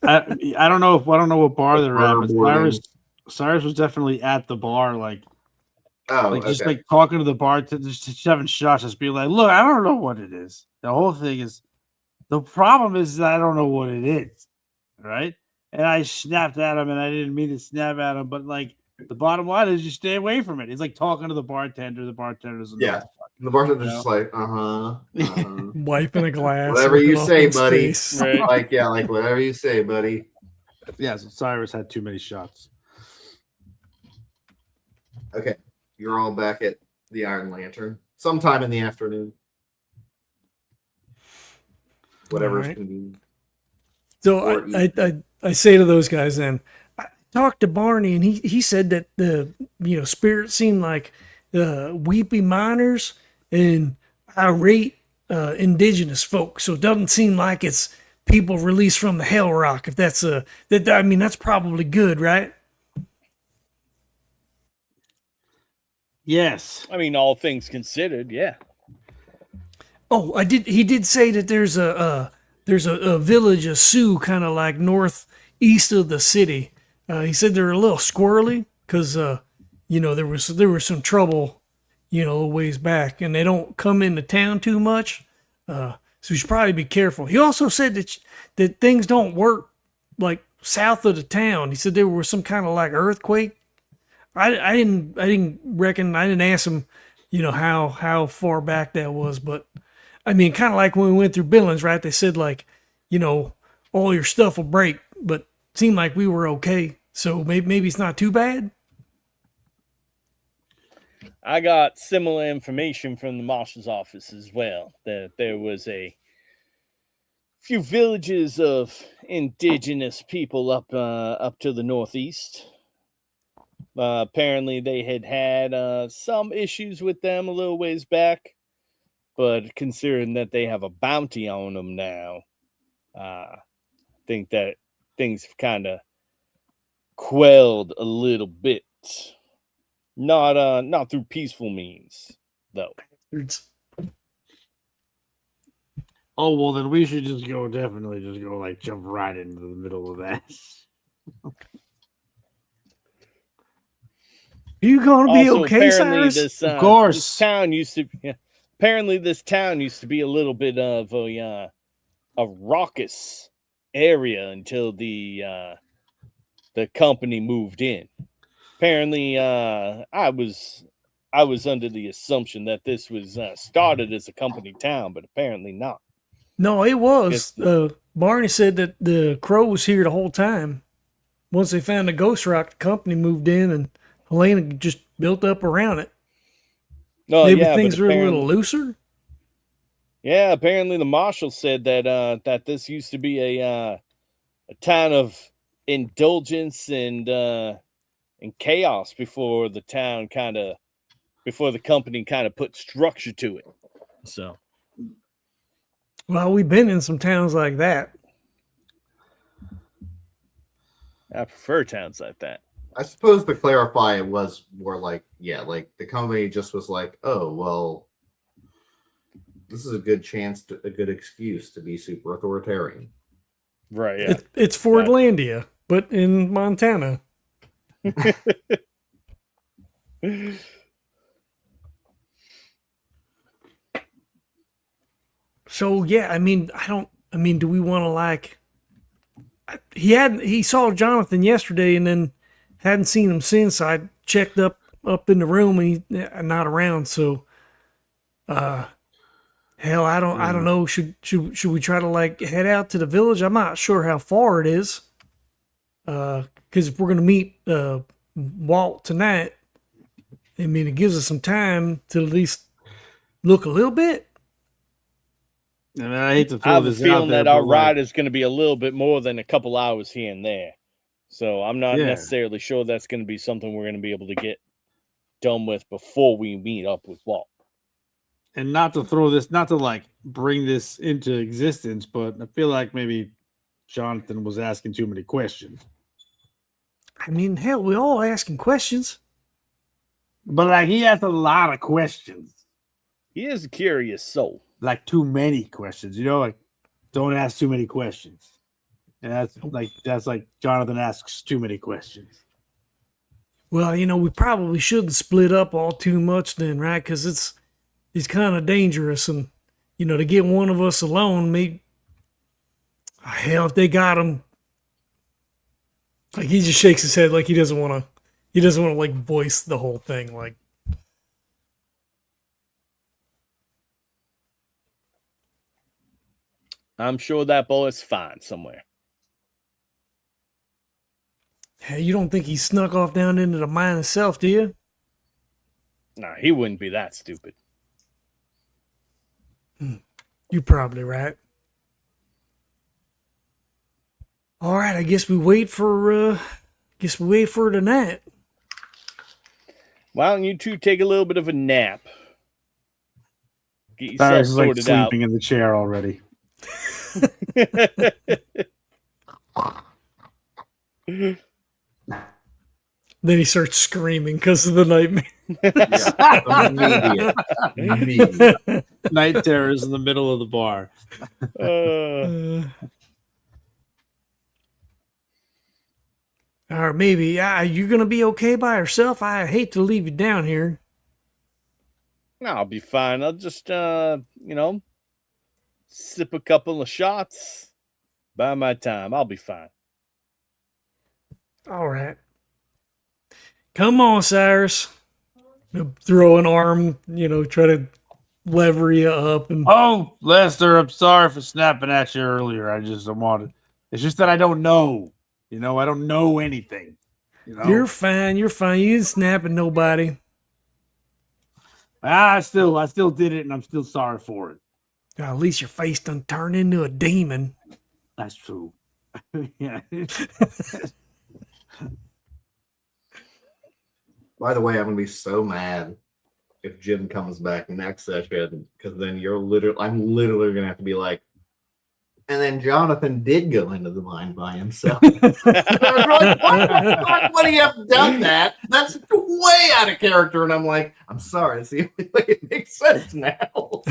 Speaker 4: I don't know what bar they're at, but
Speaker 3: Murder
Speaker 4: Cyrus was definitely at the bar, just
Speaker 3: okay.
Speaker 4: talking to the bartender, just having shots, just being like, "Look, I don't know what it is." The whole thing is, the problem is that I don't know what it is, right? And I snapped at him, and I didn't mean to snap at him, but like the bottom line is, you stay away from it. He's like talking to the bartender. The bartender doesn't know
Speaker 3: Yeah.
Speaker 4: what the fuck.
Speaker 3: And the bartender's
Speaker 4: You
Speaker 3: just
Speaker 4: know?
Speaker 3: like, uh-huh.
Speaker 1: Wiping a glass.
Speaker 3: Whatever
Speaker 1: looking
Speaker 3: you
Speaker 1: off
Speaker 3: say,
Speaker 1: in
Speaker 3: buddy.
Speaker 1: space.
Speaker 5: Right.
Speaker 3: Like whatever you say, buddy.
Speaker 4: Yeah, so Cyrus had too many shots.
Speaker 3: Okay. You're all back at the Iron Lantern sometime in the afternoon. Whatever's
Speaker 1: Alright.
Speaker 3: convenient.
Speaker 1: So
Speaker 3: Or
Speaker 1: I say to those guys then, I talked to Barney and he said that the spirits seem like weepy miners and irate indigenous folk. So it doesn't seem like it's people released from the Hell Rock. If that's that's probably good, right?
Speaker 4: Yes.
Speaker 5: I mean, all things considered, yeah.
Speaker 1: Oh, he did say that there's a village, a Sioux, kind of like northeast of the city. He said they're a little squirrely because there was some trouble, a ways back, and they don't come into town too much. So you should probably be careful. He also said that things don't work like south of the town. He said there was some kind of like earthquake. I didn't ask him, how far back that was, but I mean, kind of like when we went through Billings, right? They said like, all your stuff will break, but it seemed like we were okay. So maybe it's not too bad.
Speaker 5: I got similar information from the marshal's office as well, that there was a few villages of indigenous people up to the northeast. Apparently they had some issues with them a little ways back, but considering that they have a bounty on them now, I think that things have kind of quelled a little bit. Not through peaceful means, though.
Speaker 4: Oh, well, then we should definitely just go, like, jump right into the middle of that.
Speaker 1: You gonna be
Speaker 5: Also,
Speaker 1: okay,
Speaker 5: apparently
Speaker 1: Cyrus?
Speaker 4: Of course.
Speaker 5: This town used to. Yeah, apparently, this town used to be a little bit of a raucous area until the company moved in. Apparently, I was under the assumption that this was started as a company town, but apparently not.
Speaker 1: No, it was. Barney said that the Crow was here the whole time. Once they found the Ghost Rock, the company moved in, and Helena just built up around it.
Speaker 5: No,
Speaker 1: Maybe
Speaker 5: yeah,
Speaker 1: things
Speaker 5: but
Speaker 1: were a little looser.
Speaker 5: Yeah, apparently the marshal said that this used to be a town of indulgence and chaos before the company kind of put structure to it. So,
Speaker 1: Well, we've been in some towns like that.
Speaker 5: I prefer towns like that.
Speaker 3: I suppose to clarify, it was more like, like the company just was like, oh, well, this is a good excuse to be super authoritarian.
Speaker 5: Right, yeah.
Speaker 1: It's Fordlandia, but in Montana. So yeah, I mean, do we want to like? He saw Jonathan yesterday and then hadn't seen him since. I checked up in the room and he's not around. So, hell, I don't know. Should we try to like head out to the village? I'm not sure how far it is. Because if we're gonna meet Walt tonight, I mean, it gives us some time to at least look a little bit.
Speaker 4: I mean, I hate to
Speaker 5: I
Speaker 4: throw
Speaker 5: have a
Speaker 4: this out
Speaker 5: feeling
Speaker 4: there,
Speaker 5: that our
Speaker 4: but,
Speaker 5: ride
Speaker 4: like,
Speaker 5: is going to be a little bit more than a couple hours here and there. So I'm not
Speaker 4: Yeah.
Speaker 5: necessarily sure that's going to be something we're going to be able to get done with before we meet up with Walt.
Speaker 4: and not to like bring this into existence, but I feel like maybe Jonathan was asking too many questions.
Speaker 1: I mean, hell, we're all asking questions.
Speaker 4: But like he asked a lot of questions,
Speaker 5: He is a curious soul.
Speaker 4: like too many questions. Like don't ask too many questions. And that's like Jonathan asks too many questions.
Speaker 1: Well, we probably shouldn't split up all too much then, right? Because it's kind of dangerous, and to get one of us alone, maybe hell, if they got him Like he just shakes his head like he doesn't want to. He doesn't want to like voice the whole thing. Like,
Speaker 5: I'm sure that bullet's fine somewhere.
Speaker 1: hey, you don't think he snuck off down into the mine himself, do you?
Speaker 5: Nah, he wouldn't be that stupid.
Speaker 1: You're probably right. All right, I guess we wait for. Tonight.
Speaker 5: Why don't you two take a little bit of a nap? Get yourself
Speaker 4: Cyrus is like
Speaker 5: sorted out.
Speaker 4: sleeping in the chair already.
Speaker 1: Then he starts screaming because of the nightmare.
Speaker 3: Immediate.
Speaker 4: Night terrors in the middle of the bar.
Speaker 1: Or maybe, you gonna be okay by yourself? I hate to leave you down here.
Speaker 5: No, I'll be fine. I'll just, sip a couple of shots. By my time, I'll be fine.
Speaker 1: All right. Come on, Cyrus. He'll throw an arm, try to lever you up. And
Speaker 4: Oh, Lester, I'm sorry for snapping at you earlier. I wanted. It's just that I don't know. I don't know anything.
Speaker 1: You're fine. You didn't snap at nobody.
Speaker 4: I still did it, and I'm still sorry for it.
Speaker 1: At least your face done turned into a demon.
Speaker 4: That's true. Yeah.
Speaker 3: By the way, I'm gonna be so mad if Jim comes back next session, because then I'm literally gonna have to be like, and then Jonathan did go into the mine by himself. I was like, what the fuck would he have done that? That's way out of character. And I'm like, I'm sorry, it's the only way it makes sense now.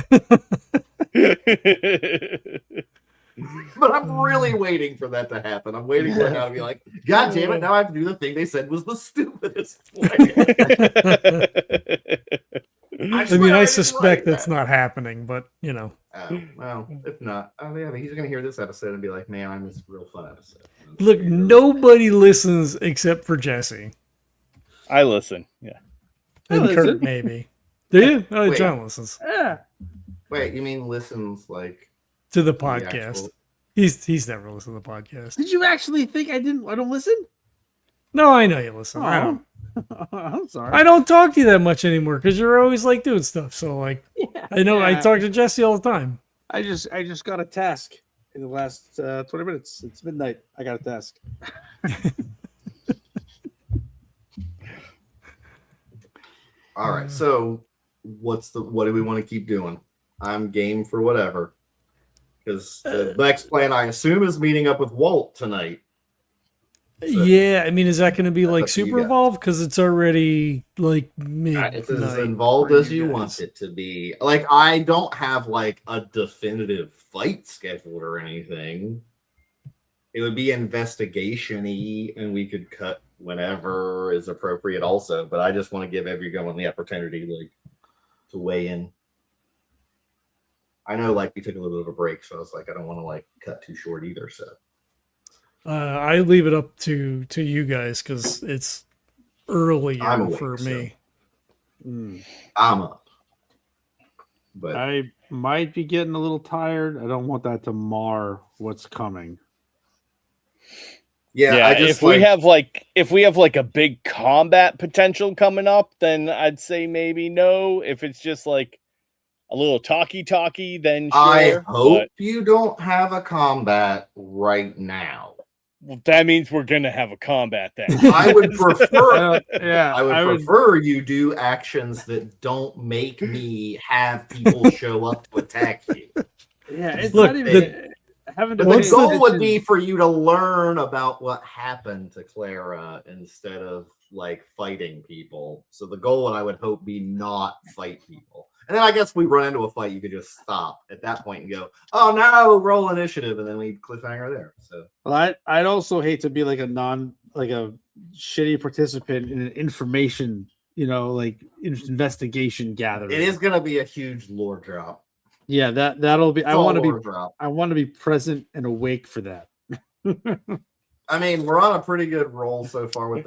Speaker 3: But I'm really waiting for that to happen. I'm waiting for it now to be like, God damn it, now I have to do the thing they said was the stupidest plan.
Speaker 1: I suspect that's not happening, but
Speaker 3: Well, if not, yeah, he's gonna hear this episode and be like, "Man, I missed a real fun episode."
Speaker 1: Look, nobody listens except for Jesse
Speaker 5: I listen. Yeah.
Speaker 1: and Kurt, maybe. Do you? Oh,
Speaker 3: Wait.
Speaker 1: John listens
Speaker 4: Yeah.
Speaker 3: Wait, you mean listens like
Speaker 1: to the
Speaker 3: the
Speaker 1: podcast.
Speaker 3: actual-
Speaker 1: He's never listened to the podcast.
Speaker 4: Did you actually think I don't listen?
Speaker 1: No, I know you listen. I don't.
Speaker 4: I'm sorry.
Speaker 1: I don't talk to you that much anymore because you're always like doing stuff. So like, I know I talk to Jesse all the time.
Speaker 4: I just got a task in the last 20 minutes. It's midnight. I got a task.
Speaker 3: All right, so what do we want to keep doing? I'm game for whatever. Because the next plan, I assume, is meeting up with Walt tonight. So,
Speaker 1: Yeah, I mean, is that going to be
Speaker 3: That's
Speaker 1: like
Speaker 3: up to you
Speaker 1: super
Speaker 3: guys.
Speaker 1: involved? Because it's already like midnight.
Speaker 3: It's as
Speaker 1: for
Speaker 3: involved
Speaker 1: you
Speaker 3: as you
Speaker 1: guys.
Speaker 3: want it to be. Like, I don't have like a definitive fight scheduled or anything. It would be investigation-y, and we could cut whenever is appropriate also. But I just want to give everyone the opportunity to weigh in. I know we took a little bit of a break, so I was like, I don't want to cut too short either. So
Speaker 1: I leave it up to you guys because it's earlier
Speaker 3: I'm awake,
Speaker 1: for me.
Speaker 3: I'm up. But
Speaker 4: I might be getting a little tired. I don't want that to mar what's coming.
Speaker 3: yeah, I just
Speaker 5: if we have a big combat potential coming up, then I'd say maybe no. If it's just like a little talky, then sure.
Speaker 3: I hope
Speaker 5: but
Speaker 3: you don't have a combat right now.
Speaker 5: that means we're gonna have a combat then.
Speaker 3: I would prefer
Speaker 4: Yeah,
Speaker 3: I would prefer you do actions that don't make me have people show up to attack you.
Speaker 4: Yeah, it's
Speaker 1: Look,
Speaker 4: not even having to
Speaker 3: But the
Speaker 1: What's
Speaker 3: goal
Speaker 1: the-
Speaker 3: would be for you to learn about what happened to Clara instead of fighting people. So the goal would, I would hope, be not fight people. And then I guess if we run into a fight, you could just stop at that point and go, "Oh no, roll initiative," and then we cliffhanger there. So
Speaker 4: Well, I'd also hate to be like a shitty participant in an information, investigation gathering.
Speaker 3: it is going to be a huge lore drop.
Speaker 4: Yeah, that'll be.
Speaker 3: It's all lore
Speaker 4: I
Speaker 3: drop.
Speaker 4: want to be present and awake for that.
Speaker 3: I mean, we're on a pretty good roll so far with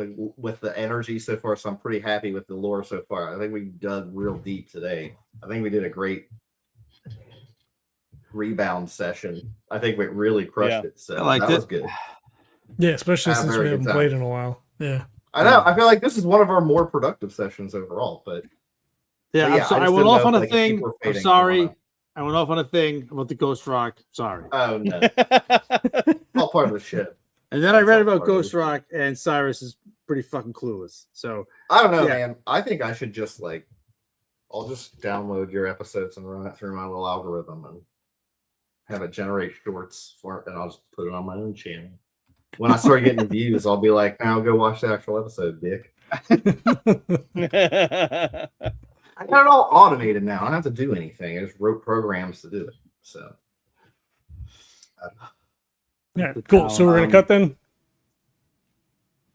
Speaker 3: the energy so far, so I'm pretty happy with the lore so far. I think we dug real deep today. I think we did a great rebound session. I think we really crushed it. So that was good.
Speaker 1: Yeah, especially
Speaker 3: Had a
Speaker 1: since
Speaker 3: very
Speaker 1: we
Speaker 3: good
Speaker 1: haven't
Speaker 3: time.
Speaker 1: played in a while. Yeah.
Speaker 3: I know. I feel like this is one of our more productive sessions overall, but
Speaker 4: Yeah,
Speaker 3: But
Speaker 4: I'm sorry. I
Speaker 3: just
Speaker 4: went
Speaker 3: didn't
Speaker 4: off
Speaker 3: know
Speaker 4: on
Speaker 3: if,
Speaker 4: a
Speaker 3: like, if
Speaker 4: thing.
Speaker 3: people were
Speaker 4: I'm
Speaker 3: fading.
Speaker 4: sorry. I went off on a thing about the Ghost Rock. Sorry.
Speaker 3: Oh no, all part of the shit.
Speaker 4: And then I
Speaker 3: That's
Speaker 4: read
Speaker 3: all
Speaker 4: about
Speaker 3: part of
Speaker 4: Ghost
Speaker 3: it.
Speaker 4: Rock, and Cyrus is pretty fucking clueless. So
Speaker 3: I don't know,
Speaker 4: Yeah.
Speaker 3: man. I think I should just I'll just download your episodes and run it through my little algorithm and have it generate shorts for it, and I'll just put it on my own channel. When I start getting views, I'll be like, "Now go watch the actual episode, dick." I got it all automated now. I don't have to do anything. I just wrote programs to do it. So
Speaker 1: Yeah, cool. So we're gonna cut then.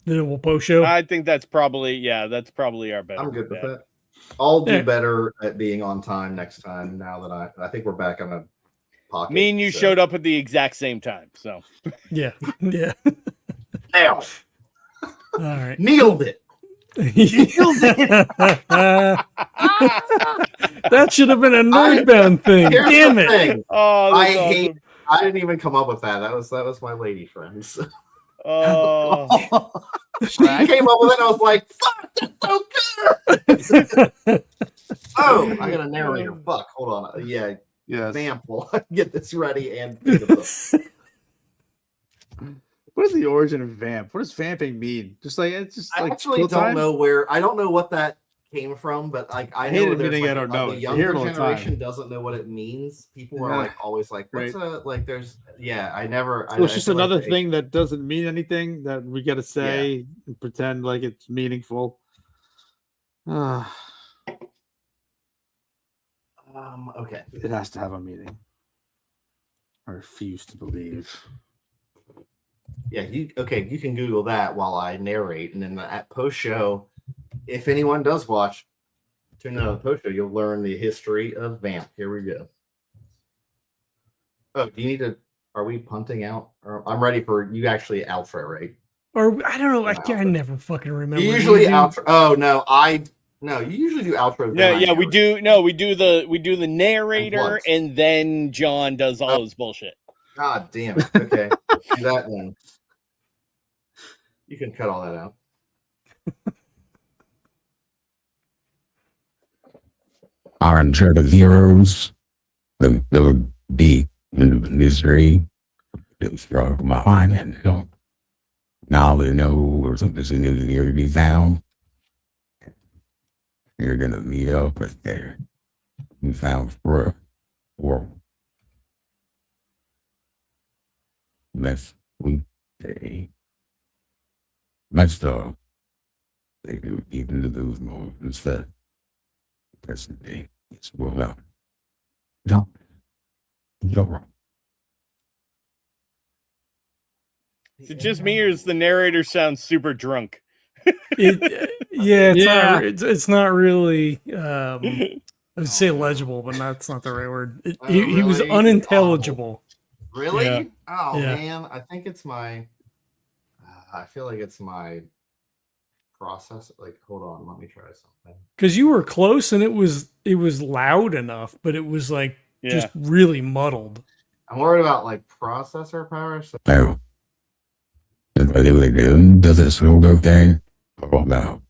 Speaker 1: Then we'll post show.
Speaker 5: I think that's probably our better.
Speaker 3: I'm good with
Speaker 5: bet.
Speaker 3: that. I'll do
Speaker 1: Yeah.
Speaker 3: better at being on time next time. Now that I think we're back on a pocket.
Speaker 5: Me and you
Speaker 3: so-
Speaker 5: showed up at the exact same time, so
Speaker 1: Yeah. Yeah.
Speaker 3: Nailed.
Speaker 1: All right.
Speaker 3: Nailed it.
Speaker 1: That should have been a nerdbound thing.
Speaker 3: Here's
Speaker 1: Damn
Speaker 3: the
Speaker 1: it.
Speaker 3: thing.
Speaker 5: oh,
Speaker 3: I
Speaker 5: that's
Speaker 3: hate.
Speaker 5: awesome.
Speaker 3: I didn't even come up with that. That was my lady friends.
Speaker 5: Oh,
Speaker 3: She came up with it. And I was like, "Fuck, that's so good." Oh, I got a narrator. Fuck, hold on. Yeah,
Speaker 4: yes.
Speaker 3: vamp while I get this ready and think of this.
Speaker 4: What is the origin of vamp? What does vamping mean? Just like it's just
Speaker 3: I
Speaker 4: like
Speaker 3: actually
Speaker 4: cool
Speaker 3: don't
Speaker 4: time?
Speaker 3: know where. I don't know what that came from, but like I
Speaker 4: hate
Speaker 3: know
Speaker 4: admitting
Speaker 3: there's
Speaker 4: I don't know
Speaker 3: the
Speaker 4: it. I hear
Speaker 3: younger
Speaker 4: it all the
Speaker 3: generation
Speaker 4: time.
Speaker 3: doesn't know what it means. People are
Speaker 4: Yeah.
Speaker 3: like always like, "What's a like?" There's I never.
Speaker 4: So it's
Speaker 3: I
Speaker 4: just
Speaker 3: feel like
Speaker 4: another
Speaker 3: they-
Speaker 4: thing that doesn't mean anything that we got to say and pretend like it's meaningful. Ah,
Speaker 3: Okay.
Speaker 4: it has to have a meaning. I refuse to believe.
Speaker 3: Yeah, you can Google that while I narrate, and then at post show, if anyone does watch, tune in on the post show, you'll learn the history of vamp. Here we go. Oh, do you need to? Are we punting out? Or I'm ready for you. Actually, outro, right?
Speaker 1: Or I don't know. I
Speaker 3: Yeah.
Speaker 1: never fucking remember.
Speaker 3: You usually
Speaker 1: Do-
Speaker 3: outro. Oh no, you usually do outro.
Speaker 5: no,
Speaker 3: then I
Speaker 5: yeah, we
Speaker 3: narrate.
Speaker 5: do. No, we do the narrator,
Speaker 3: plugs.
Speaker 5: and then John does all his bullshit.
Speaker 3: God damn it. Okay, do that then. You can cut all that out.
Speaker 2: Our uncharted heroes, the deep in the mystery, the strong behind and so now they know where something's in the nearby town. You're gonna meet up with their newfound world. Next weekday. Next they do even to those moments that that's the day. It's well out. No. You're wrong.
Speaker 5: Is it just me, or does the narrator sound super drunk?
Speaker 1: Yeah,
Speaker 4: Yeah.
Speaker 1: it's not really. I would say legible, but that's not the right word.
Speaker 3: Oh,
Speaker 1: He was
Speaker 3: really?
Speaker 1: unintelligible.
Speaker 3: Really?
Speaker 1: Yeah.
Speaker 3: Oh
Speaker 1: Yeah.
Speaker 3: man, I think it's my. I feel like it's my process. Like, hold on, let me try something.
Speaker 1: Because you were close and it was loud enough, but it was like
Speaker 5: Yeah.
Speaker 1: just really muddled.
Speaker 3: I'm worried about like processor power. So
Speaker 2: No. And what they do, does it still okay? Oh no.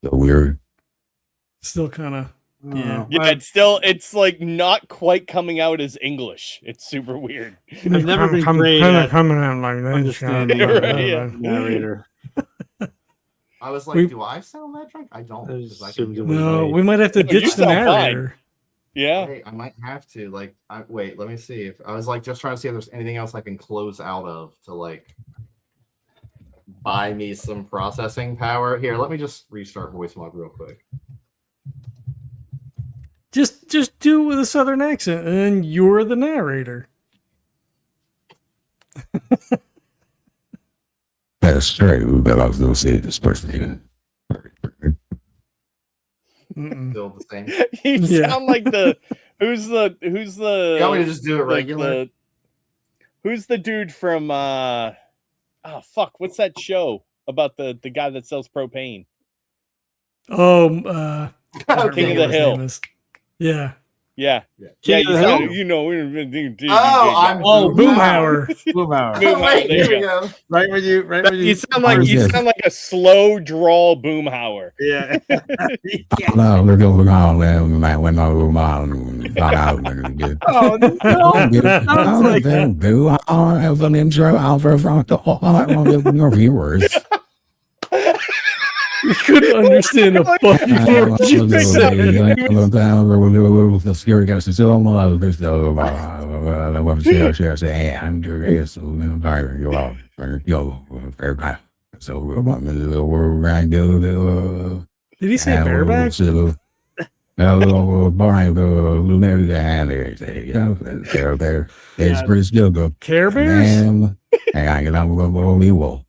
Speaker 2: So weird.
Speaker 1: Still kind of. Yeah.
Speaker 5: Yeah, it's like not quite coming out as English. It's super weird.
Speaker 4: I've never been great at
Speaker 1: coming out like that.
Speaker 4: understanding
Speaker 5: Right, yeah.
Speaker 4: narrator.
Speaker 3: I was like,
Speaker 1: We-
Speaker 3: do I sound that drunk? I don't.
Speaker 4: I
Speaker 3: 'cause I
Speaker 4: assumed
Speaker 3: can
Speaker 4: it
Speaker 3: do
Speaker 4: was
Speaker 3: it.
Speaker 1: No,
Speaker 4: me.
Speaker 1: we might have to
Speaker 5: No, you
Speaker 1: ditch the
Speaker 5: sound fine.
Speaker 1: narrator.
Speaker 5: Yeah.
Speaker 3: Hey, I might have to. Like, wait. Let me see if I was like just trying to see if there's anything else I can close out of to like buy me some processing power. Here, let me just restart voice mod real quick.
Speaker 1: Just do it with a southern accent, and then you're the narrator.
Speaker 2: That's true, but I was gonna say this person.
Speaker 1: Mm-mm.
Speaker 3: Still the same.
Speaker 5: You
Speaker 1: Yeah.
Speaker 5: sound like the who's the
Speaker 3: You want me to just do it
Speaker 5: like
Speaker 3: regular?
Speaker 5: who's the dude from Oh fuck! What's that show about the guy that sells propane?
Speaker 1: Oh, I
Speaker 5: King of
Speaker 1: forget
Speaker 5: the
Speaker 1: what his
Speaker 5: Hill.
Speaker 1: name is. Yeah.
Speaker 5: Yeah.
Speaker 4: King of the Hill?
Speaker 5: You know.
Speaker 3: I'm
Speaker 1: Boomhauer.
Speaker 4: Boomhauer.
Speaker 5: Boomhauer,
Speaker 3: Wait,
Speaker 5: there you
Speaker 3: here we
Speaker 5: go.
Speaker 3: go.
Speaker 4: Right when you
Speaker 5: You sound like a slow drawl Boomhauer.
Speaker 4: yeah.
Speaker 2: No, we're going on there. When I was on, got out and get.
Speaker 4: Oh no! Sounds like that.
Speaker 2: Do I have an intro Alpha from the viewers?
Speaker 1: You couldn't understand a fucking word you said.
Speaker 2: The scary guys is all about this. I'm saying, I'm curious. So, we're going to do
Speaker 1: Did he say bareback?
Speaker 2: There's Chris Duggan.
Speaker 1: Care Bears?
Speaker 2: And I can only will.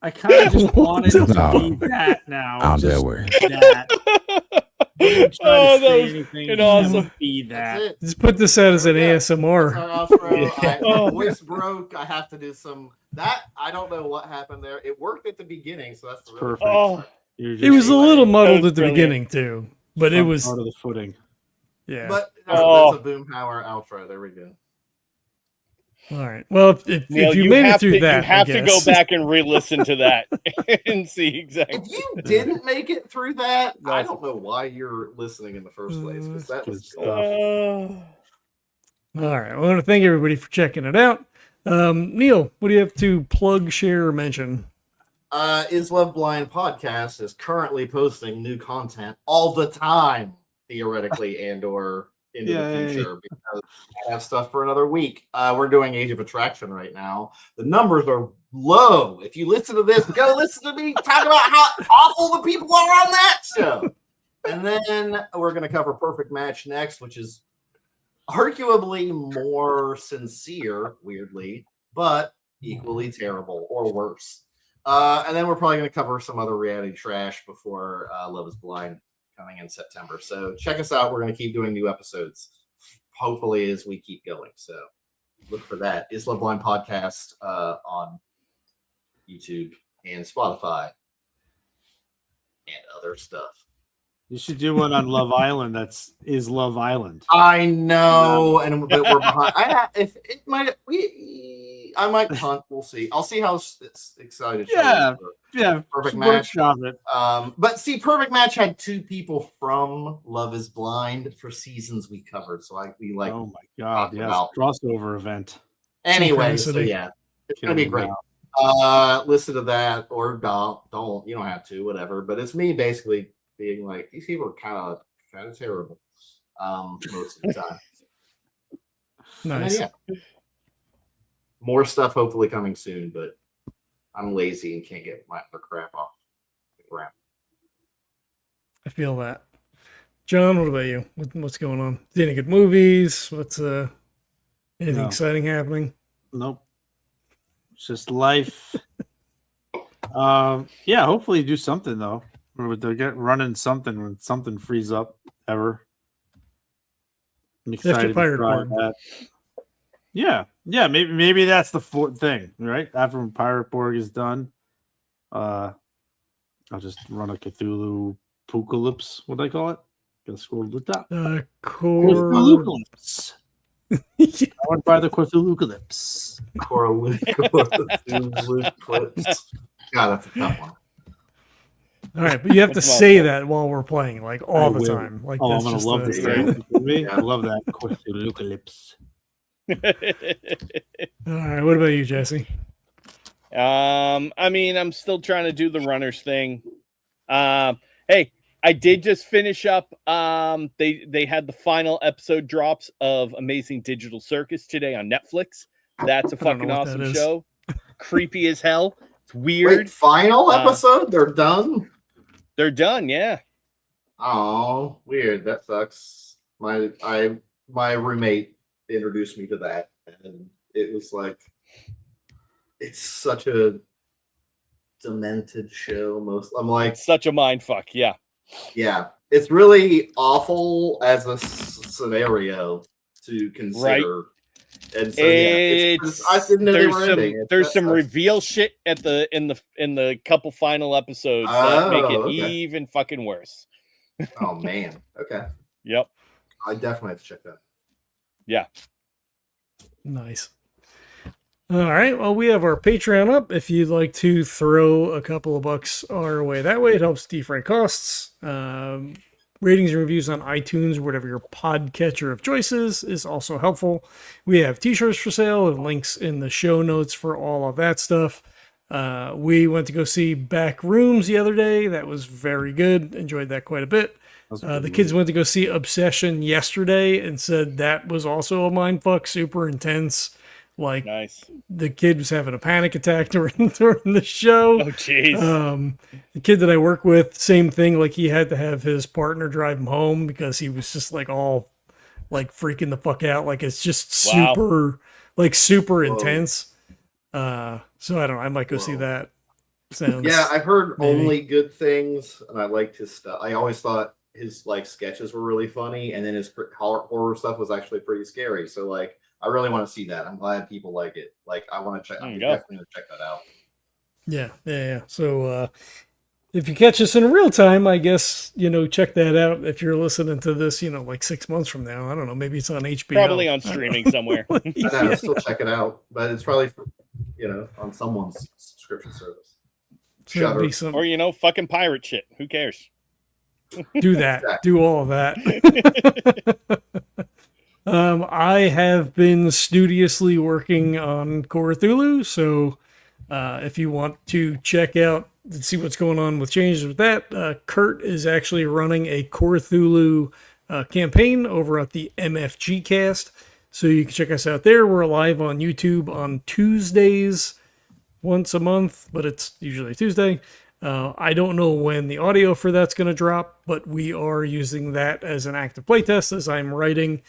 Speaker 4: I kind of just wanted to
Speaker 2: No.
Speaker 4: be that now.
Speaker 2: I'm
Speaker 4: Just
Speaker 2: that way.
Speaker 4: that. Don't try
Speaker 5: Oh,
Speaker 4: to
Speaker 5: that
Speaker 4: say
Speaker 5: was
Speaker 4: anything.
Speaker 5: fucking
Speaker 4: Just
Speaker 5: awesome.
Speaker 4: Be
Speaker 3: That's
Speaker 4: that.
Speaker 3: it.
Speaker 1: Just put this out as an
Speaker 3: That's
Speaker 1: ASMR.
Speaker 3: our outro.
Speaker 5: Oh.
Speaker 3: My voice broke. I have to do some. That I don't know what happened there. It worked at the beginning, so that's the really
Speaker 4: Perfect.
Speaker 5: Oh,
Speaker 4: You're
Speaker 1: It was a little muddled
Speaker 5: was
Speaker 1: at the
Speaker 5: brilliant.
Speaker 1: beginning too, but it was
Speaker 4: part of the footing.
Speaker 1: yeah.
Speaker 3: But
Speaker 5: Oh.
Speaker 3: that's a Boomhauer outro. There we go.
Speaker 1: All right. Well, if
Speaker 5: Neil,
Speaker 1: you made it
Speaker 5: have
Speaker 1: through
Speaker 5: to,
Speaker 1: that,
Speaker 5: you have
Speaker 1: I
Speaker 5: to go
Speaker 1: guess.
Speaker 5: back and re-listen to that and see exactly.
Speaker 3: If you didn't make it through that, I
Speaker 5: That's-
Speaker 3: don't know why you're listening in the first place. Because that
Speaker 4: Good
Speaker 3: was
Speaker 4: stuff.
Speaker 1: All right. I want to thank everybody for checking it out. Neil, what do you have to plug, share, or mention?
Speaker 3: Is Love Blind podcast is currently posting new content all the time, theoretically, and or into the
Speaker 4: Yay.
Speaker 3: future, because I have stuff for another week. We're doing Age of Attraction right now. The numbers are low. If you listen to this, go listen to me talk about how awful the people are on that show. And then we're going to cover Perfect Match next, which is arguably more sincere, weirdly, but equally terrible or worse. And then we're probably going to cover some other reality trash before Love is Blind coming in September. So check us out. We're going to keep doing new episodes, hopefully, as we keep going. So look for that. Is Love Blind podcast on YouTube and Spotify and other stuff.
Speaker 4: You should do one on Love Island. Is Love Island.
Speaker 3: I know, and but we're behind. I might punt. We'll see. I'll see how excited. she is
Speaker 4: Yeah.
Speaker 3: for
Speaker 4: Yeah,
Speaker 3: Perfect Match.
Speaker 4: workshop it.
Speaker 3: But see, Perfect Match had 2 people from Love is Blind for seasons we covered. So we like.
Speaker 4: Oh my god!
Speaker 3: talk
Speaker 4: Yes,
Speaker 3: about-
Speaker 4: crossover event.
Speaker 3: Anyway, so
Speaker 1: Synchronicity.
Speaker 3: yeah, it's gonna be
Speaker 4: Killing
Speaker 3: great.
Speaker 4: now.
Speaker 3: Listen to that or don't. You don't have to. Whatever. But it's me basically being like, these people are kind of terrible. Most of the time. And then,
Speaker 1: Nice.
Speaker 3: yeah. More stuff hopefully coming soon, but I'm lazy and can't get the crap off the ground.
Speaker 1: I feel that. John, what about you? What's going on? Any good movies? What's anything
Speaker 4: No.
Speaker 1: exciting happening?
Speaker 4: Nope. It's just life. Yeah, hopefully do something though. Or they'll get running something when something frees up ever. I'm excited to
Speaker 1: Pirate
Speaker 4: try
Speaker 1: Board.
Speaker 4: that. Yeah, maybe that's the thing, right? After Pirate Borg is done, I'll just run a Cthulhu Apocalypse. What do I call it? Gotta scroll to the top.
Speaker 1: Core.
Speaker 4: Cthulhucalypse. I want to buy the Cthulhucalypse.
Speaker 3: God, that's a tough one.
Speaker 1: All right, but you have to say that while we're playing, like all
Speaker 4: I
Speaker 1: the
Speaker 4: will.
Speaker 1: time. Like
Speaker 4: Oh, I'm
Speaker 1: that's
Speaker 4: gonna
Speaker 1: just
Speaker 4: love
Speaker 1: the-
Speaker 4: this.
Speaker 3: Yeah.
Speaker 4: Right? You kidding me? I love that Cthulhucalypse.
Speaker 1: All right, what about you, Jesse?
Speaker 5: I mean, I'm still trying to do the runners thing. Hey, I did just finish up. They had the final episode drops of Amazing Digital Circus today on Netflix. That's a
Speaker 1: I don't know
Speaker 5: fucking
Speaker 1: what that
Speaker 5: awesome
Speaker 1: is.
Speaker 5: show. Creepy as hell. It's
Speaker 3: Wait,
Speaker 5: weird.
Speaker 3: final episode? They're done?
Speaker 5: They're done, yeah.
Speaker 3: Oh, weird. That sucks. My roommate introduced me to that, and it was like, it's such a demented show. I'm like,
Speaker 5: It's such a mind fuck, yeah.
Speaker 3: yeah, it's really awful as a scenario to consider. And so yeah, I didn't know they were ending.
Speaker 5: There's some reveal shit at the in the couple final episodes that make it even fucking worse.
Speaker 3: Oh man. Okay.
Speaker 5: Yep.
Speaker 3: I definitely have to check that.
Speaker 5: Yeah.
Speaker 1: Nice. All right. Well, we have our Patreon up. If you'd like to throw a couple of bucks our way, that way it helps defray costs. Ratings and reviews on iTunes, or whatever your podcatcher of choice is also helpful. We have t-shirts for sale and links in the show notes for all of that stuff. We went to go see Back Rooms the other day. That was very good. Enjoyed that quite a bit. The kids went to go see Obsession yesterday and said that was also a mindfuck, super intense. Like,
Speaker 5: nice.
Speaker 1: The kid was having a panic attack during the show.
Speaker 5: Oh, jeez.
Speaker 1: The kid that I work with, same thing. Like, he had to have his partner drive him home because he was just like all like freaking the fuck out. Like, it's just super intense. So I don't know. I might go see that.
Speaker 3: Yeah, I've heard only good things, and I liked his stuff. I always thought his like sketches were really funny, and then his horror stuff was actually pretty scary. So like, I really want to see that. I'm glad people like it. Like, I want to check. I'm definitely going to check that out. Yeah.
Speaker 1: So if you catch us in real time, I guess, check that out. If you're listening to this, like 6 months from now, I don't know, maybe it's on HBO.
Speaker 5: Probably on streaming somewhere.
Speaker 3: I know, still check it out, but it's probably on someone's subscription service.
Speaker 1: Shudder.
Speaker 5: Or fucking pirate shit. Who cares?
Speaker 1: Do that. Do all of that. I have been studiously working on Cthulhu, so if you want to check out and see what's going on with changes with that, Kurt is actually running a Cthulhu campaign over at the MFG Cast, so you can check us out there. We're live on YouTube on Tuesdays once a month, but it's usually Tuesday. I don't know when the audio for that's going to drop, but we are using that as an active playtest as I'm writing.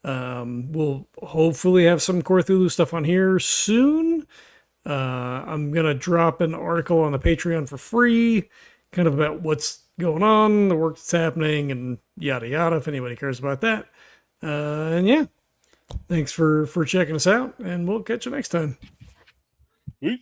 Speaker 1: We'll hopefully have some Cthulhu stuff on here soon. I'm going to drop an article on the Patreon for free, kind of about what's going on, the work that's happening, and yada yada, if anybody cares about that. And yeah, thanks for checking us out, and we'll catch you next time.
Speaker 5: Peace.